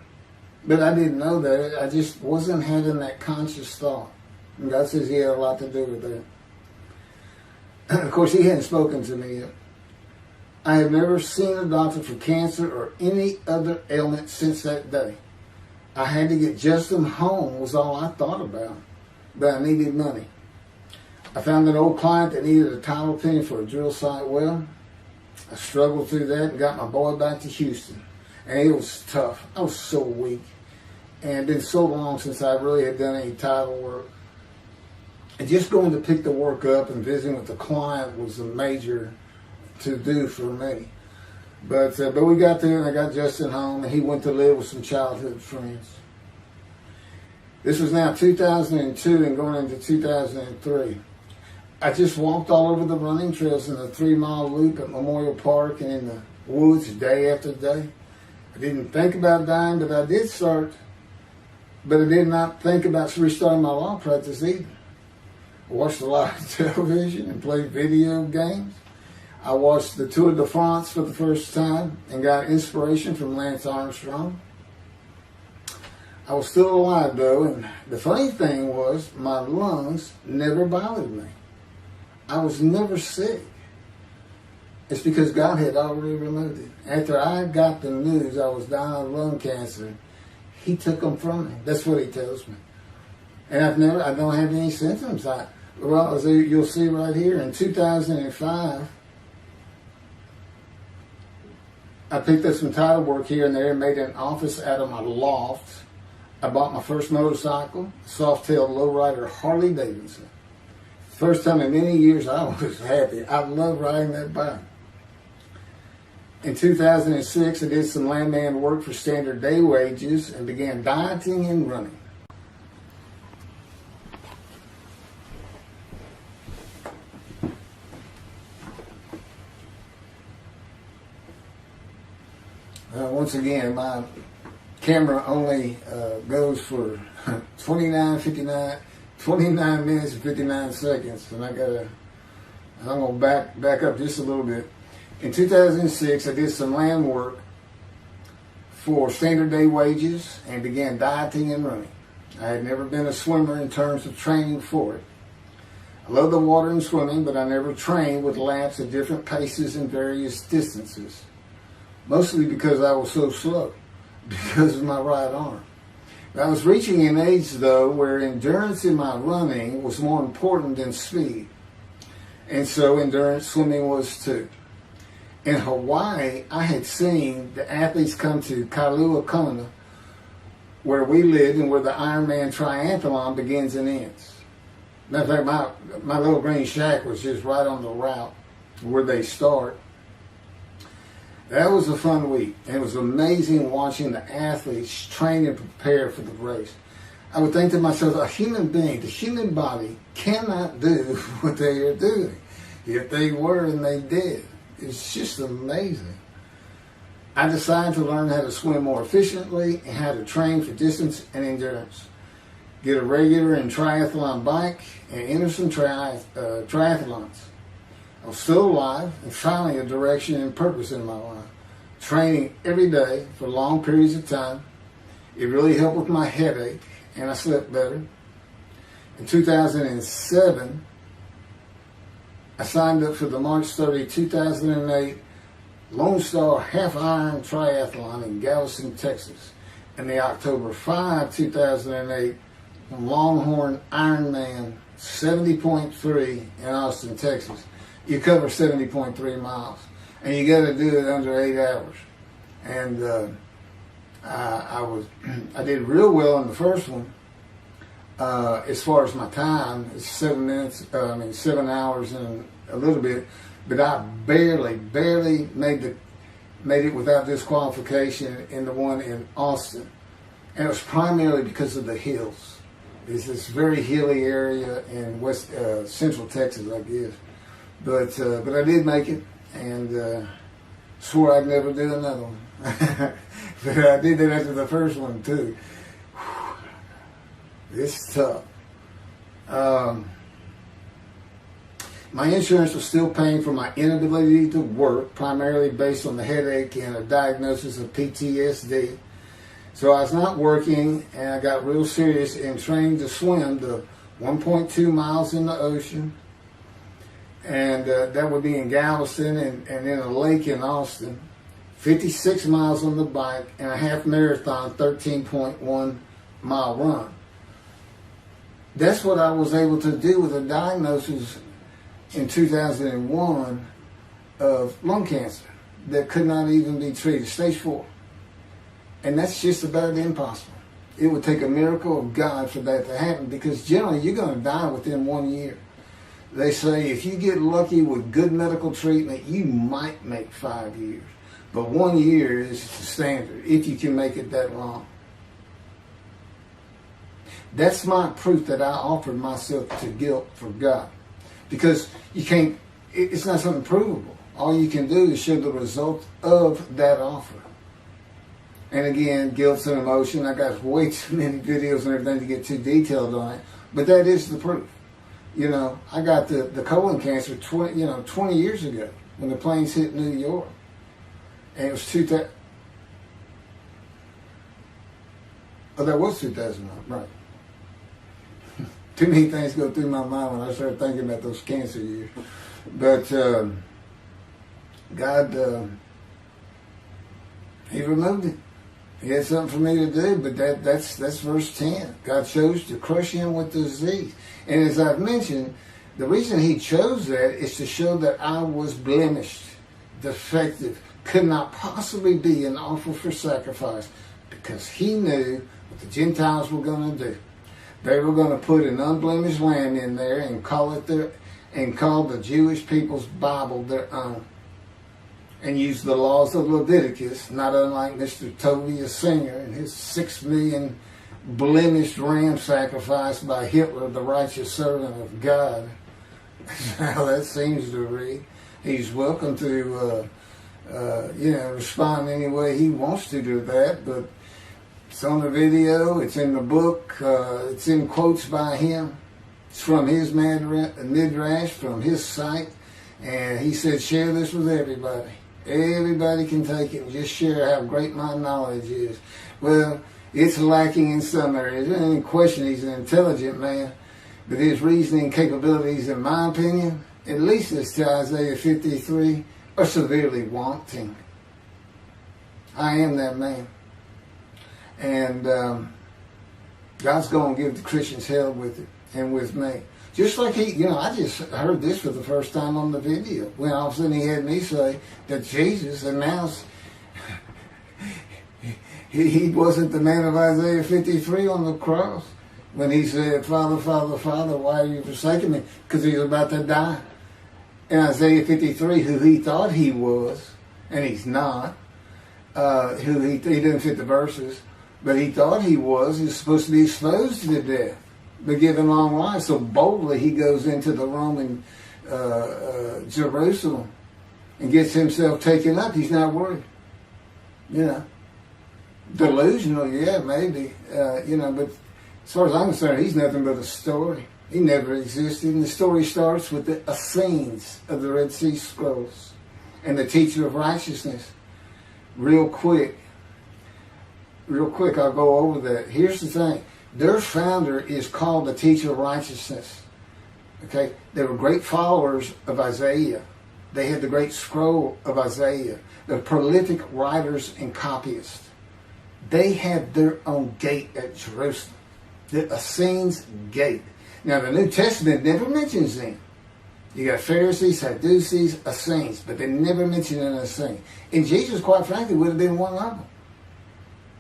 But I didn't know that. I just wasn't having that conscious thought. And God says he had a lot to do with that. Of course, he hadn't spoken to me yet. I had never seen a doctor for cancer or any other ailment since that day. I had to get Justin home was all I thought about. But I needed money. I found an old client that needed a title opinion for a drill site well. I struggled through that and got my boy back to Houston. And it was tough. I was so weak. And it had been so long since I really had done any title work. And just going to pick the work up and visiting with the client was a major to-do for me. But we got there and I got Justin home and he went to live with some childhood friends. This was now 2002 and going into 2003. I just walked all over the running trails in the 3-mile loop at Memorial Park and in the woods day after day. I didn't think about dying, but I did not think about restarting my law practice either. I watched a lot of television and played video games. I watched the Tour de France for the first time and got inspiration from Lance Armstrong. I was still alive though, and the funny thing was my lungs never bothered me. I was never sick. It's because God had already removed it. After I got the news I was dying of lung cancer, he took them from me. That's what he tells me. And I don't have any symptoms. As you'll see right here, in 2005, I picked up some title work here and there and made an office out of my loft. I bought my first motorcycle, soft-tailed lowrider Harley Davidson. First time in many years I was happy. I love riding that bike. In 2006, I did some landman work for standard day wages and began dieting and running. Once again, my camera only goes for 29 minutes and 59 seconds, and I'm gonna back up just a little bit. In 2006, I did some land work for standard day wages and began dieting and running. I had never been a swimmer in terms of training for it. I love the water and swimming, but I never trained with laps at different paces and various distances. Mostly because I was so slow, because of my right arm. I was reaching an age, though, where endurance in my running was more important than speed. And so endurance swimming was too. In Hawaii, I had seen the athletes come to Kailua Kona, where we lived and where the Ironman triathlon begins and ends. Matter of fact, my little green shack was just right on the route where they start. That was a fun week. And it was amazing watching the athletes train and prepare for the race. I would think to myself, a human being, the human body cannot do what they are doing. Yet they were and they did. It's just amazing. I decided to learn how to swim more efficiently and how to train for distance and endurance. Get a regular and triathlon bike and enter some triathlons. I was still alive and finally a direction and purpose in my life. Training every day for long periods of time. It really helped with my headache and I slept better. In 2007, I signed up for the March 30, 2008 Lone Star Half Iron Triathlon in Galveston, Texas, and the October 5, 2008 Longhorn Ironman 70.3 in Austin, Texas. You cover 70.3 miles, and you got to do it under 8 hours. And I did real well in the first one. As far as my time, it's 7 hours and a little bit, but I barely made it without disqualification in the one in Austin, and it was primarily because of the hills. It's this very hilly area in central Texas, I guess, but I did make it, and swore I'd never do another one. But I did that after the first one too. It's tough. My insurance was still paying for my inability to work, primarily based on the headache and a diagnosis of PTSD. So I was not working, and I got real serious in training to swim the 1.2 miles in the ocean, and that would be in Galveston and in a lake in Austin, 56 miles on the bike, and a half marathon, 13.1 mile run. That's what I was able to do with a diagnosis in 2001 of lung cancer that could not even be treated, stage 4. And that's just about impossible. It would take a miracle of God for that to happen, because generally you're going to die within 1 year. They say if you get lucky with good medical treatment, you might make 5 years. But 1 year is the standard, if you can make it that long. That's my proof that I offered myself to guilt for God. Because you can't, it's not something provable. All you can do is show the result of that offer. And again, guilt's an emotion. I got way too many videos and everything to get too detailed on it. But that is the proof. You know, I got the colon cancer 20 years ago when the planes hit New York. And it was 2000. Oh, that was 2009, right. Too many things go through my mind when I start thinking about those cancer years. But God, He removed it. He had something for me to do, but that's verse 10. God chose to crush him with the disease. And as I've mentioned, the reason He chose that is to show that I was blemished, defective, could not possibly be an offer for sacrifice, because He knew what the Gentiles were going to do. They were going to put an unblemished lamb in there and call the Jewish people's Bible their own, and use the laws of Leviticus, not unlike Mr. Tovey, a singer, and his 6 million blemished ram sacrifice by Hitler, the righteous servant of God. That's how that seems to read. He's welcome to respond any way he wants to that, but it's on the video, it's in the book, it's in quotes by him. It's from his midrash, from his site, and he said, share this with everybody. Everybody can take it and just share how great my knowledge is. Well, it's lacking in some areas. There's any question he's an intelligent man, but his reasoning capabilities, in my opinion, at least as to Isaiah 53, are severely wanting. I am that man. And God's going to give the Christians hell with it and with me. Just like I just heard this for the first time on the video, when all of a sudden he had me say that Jesus announced he wasn't the man of Isaiah 53 on the cross when he said, Father, Father, Father, why are you forsaking me? Because he was about to die. In Isaiah 53, who he thought he was, and he's not, who he didn't fit the verses, but he thought he was supposed to be exposed to death, but given long life. So boldly he goes into the Roman Jerusalem and gets himself taken up. He's not worried. Delusional, yeah, maybe. But as far as I'm concerned, he's nothing but a story. He never existed. And the story starts with the Essenes of the Red Sea Scrolls and the teacher of righteousness. Real quick, I'll go over that. Here's the thing. Their founder is called the teacher of righteousness. Okay? They were great followers of Isaiah. They had the great scroll of Isaiah. They're prolific writers and copyists. They had their own gate at Jerusalem. The Essenes Gate. Now, the New Testament never mentions them. You got Pharisees, Sadducees, Essenes, but they never mention an Essene. And Jesus, quite frankly, would have been one of them.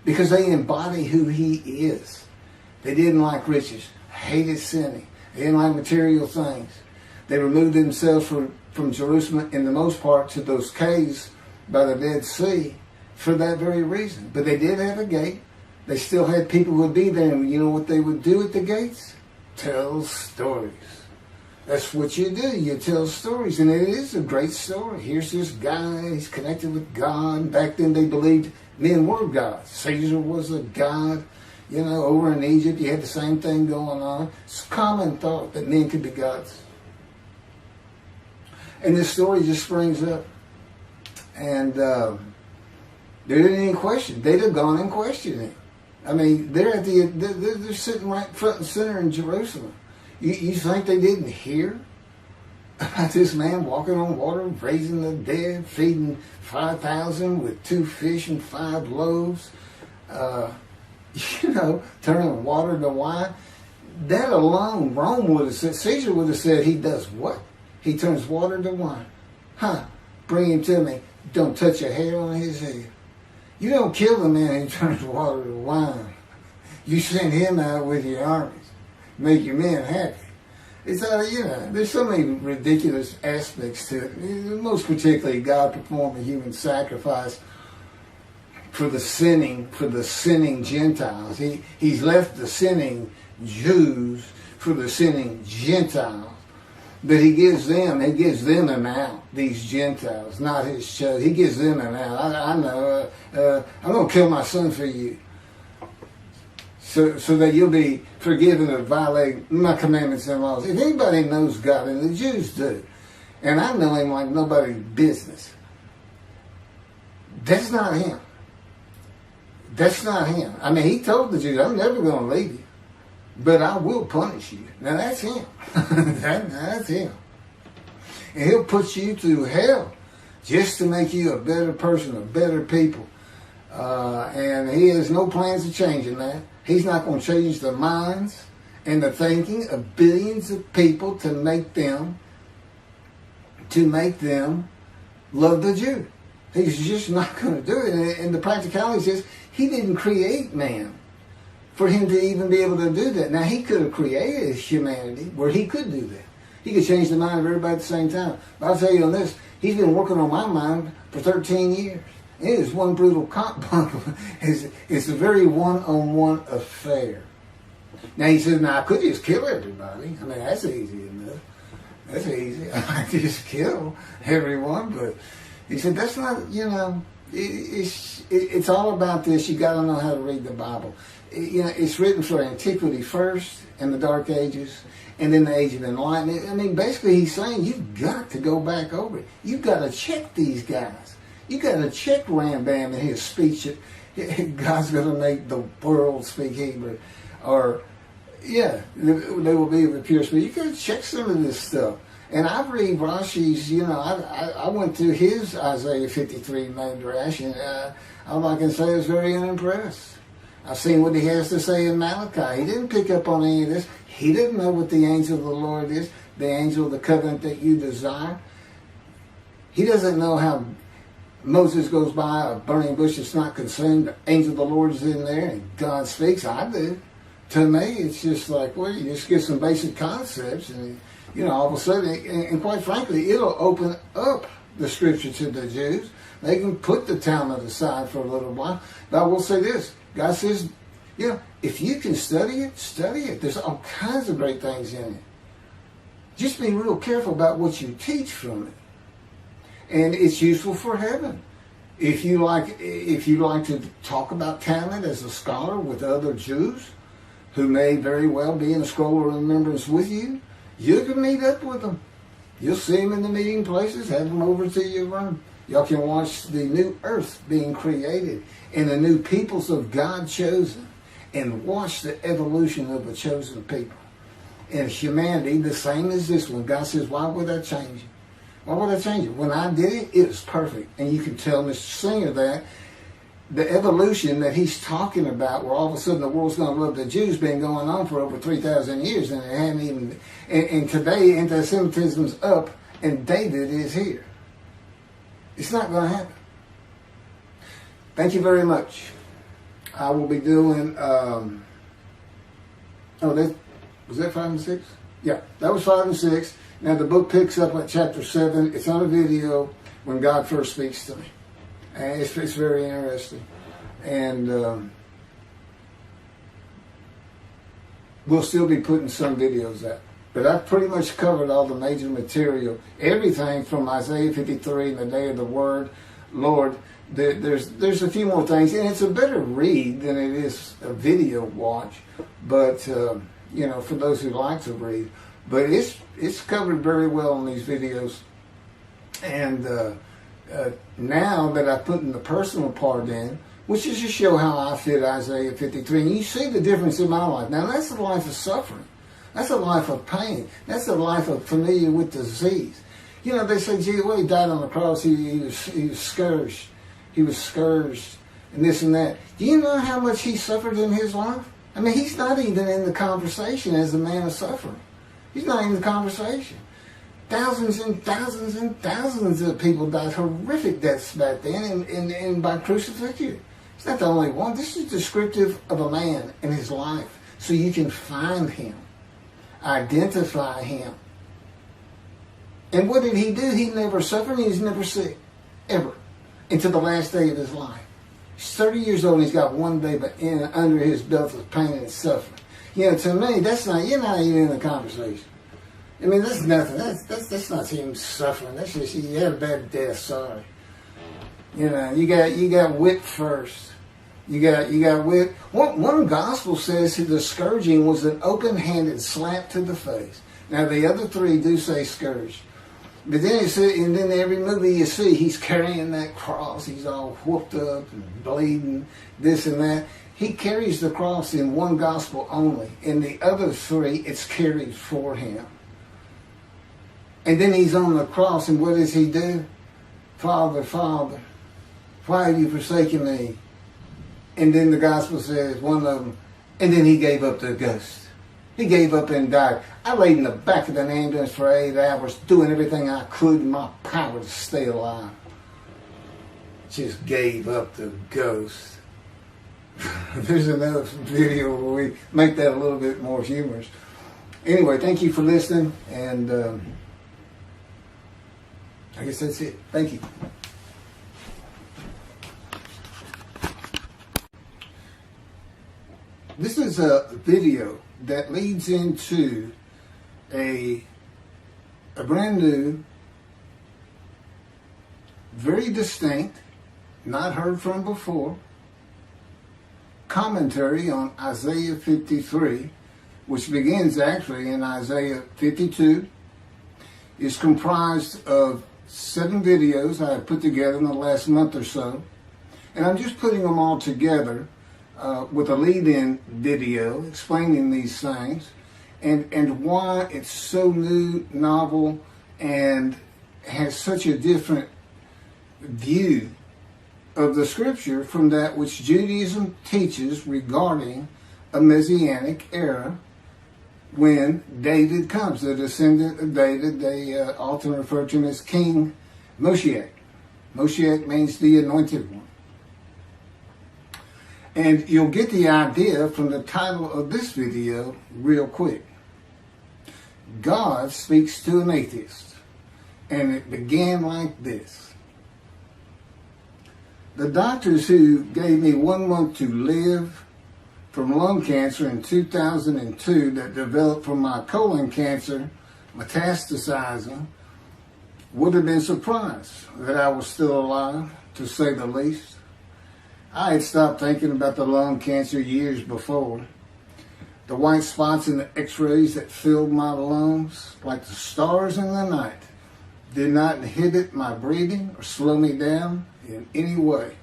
Because they embody who he is. They didn't like riches, hated sinning. They didn't like material things. They removed themselves from Jerusalem, in the most part, to those caves by the Dead Sea for that very reason. But they did have a gate. They still had people who would be there. And you know what they would do at the gates? Tell stories. That's what you do. You tell stories. And it is a great story. Here's this guy. He's connected with God. Back then they believed men were gods. Caesar was a god. Over in Egypt you had the same thing going on. It's a common thought that men could be gods. And this story just springs up. And there didn't any question. They'd have gone and questioned him. I mean, they're sitting right front and center in Jerusalem. You think they didn't hear about this man walking on water, raising the dead, feeding 5,000 with 2 fish and 5 loaves, turning water to wine? That alone, Rome would have said, Caesar would have said, he does what? He turns water to wine. Bring him to me. Don't touch a hair on his head. You don't kill the man who turns water to wine. You send him out with your armies. Make your men happy. It's there's so many ridiculous aspects to it. Most particularly, God performed a human sacrifice for the sinning Gentiles. He's left the sinning Jews for the sinning Gentiles. But he gives them an out, these Gentiles, not his chosen. He gives them an out. I know, I'm going to kill my son for you. So that you'll be forgiven of violating my commandments and laws. If anybody knows God, and the Jews do, and I know him like nobody's business, that's not him. That's not him. I mean, he told the Jews, I'm never going to leave you, but I will punish you. Now that's him. That's him. And he'll put you through hell just to make you a better person, a better people. And he has no plans of changing that. He's not going to change the minds and the thinking of billions of people to make them love the Jew. He's just not going to do it. And the practicality is he didn't create man for him to even be able to do that. Now, he could have created humanity where he could do that. He could change the mind of everybody at the same time. But I'll tell you on this, he's been working on my mind for 13 years. It is one brutal cop bundle. It's a very one-on-one affair. Now, he says, I could just kill everybody. I mean, that's easy enough. That's easy. I just kill everyone, but He said, that's not, it's all about this. You got to know how to read the Bible. It's written for antiquity first, and the Dark Ages, and then the Age of Enlightenment. I mean, basically he's saying you've got to go back over it. You've got to check these guys. You've got to check Rambam and his speech. God's going to make the world speak Hebrew. Or, they will be of a pure speech. You got to check some of this stuff. And I read Rashi's, I went through his Isaiah 53 Midrash, and all I can say is very unimpressed. I've seen what he has to say in Malachi. He didn't pick up on any of this. He didn't know what the angel of the Lord is, the angel of the covenant that you desire. He doesn't know how Moses goes by a burning bush that's not consumed. The angel of the Lord is in there, and God speaks. I do. To me, it's just like, well, you just get some basic concepts, and all of a sudden, and quite frankly, it'll open up the scripture to the Jews. They can put the Talmud aside for a little while. But I will say this. God says, if you can study it, study it. There's all kinds of great things in it. Just be real careful about what you teach from it. And it's useful for heaven. If you like to talk about Talmud as a scholar with other Jews who may very well be in a scroll of remembrance with you, you can meet up with them. You'll see them in the meeting places. Have them over to your room. Y'all can watch the new earth being created and the new peoples of God chosen, and watch the evolution of a chosen people. And humanity, the same as this one. God says, why would I change it? Why would I change it? When I did it, it was perfect. And you can tell Mr. Singer that the evolution that he's talking about, where all of a sudden the world's going to love the Jews, been going on for over 3,000 years, and it hadn't even. And today, anti-Semitism's up, and David is here. It's not going to happen. Thank you very much. I will be doing. Was that 5 and 6? Yeah, that was 5 and 6. Now the book picks up at chapter 7. It's on a video when God first speaks to me. And it's very interesting. And we'll still be putting some videos out. But I've pretty much covered all the major material. Everything from Isaiah 53 and the day of the word, Lord. There's a few more things. And it's a better read than it is a video watch. But, for those who like to read. But it's covered very well in these videos. And now that I put in the personal part in, which is to show how I fit Isaiah 53, and you see the difference in my life. Now that's a life of suffering. That's a life of pain. That's a life of familiar with disease. They say, gee, well, he died on the cross. He was scourged. He was scourged and this and that. Do you know how much he suffered in his life? I mean, he's not even in the conversation as a man of suffering. He's not in the conversation. Thousands and thousands and thousands of people died horrific deaths back then and by crucifixion. It's not the only one. This is descriptive of a man in his life. So you can find him, identify him. And what did he do? He never suffered. He was never sick, ever, until the last day of his life. He's 30 years old and he's got one day but under his belt of pain and suffering. To me, you're not even in the conversation. I mean, that's nothing. That's not him suffering. That's just, you had a bad death, sorry. You got whipped first. You got whipped. One gospel says the scourging was an open-handed slap to the face. Now, the other three do say scourged. But then and then every movie you see, he's carrying that cross. He's all whooped up and bleeding, this and that. He carries the cross in one gospel only. In the other three, it's carried for him. And then he's on the cross, and what does he do? Father, Father, why have you forsaken me? And then the gospel says, one of them, and then he gave up the ghost. He gave up and died. I laid in the back of an ambulance for 8 hours, doing everything I could in my power to stay alive. Just gave up the ghost. There's another video where we make that a little bit more humorous. Anyway, thank you for listening, and I guess that's it. Thank you. This is a video that leads into a brand new very distinct, not heard from before, commentary on Isaiah 53, which begins actually in Isaiah 52, is comprised of 7 videos I have put together in the last month or so. And I'm just putting them all together with a lead-in video explaining these things and why it's so new, novel, and has such a different view of the scripture from that which Judaism teaches regarding a Messianic era when David comes, the descendant of David. They often refer to him as King Moshiach. Moshiach means the anointed one. And you'll get the idea from the title of this video real quick. God speaks to an atheist. And it began like this. The doctors who gave me 1 month to live from lung cancer in 2002 that developed from my colon cancer metastasizing would have been surprised that I was still alive, to say the least. I had stopped thinking about the lung cancer years before. The white spots in the x-rays that filled my lungs, like the stars in the night, did not inhibit my breathing or slow me down in any way.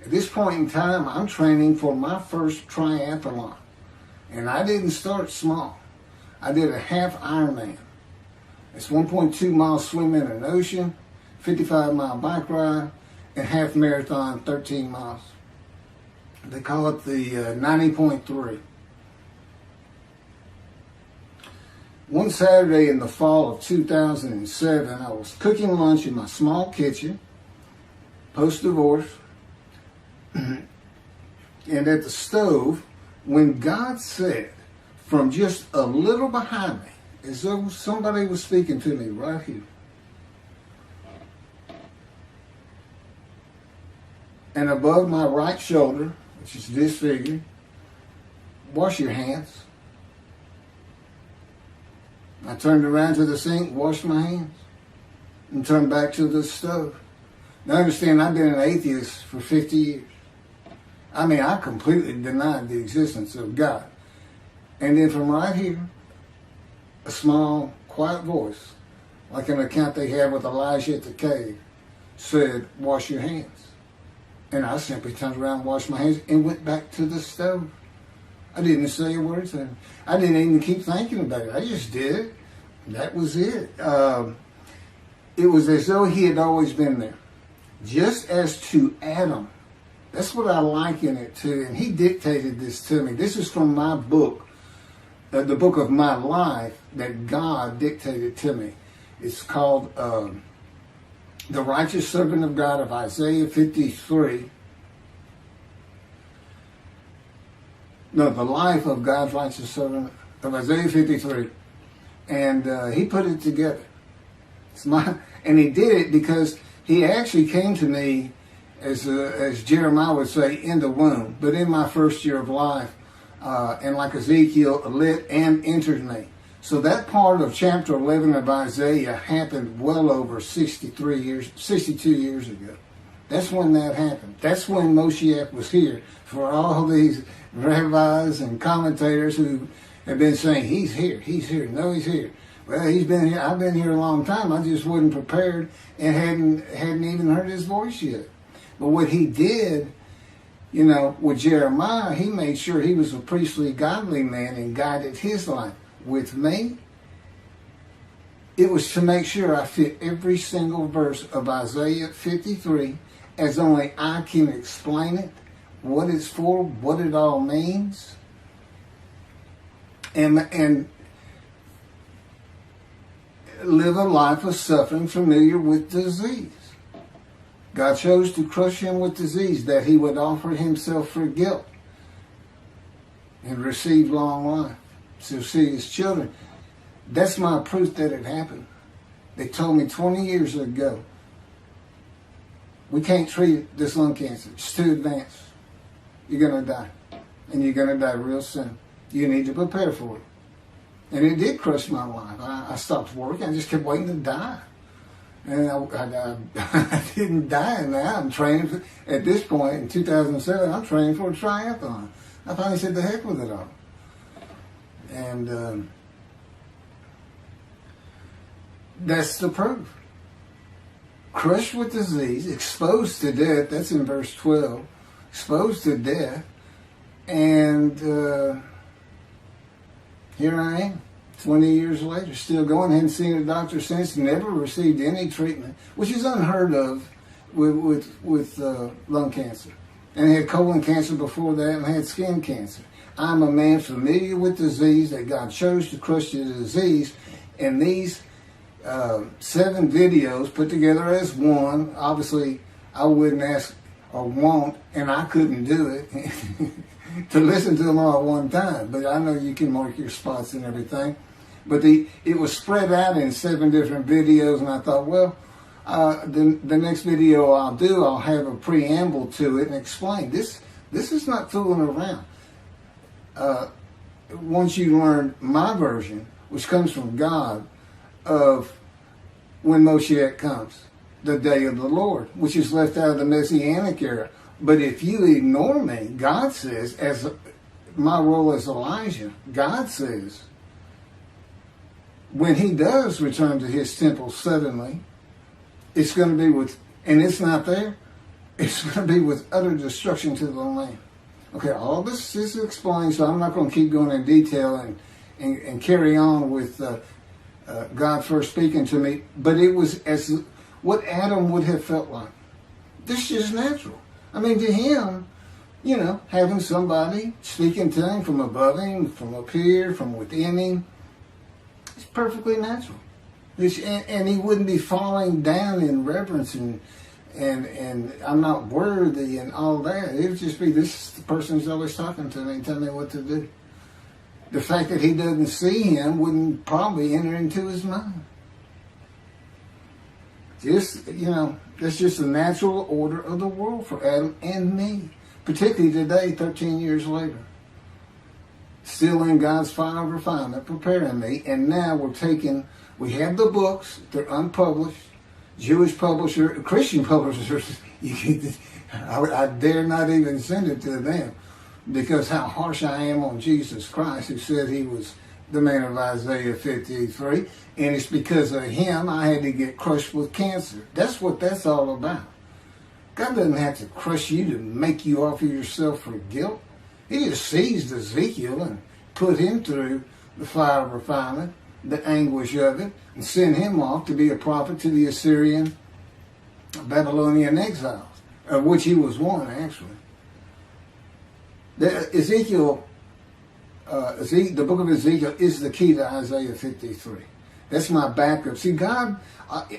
At this point in time, I'm training for my first triathlon. And I didn't start small. I did a half Ironman. It's 1.2 miles swim in an ocean, 55-mile bike ride, and half marathon, 13 miles. They call it the 90.3. One Saturday in the fall of 2007, I was cooking lunch in my small kitchen, post-divorce, and at the stove, when God said, from just a little behind me, as though somebody was speaking to me right here, and above my right shoulder, which is disfigured, wash your hands. I turned around to the sink, washed my hands, and turned back to the stove. Now understand, I've been an atheist for 50 years. I mean, I completely denied the existence of God. And then from right here, a small, quiet voice, like an account they had with Elijah at the cave, said, wash your hands. And I simply turned around, washed my hands, and went back to the stove. I didn't say a word to him. I didn't even keep thinking about it. I just did it. That was it. It was as though he had always been there. Just as to Adam. That's what I liken it to. And he dictated this to me. This is from my book, the book of my life that God dictated to me. It's called The Righteous Servant of God of Isaiah 53. No, the life of God's righteous servant of Isaiah 53. And he put it together. And he did it because he actually came to me, as Jeremiah would say, in the womb, but in my first year of life. And like Ezekiel, lit and entered me. So that part of chapter 11 of Isaiah happened well over 62 years ago. That's when that happened. That's when Moshiach was here. For all these rabbis and commentators who have been saying, he's here, no, he's here. Well, he's been here. I've been here a long time. I just wasn't prepared and hadn't even heard his voice yet. But what he did, with Jeremiah, he made sure he was a priestly, godly man and guided his life. With me, it was to make sure I fit every single verse of Isaiah 53 as only I can explain it, what it's for, what it all means, and live a life of suffering familiar with disease. God chose to crush him with disease that he would offer himself for guilt and receive long life to see his children. That's my proof that it happened. They told me 20 years ago, we can't treat this lung cancer. It's too advanced. You're going to die. And you're going to die real soon. You need to prepare for it. And it did crush my life. I stopped working. I just kept waiting to die. And I didn't die now. I'm training for, at this point in 2007. I'm training for a triathlon. I finally said the heck with it all. And that's the proof. Crushed with disease, exposed to death. That's in verse 12. Exposed to death. And here I am, 20 years later, still going. Hadn't seen a doctor since. Never received any treatment, which is unheard of with lung cancer. And I had colon cancer before that, and I had skin cancer. I'm a man familiar with disease, that God chose to crush the disease. And these 7 videos put together as one, obviously I wouldn't ask or want, and I couldn't do it, to listen to them all at one time. But I know you can mark your spots and everything. But it was spread out in 7 different videos, and I thought, well, the next video I'll do, I'll have a preamble to it and explain. This is not fooling around. Once you learn my version, which comes from God, of when Moshiach comes, the day of the Lord, which is left out of the Messianic era. But if you ignore me, God says, as my role as Elijah, God says, when he does return to his temple suddenly, it's going to be with, and it's not there, it's going to be with utter destruction to the land. Okay, all this is explained, so I'm not going to keep going in detail and carry on with God first speaking to me, but it was as what Adam would have felt like. This is natural. I mean, to him, having somebody speaking to him from above him, from up here, from within him, it's perfectly natural. And he wouldn't be falling down in reverence and I'm not worthy and all that. It would just be, this is the person who's always talking to me and telling me what to do. The fact that he doesn't see him wouldn't probably enter into his mind. Just, that's just the natural order of the world for Adam and me. Particularly today, 13 years later. Still in God's fire of refinement, preparing me. And now we have the books, they're unpublished. Jewish publisher, Christian publishers, I dare not even send it to them. Because how harsh I am on Jesus Christ, who said he was the man of Isaiah 53. And it's because of him I had to get crushed with cancer. That's what that's all about. God doesn't have to crush you to make you offer yourself for guilt. He just seized Ezekiel and put him through the fire of refinement, the anguish of it, and sent him off to be a prophet to the Assyrian, Babylonian exiles, of which he was one, actually. The book of Ezekiel is the key to Isaiah 53. That's my backup. See, God,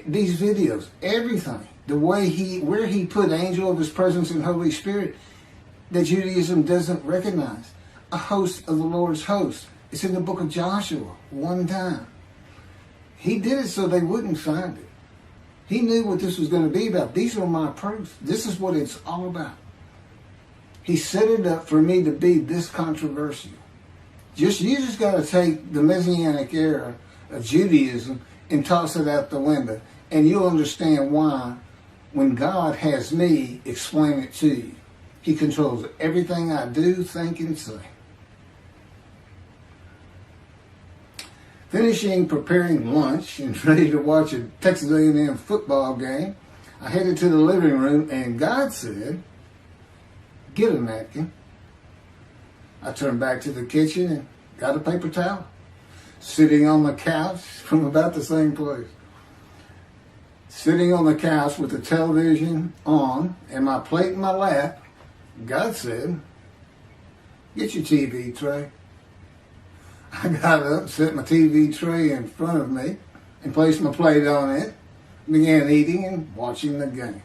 these videos, everything, the way where he put angel of his presence and Holy Spirit, that Judaism doesn't recognize. A host of the Lord's host. It's in the book of Joshua, one time. He did it so they wouldn't find it. He knew what this was going to be about. These are my proofs. This is what it's all about. He set it up for me to be this controversial. You just got to take the Messianic era of Judaism and toss it out the window. And you'll understand why, when God has me explain it to you. He controls everything I do, think, and say. Finishing preparing lunch and ready to watch a Texas A&M football game, I headed to the living room and God said, "Get a napkin." I turned back to the kitchen and got a paper towel. Sitting on the couch from about the same place. Sitting on the couch with the television on and my plate in my lap, God said, "Get your TV tray." I got up, set my TV tray in front of me, and placed my plate on it, began eating and watching the game.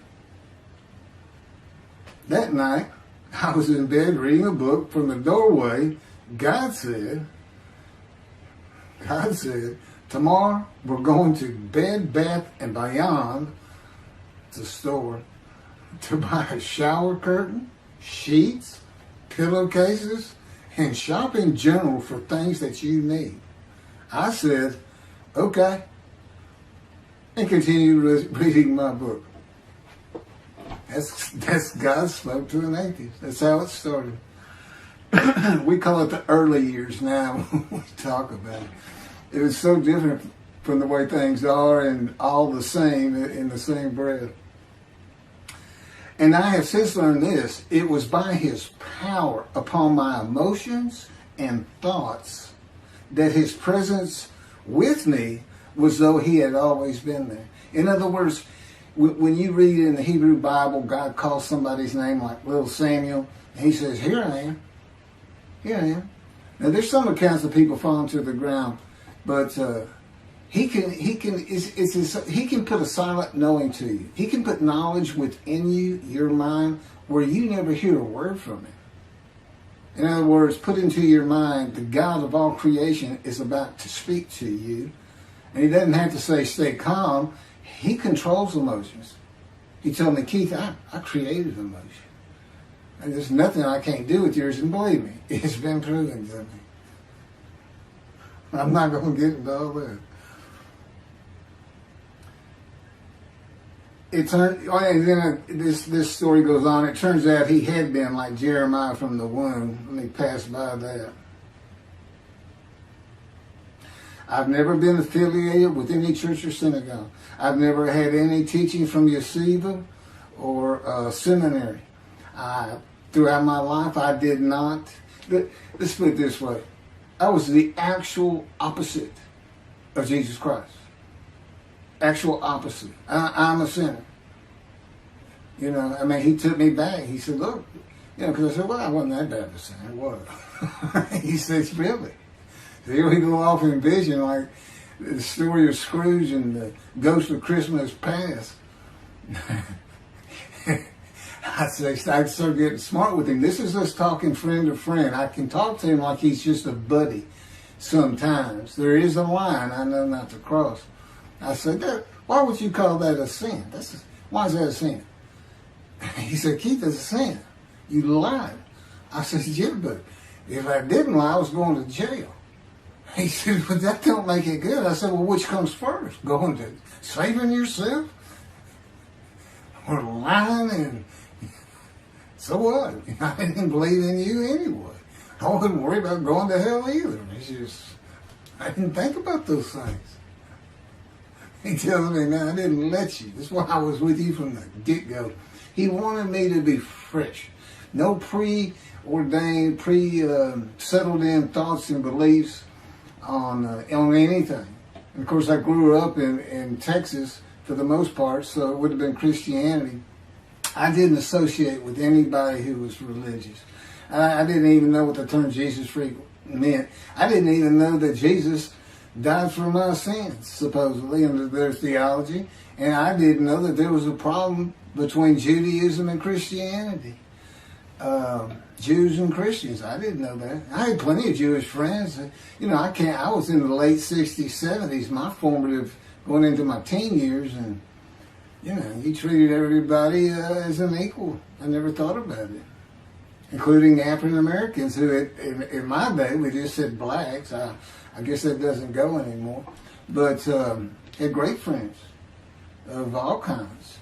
That night, I was in bed reading a book. From the doorway, God said, "Tomorrow we're going to Bed Bath & Beyond, the store, to buy a shower curtain, sheets, pillowcases, and shop in general for things that you need." I said, "Okay." and continue reading my book. That's God spoke to an atheist. That's how it started. We call it the early years now when we talk about it. It was so different from the way things are and all the same in the same breath. And I have since learned this. It was by his power upon my emotions and thoughts that his presence with me was though he had always been there. In other words, when you read in the Hebrew Bible, God calls somebody's name like little Samuel, and he says, here I am. Here I am. Now there's some accounts of people falling to the ground, but he can put a silent knowing to you. He can put knowledge within you, your mind, where you never hear a word from him. In other words, put into your mind, the God of all creation is about to speak to you. And he doesn't have to say, stay calm. He controls emotions. He told me, Keith, I created emotion. And there's nothing I can't do with yours. And believe me, it's been proven to me. I'm not going to get into all that. And then this story goes on. It turns out he had been like Jeremiah from the womb. Let me pass by that. I've never been affiliated with any church or synagogue. I've never had any teaching from yeshiva or seminary. Throughout my life, I did not. Let's put it this way. I was the actual opposite of Jesus Christ. Actual opposite. I'm a sinner. You know, I mean, he took me back. He said, look, you know, because I said, well, I wasn't that bad of a sinner. What? He said, really? So here we go off in vision like the story of Scrooge and the Ghost of Christmas Past. I started getting smart with him. This is us talking friend to friend. I can talk to him like he's just a buddy sometimes. There is a line I know not to cross. I said, why would you call that a sin? Why is that a sin? He said, Keith, it's a sin. You lied. I said, yeah, but if I didn't lie, I was going to jail. He said, but that don't make it good. I said, well, which comes first? Going to saving yourself? Or lying? And so what? I didn't believe in you anyway. I wasn't worried about going to hell either. It's just, I didn't think about those things. He tells me, man, I didn't let you. That's why I was with you from the get-go. He wanted me to be fresh. No preordained, settled in thoughts and beliefs on anything. And of course, I grew up in Texas for the most part, so it would have been Christianity. I didn't associate with anybody who was religious. I didn't even know what the term Jesus freak meant. I didn't even know that Jesus died for my sins, supposedly, under their theology. And I didn't know that there was a problem between Judaism and Christianity. Jews and Christians. I didn't know that. I had plenty of Jewish friends. You know, I was in the late 60s, 70s, my formative, going into my teen years, and, you know, he treated everybody as an equal. I never thought about it. Including African Americans, who in my day, we just said blacks. I guess that doesn't go anymore. But had great friends of all kinds.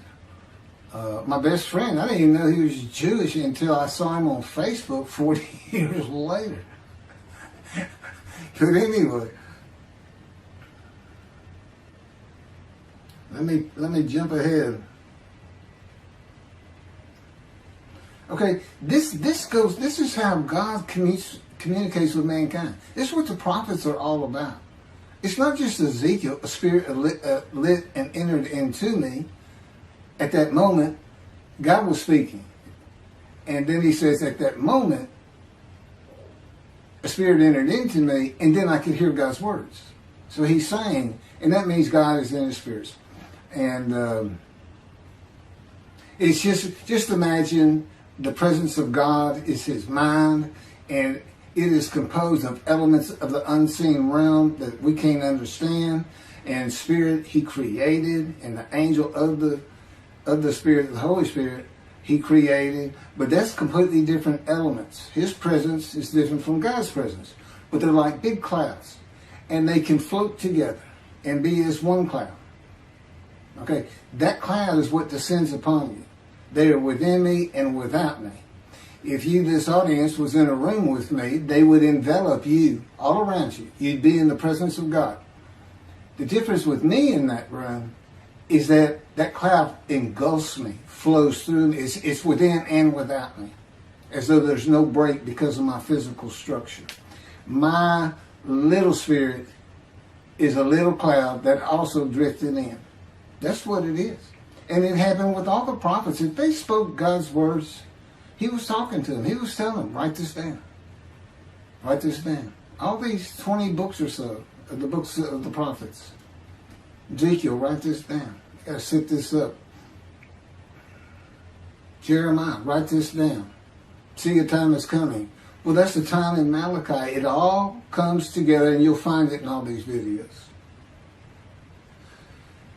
My best friend, I didn't even know he was Jewish until I saw him on Facebook 40 years later. But anyway, let me jump ahead. Okay, this is how God communicates with mankind. This is what the prophets are all about. It's not just Ezekiel, a spirit lit and entered into me. At that moment, God was speaking. And then he says, at that moment, a spirit entered into me, and then I could hear God's words. So he's saying, and that means God is in his spirits. And it's just imagine the presence of God is his mind, and it is composed of elements of the unseen realm that we can't understand. And spirit he created, and the angel of the Spirit, the Holy Spirit, he created. But that's completely different elements. His presence is different from God's presence. But they're like big clouds. And they can float together and be as one cloud. Okay, that cloud is what descends upon you. They are within me and without me. If you, this audience, was in a room with me, they would envelop you all around you. You'd be in the presence of God. The difference with me in that room is that that cloud engulfs me, flows through me. It's within and without me, as though there's no break because of my physical structure. My little spirit is a little cloud that also drifted in. That's what it is. And it happened with all the prophets. If they spoke God's words, he was talking to them. He was telling them, write this down. Write this down. All these 20 books or so, of the books of the prophets. Ezekiel, write this down. You got to set this up. Jeremiah, write this down. See, a time is coming. Well, that's the time in Malachi. It all comes together, and you'll find it in all these videos.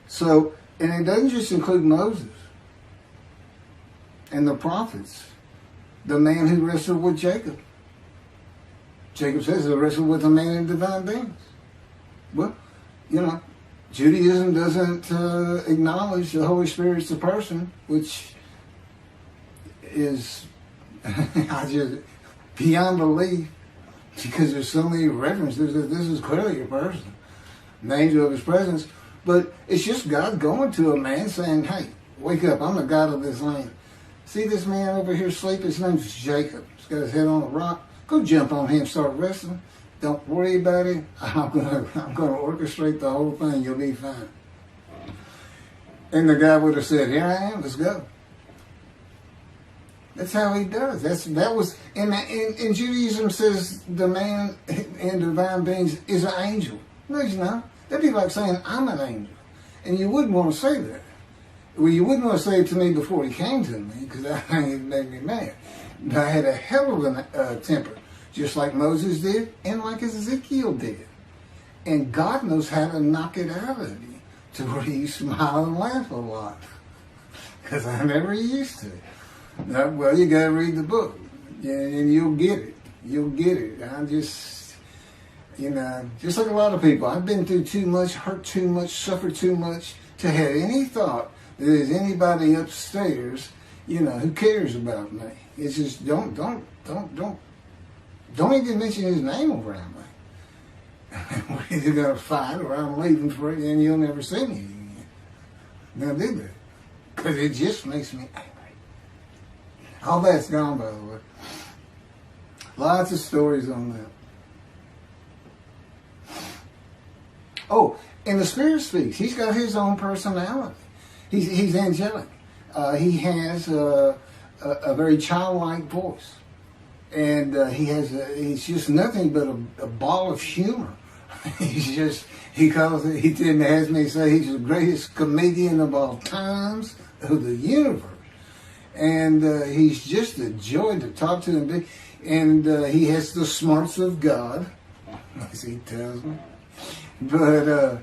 So, and it doesn't just include Moses and the prophets. The man who wrestled with Jacob. Jacob says, I wrestled with a man in divine beings. Well, you know, Judaism doesn't acknowledge the Holy Spirit's a person, which is beyond belief, because there's so many references that this is clearly a person, an angel of his presence. But it's just God going to a man saying, hey, wake up, I'm the God of this land. See this man over here sleep? His name's Jacob. He's got his head on a rock. Go jump on him, start wrestling. Don't worry about it. I'm gonna orchestrate the whole thing. You'll be fine. And the guy would have said, here I am, let's go. That's how he does. That was in Judaism says the man in divine beings is an angel. No, he's not. That'd be like saying I'm an angel, and you wouldn't want to say that. Well, you wouldn't want to say it to me before he came to me, because that made me mad. But I had a hell of a temper, just like Moses did, and like Ezekiel did. And God knows how to knock it out of you to where you smile and laugh a lot, because I never used to. Now, well, you got to read the book, and you'll get it. You'll get it. I'm just, you know, just like a lot of people, I've been through too much, hurt too much, suffered too much to have any thought that there's anybody upstairs, you know, who cares about me. It's just don't even mention his name around me. We're either gonna fight or I'm leaving for it, and you'll never see me again. Don't do that, because it just makes me angry. All that's gone, by the way. Lots of stories on that. Oh, and the Spirit speaks. He's got his own personality. He's angelic. He has a very childlike voice, and he's just nothing but a ball of humor. He has me say he's the greatest comedian of all times of the universe. And he's just a joy to talk to him. And he has the smarts of God, as he tells me. But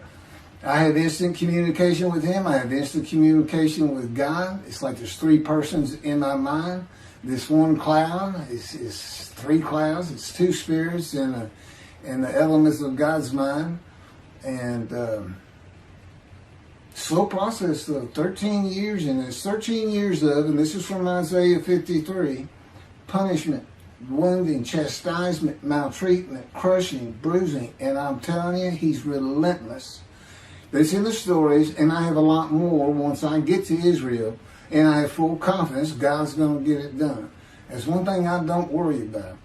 I have instant communication with him. I have instant communication with God. It's like there's three persons in my mind. This one cloud is three clouds. It's two spirits in the elements of God's mind. And slow process of 13 years, and it's 13 years of, and this is from Isaiah 53, punishment, wounding, chastisement, maltreatment, crushing, bruising, and I'm telling you, he's relentless. It's in the stories, and I have a lot more once I get to Israel, and I have full confidence God's going to get it done. That's one thing I don't worry about.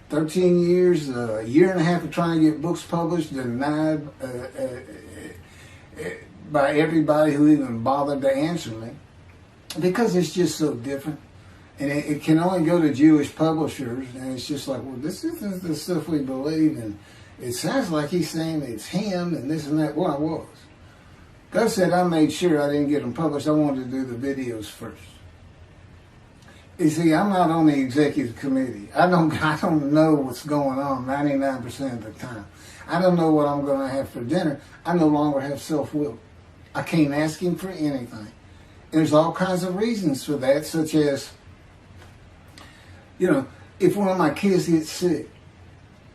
13 years, a year and a half of trying to get books published, denied by everybody who even bothered to answer me, because it's just so different. And it can only go to Jewish publishers, and it's just like, well, this isn't the stuff we believe, and it sounds like he's saying it's him and this and that. Well, I was. God said I made sure I didn't get them published. I wanted to do the videos first. You see, I'm not on the executive committee. I don't know what's going on 99% of the time. I don't know what I'm going to have for dinner. I no longer have self-will. I can't ask him for anything. There's all kinds of reasons for that, such as, you know, if one of my kids gets sick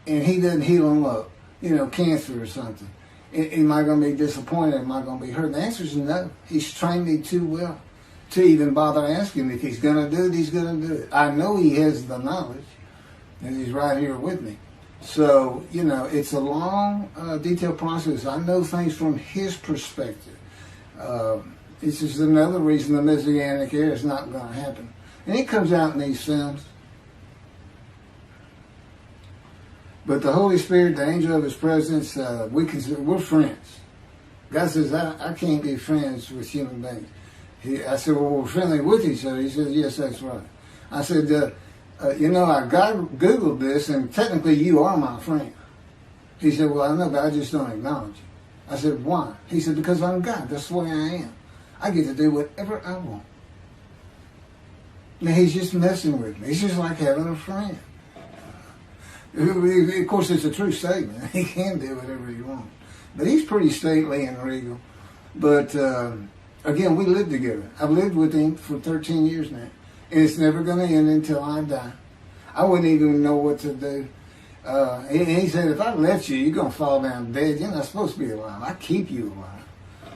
and he doesn't heal them up, you know, cancer or something, Am I going to be disappointed? Am I going to be hurt? The answer is no. He's trained me too well to even bother asking. If he's going to do it, he's going to do it. I know he has the knowledge, and he's right here with me. So, it's a long, detailed process. I know things from his perspective. This is another reason the Messianic era is not going to happen. And it comes out in these films. But the Holy Spirit, the angel of his presence, we're friends. God says, I can't be friends with human beings. I said, well, we're friendly with each other. He says, yes, that's right. I said, I Googled this, and technically you are my friend. He said, well, I know, but I just don't acknowledge you. I said, why? He said, because I'm God. That's the way I am. I get to do whatever I want. Now, he's just messing with me. It's just like having a friend. Of course, it's a true statement. He can do whatever he wants. But he's pretty stately and regal. But, again, we live together. I've lived with him for 13 years now. And it's never going to end until I die. I wouldn't even know what to do. And he said, if I left you, you're going to fall down dead. You're not supposed to be alive. I keep you alive.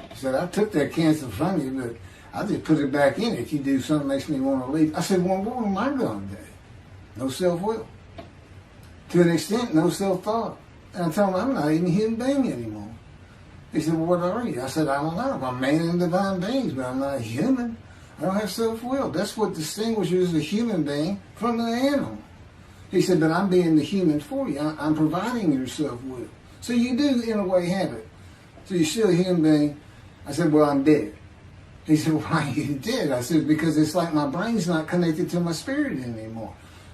He said, I took that cancer from you, but I just put it back in if you do something that makes me want to leave. I said, well, what am I going to do? No self-will. To an extent, no self-thought. And I told him, I'm not even a human being anymore. He said, well, what are you? I said, I don't know. I'm man and divine beings, but I'm not a human. I don't have self-will. That's what distinguishes a human being from an animal. He said, but I'm being the human for you. I'm providing your self-will. So you do, in a way, have it. So you're still a human being. I said, well, I'm dead. He said, why are you dead? I said, because it's like my brain's not connected to my spirit anymore.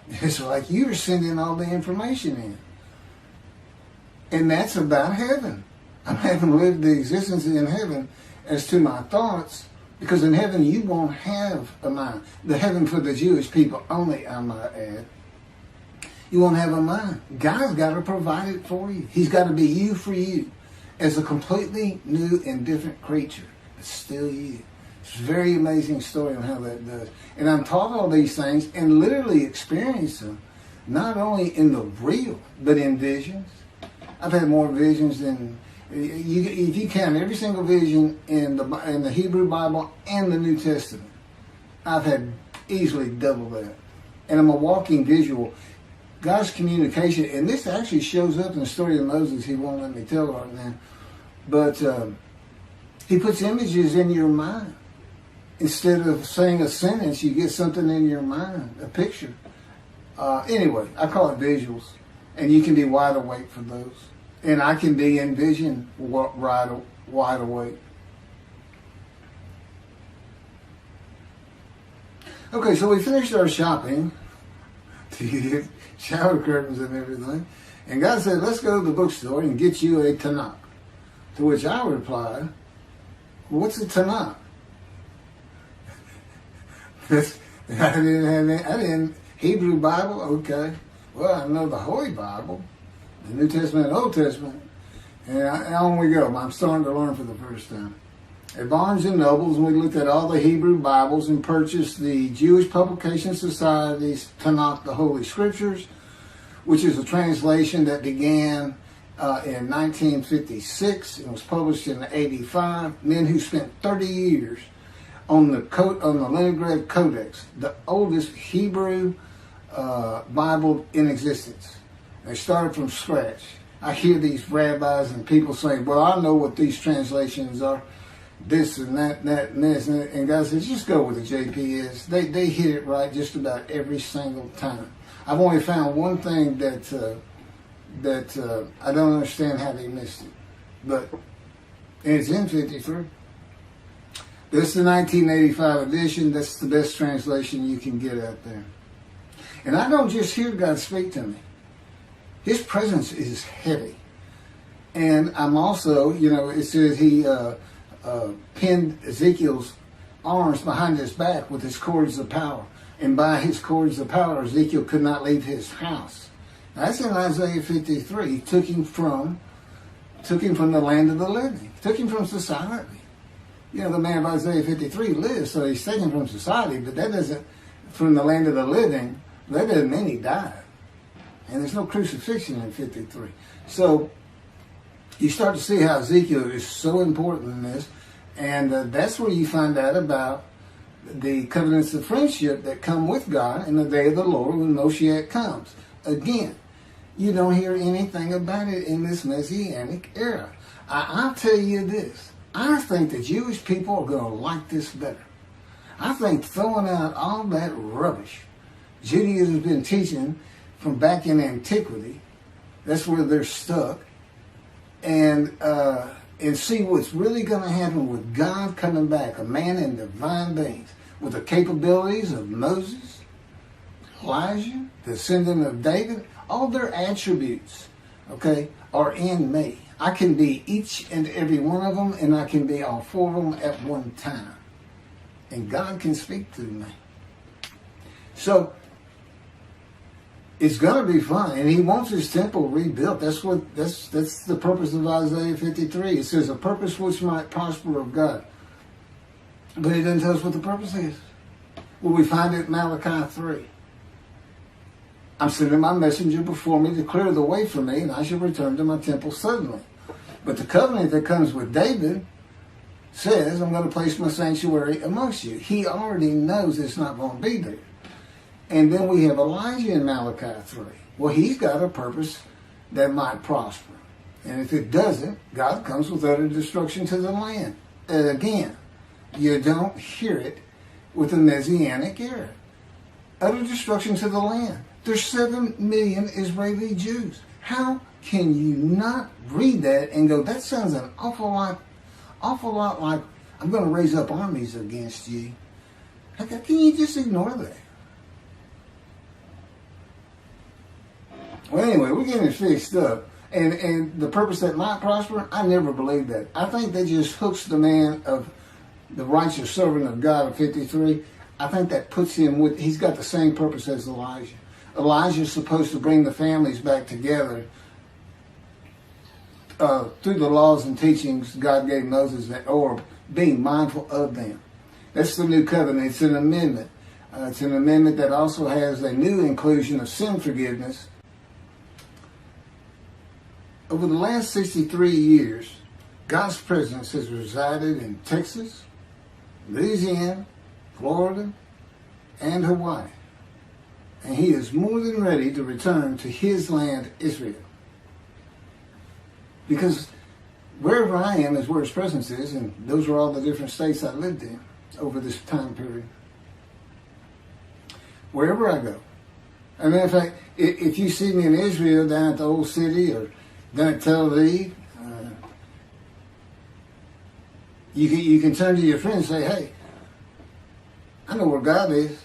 It's like you're sending all the information in. And that's about heaven. I haven't lived the existence in heaven as to my thoughts, because in heaven you won't have a mind. The heaven for the Jewish people only, I might add. You won't have a mind. God's got to provide it for you. He's got to be you for you as a completely new and different creature. It's still you. It's a very amazing story on how that does. And I'm taught all these things and literally experience them, not only in the real, but in visions. I've had more visions than, if you count every single vision in the Hebrew Bible and the New Testament, I've had easily double that. And I'm a walking visual. God's communication, and this actually shows up in the story of Moses. He won't let me tell right now. But he puts images in your mind. Instead of saying a sentence, you get something in your mind, a picture. Anyway, I call it visuals. And you can be wide awake for those. And I can be in vision wide awake. Okay, so we finished our shopping to get shower curtains and everything. And God said, let's go to the bookstore and get you a Tanakh. To which I replied, what's a Tanakh? I didn't Hebrew Bible, okay. Well, I know the Holy Bible, the New Testament and Old Testament. And on we go. I'm starting to learn for the first time. At Barnes & Noble's, we looked at all the Hebrew Bibles and purchased the Jewish Publication Society's Tanakh, the Holy Scriptures, which is a translation that began in 1956 and was published in 85. Men who spent 30 years on the Leningrad Codex, the oldest Hebrew Bible in existence. They started from scratch. I hear these rabbis and people saying, well, I know what these translations are, this and that and this. And God says, just go with the JPS. They hit it right just about every single time. I've only found one thing that I don't understand how they missed it. But it's in 53. This is the 1985 edition. That's the best translation you can get out there. And I don't just hear God speak to me. His presence is heavy. And I'm also, it says he pinned Ezekiel's arms behind his back with his cords of power. And by his cords of power, Ezekiel could not leave his house. That's in Isaiah 53. He took him from the land of the living. He took him from society. The man of Isaiah 53 lives, so he's taken from society, but that doesn't, from the land of the living, that doesn't mean he died. And there's no crucifixion in 53. So, you start to see how Ezekiel is so important in this. And that's where you find out about the covenants of friendship that come with God in the day of the Lord when Moshiach comes. Again, you don't hear anything about it in this Messianic era. I'll tell you this. I think the Jewish people are going to like this better. I think throwing out all that rubbish Judaism has been teaching from back in antiquity, that's where they're stuck, and see what's really going to happen with God coming back, a man in divine beings, with the capabilities of Moses, Elijah, the descendant of David. All their attributes, okay, are in me. I can be each and every one of them, and I can be all four of them at one time. And God can speak through me. So, it's going to be fun, and he wants his temple rebuilt. That's the purpose of Isaiah 53. It says, a purpose which might prosper of God. But he doesn't tell us what the purpose is. Well, we find it in Malachi 3. I'm sending my messenger before me to clear the way for me, and I shall return to my temple suddenly. But the covenant that comes with David says, I'm going to place my sanctuary amongst you. He already knows it's not going to be there. And then we have Elijah in Malachi 3. Well, he's got a purpose that might prosper. And if it doesn't, God comes with utter destruction to the land. And again, you don't hear it with the Messianic era. Utter destruction to the land. There's 7 million Israeli Jews. How can you not read that and go, that sounds an awful lot like I'm going to raise up armies against you? How can you just ignore that? Well, anyway, we're getting it fixed up. And the purpose that might prosper, I never believed that. I think that just hooks the man of the righteous servant of God of 53. I think that puts him with, he's got the same purpose as Elijah. Elijah's supposed to bring the families back together through the laws and teachings God gave Moses, or being mindful of them. That's the new covenant. It's an amendment. It's an amendment that also has a new inclusion of sin forgiveness. Over the last 63 years, God's presence has resided in Texas, Louisiana, Florida, and Hawaii. And he is more than ready to return to his land, Israel. Because wherever I am is where his presence is, and those are all the different states I lived in over this time period. Wherever I go. As a matter of fact, if you see me in Israel down at the old city or down at Tel Aviv, you can turn to your friend and say, hey, I know where God is.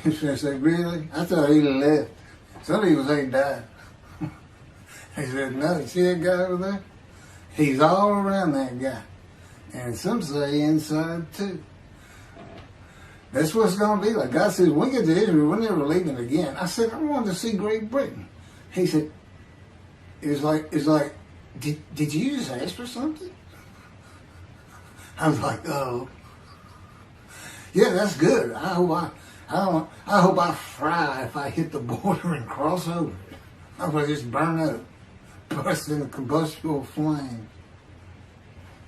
They say, really? I thought he left. Some people say he died. He said, no, you see that guy over there? He's all around that guy. And some say inside too. That's what it's going to be like. God says, when we get to Israel, we're never leaving again. I said, I wanted to see Great Britain. He said, it's like, did you just ask for something? I was like, oh. Yeah, that's good. I hope I fry if I hit the border and cross over it. I hope I just burn up, burst into combustible flame.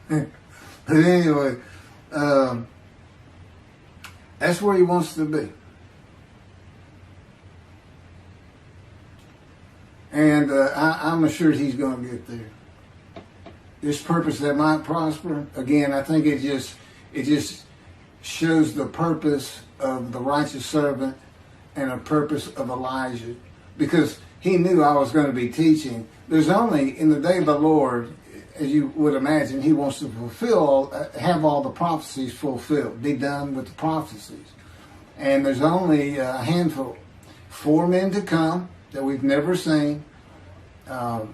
But anyway, that's where he wants to be. And I'm assured he's going to get there. This purpose that might prosper, again, I think it just shows the purpose of the righteous servant and a purpose of Elijah. Because he knew I was going to be teaching. There's only, in the day of the Lord, as you would imagine, he wants to have all the prophecies fulfilled, be done with the prophecies. And there's only a handful. 4 men to come that we've never seen. The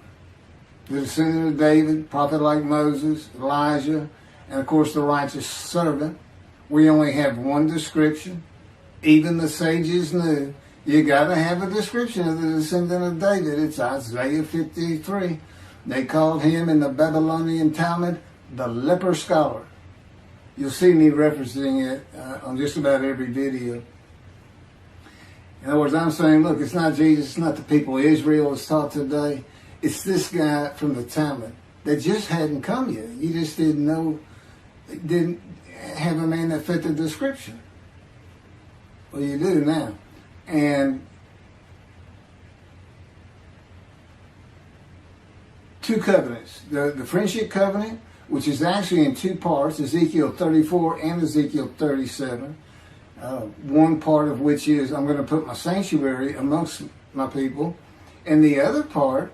descendant of David, prophet like Moses, Elijah, and of course the righteous servant. We only have one description. Even the sages knew you got to have a description of the descendant of David. It's Isaiah 53. They called him in the Babylonian Talmud the Leper Scholar. You'll see me referencing it on just about every video. In other words, I'm saying, look, it's not Jesus, it's not the people Israel is taught today. it's this guy from the Talmud that just hadn't come yet. You just didn't know, didn't have a man that fit the description. Well, you do now. And two covenants. The friendship covenant, which is actually in two parts, Ezekiel 34 and Ezekiel 37. One part of which is, I'm going to put my sanctuary amongst my people. And the other part,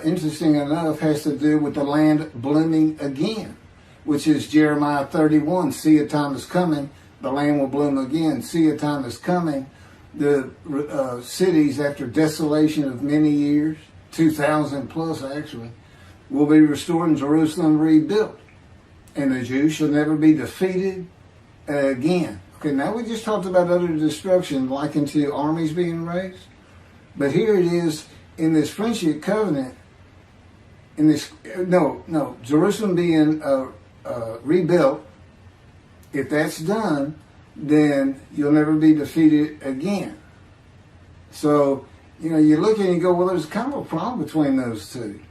interesting enough, has to do with the land blooming again, which is Jeremiah 31. See, a time is coming, the land will bloom again. See, a time is coming. The cities, after desolation of many years, 2,000 plus actually, will be restored and Jerusalem rebuilt. And the Jews shall never be defeated again. Okay, now we just talked about utter destruction likened to armies being raised. But here it is in this friendship covenant, in this, Jerusalem being rebuilt. If that's done, then you'll never be defeated again. So, you look at it and you go, well, there's kind of a problem between those two.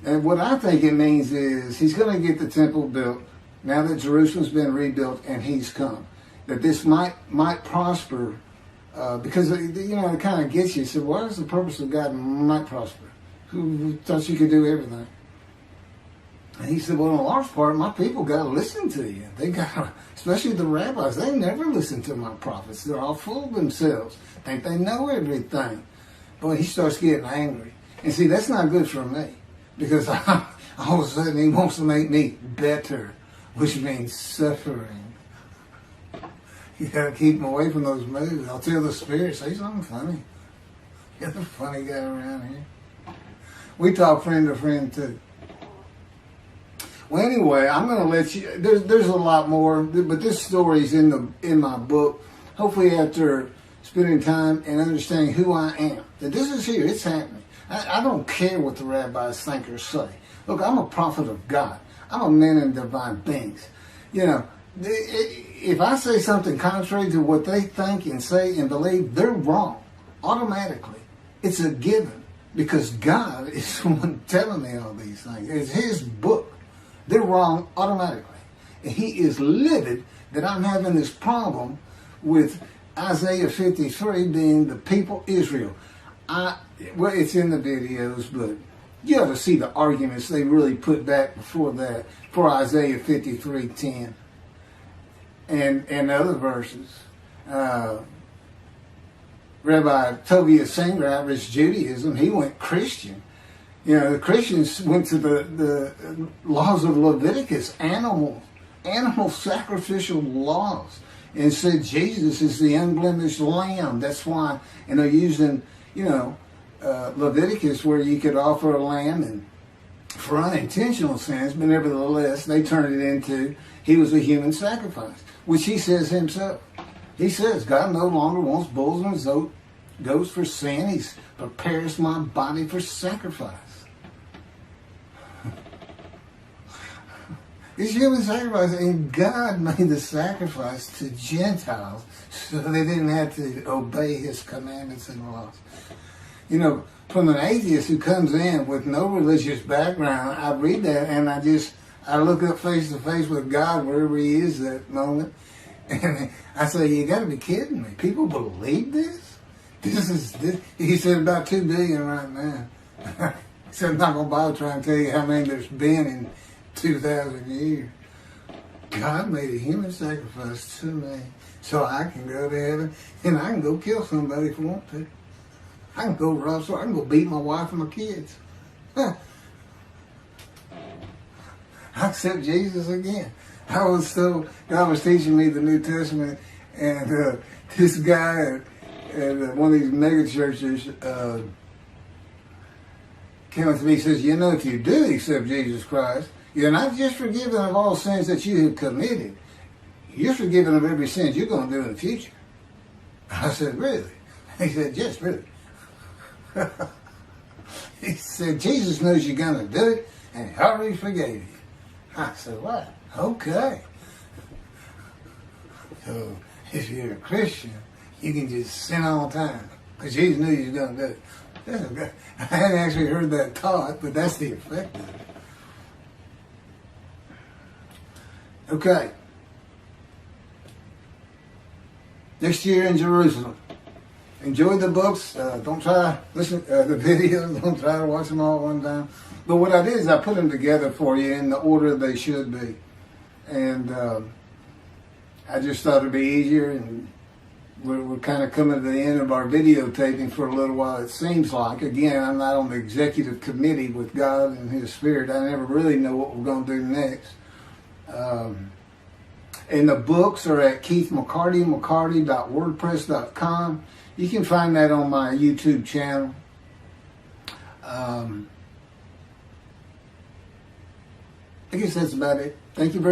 And what I think it means is he's going to get the temple built now that Jerusalem's been rebuilt and he's come. That this might prosper because, it kind of gets you. So what is the purpose of God might prosper? Who thought you could do everything? And he said, well, in a large part, my people got to listen to you. They got to, especially the rabbis, they never listen to my prophets. They're all full of themselves. Think they know everything. Boy, he starts getting angry. And see, that's not good for me. Because all of a sudden he wants to make me better, which means suffering. You got to keep him away from those moves. I'll tell the Spirit, say something funny. You're the funny guy around here. We talk friend to friend too. Well, anyway, I'm going to let you. There's a lot more, but this story's in my book. Hopefully, after spending time and understanding who I am, that this is here. It's happening. I don't care what the rabbis think or say. Look, I'm a prophet of God. I'm a man in divine things. If I say something contrary to what they think and say and believe, they're wrong automatically. It's a given because God is the one telling me all these things. It's His book. They're wrong automatically. And He is livid that I'm having this problem with Isaiah 53 being the people Israel. Well, it's in the videos, but you ought to see the arguments they really put back before that for Isaiah 53:10 and other verses. Rabbi Tovia Singer, Average Judaism, he went Christian. The Christians went to the laws of Leviticus, animal sacrificial laws, and said Jesus is the unblemished lamb. That's why, and they're using, Leviticus where you could offer a lamb and for unintentional sins, but nevertheless, they turned it into he was a human sacrifice, which he says himself. He says, God no longer wants bulls and goats for sin. He prepares my body for sacrifice. It's human sacrifice, and God made the sacrifice to Gentiles so they didn't have to obey His commandments and laws. From an atheist who comes in with no religious background, I read that and I look up face to face with God wherever He is at that moment, and I say, you got to be kidding me. People believe this? This. He said about 2 billion right now. He said, I'm not going to bother trying to tell you how many there's been in 2,000 years. God made a human sacrifice to me so I can go to heaven and I can go kill somebody if I want to. I can go rob, so I can go beat my wife and my kids. I accept Jesus again. God was teaching me the New Testament, and this guy at one of these mega churches came up to me and says, if you do accept Jesus Christ, you're not just forgiven of all sins that you have committed. You're forgiven of every sin you're going to do in the future. I said, really? He said, yes, really. He said, Jesus knows you're going to do it, and He already forgave you. I said, what? Okay. So, if you're a Christian, you can just sin all the time, because Jesus knew you was going to do it. I hadn't actually heard that taught, but that's the effect of it. Okay. Next year in Jerusalem. Enjoy the books. Don't try to listen to the videos. Don't try to watch them all at one time. But what I did is I put them together for you in the order they should be. And I just thought it'd be easier. And we're kind of coming to the end of our videotaping for a little while, it seems like. Again, I'm not on the executive committee with God and His Spirit. I never really know what we're going to do next. And the books are at keithmccarty.wordpress.com. You can find that on my YouTube channel. I guess that's about it. Thank you very much.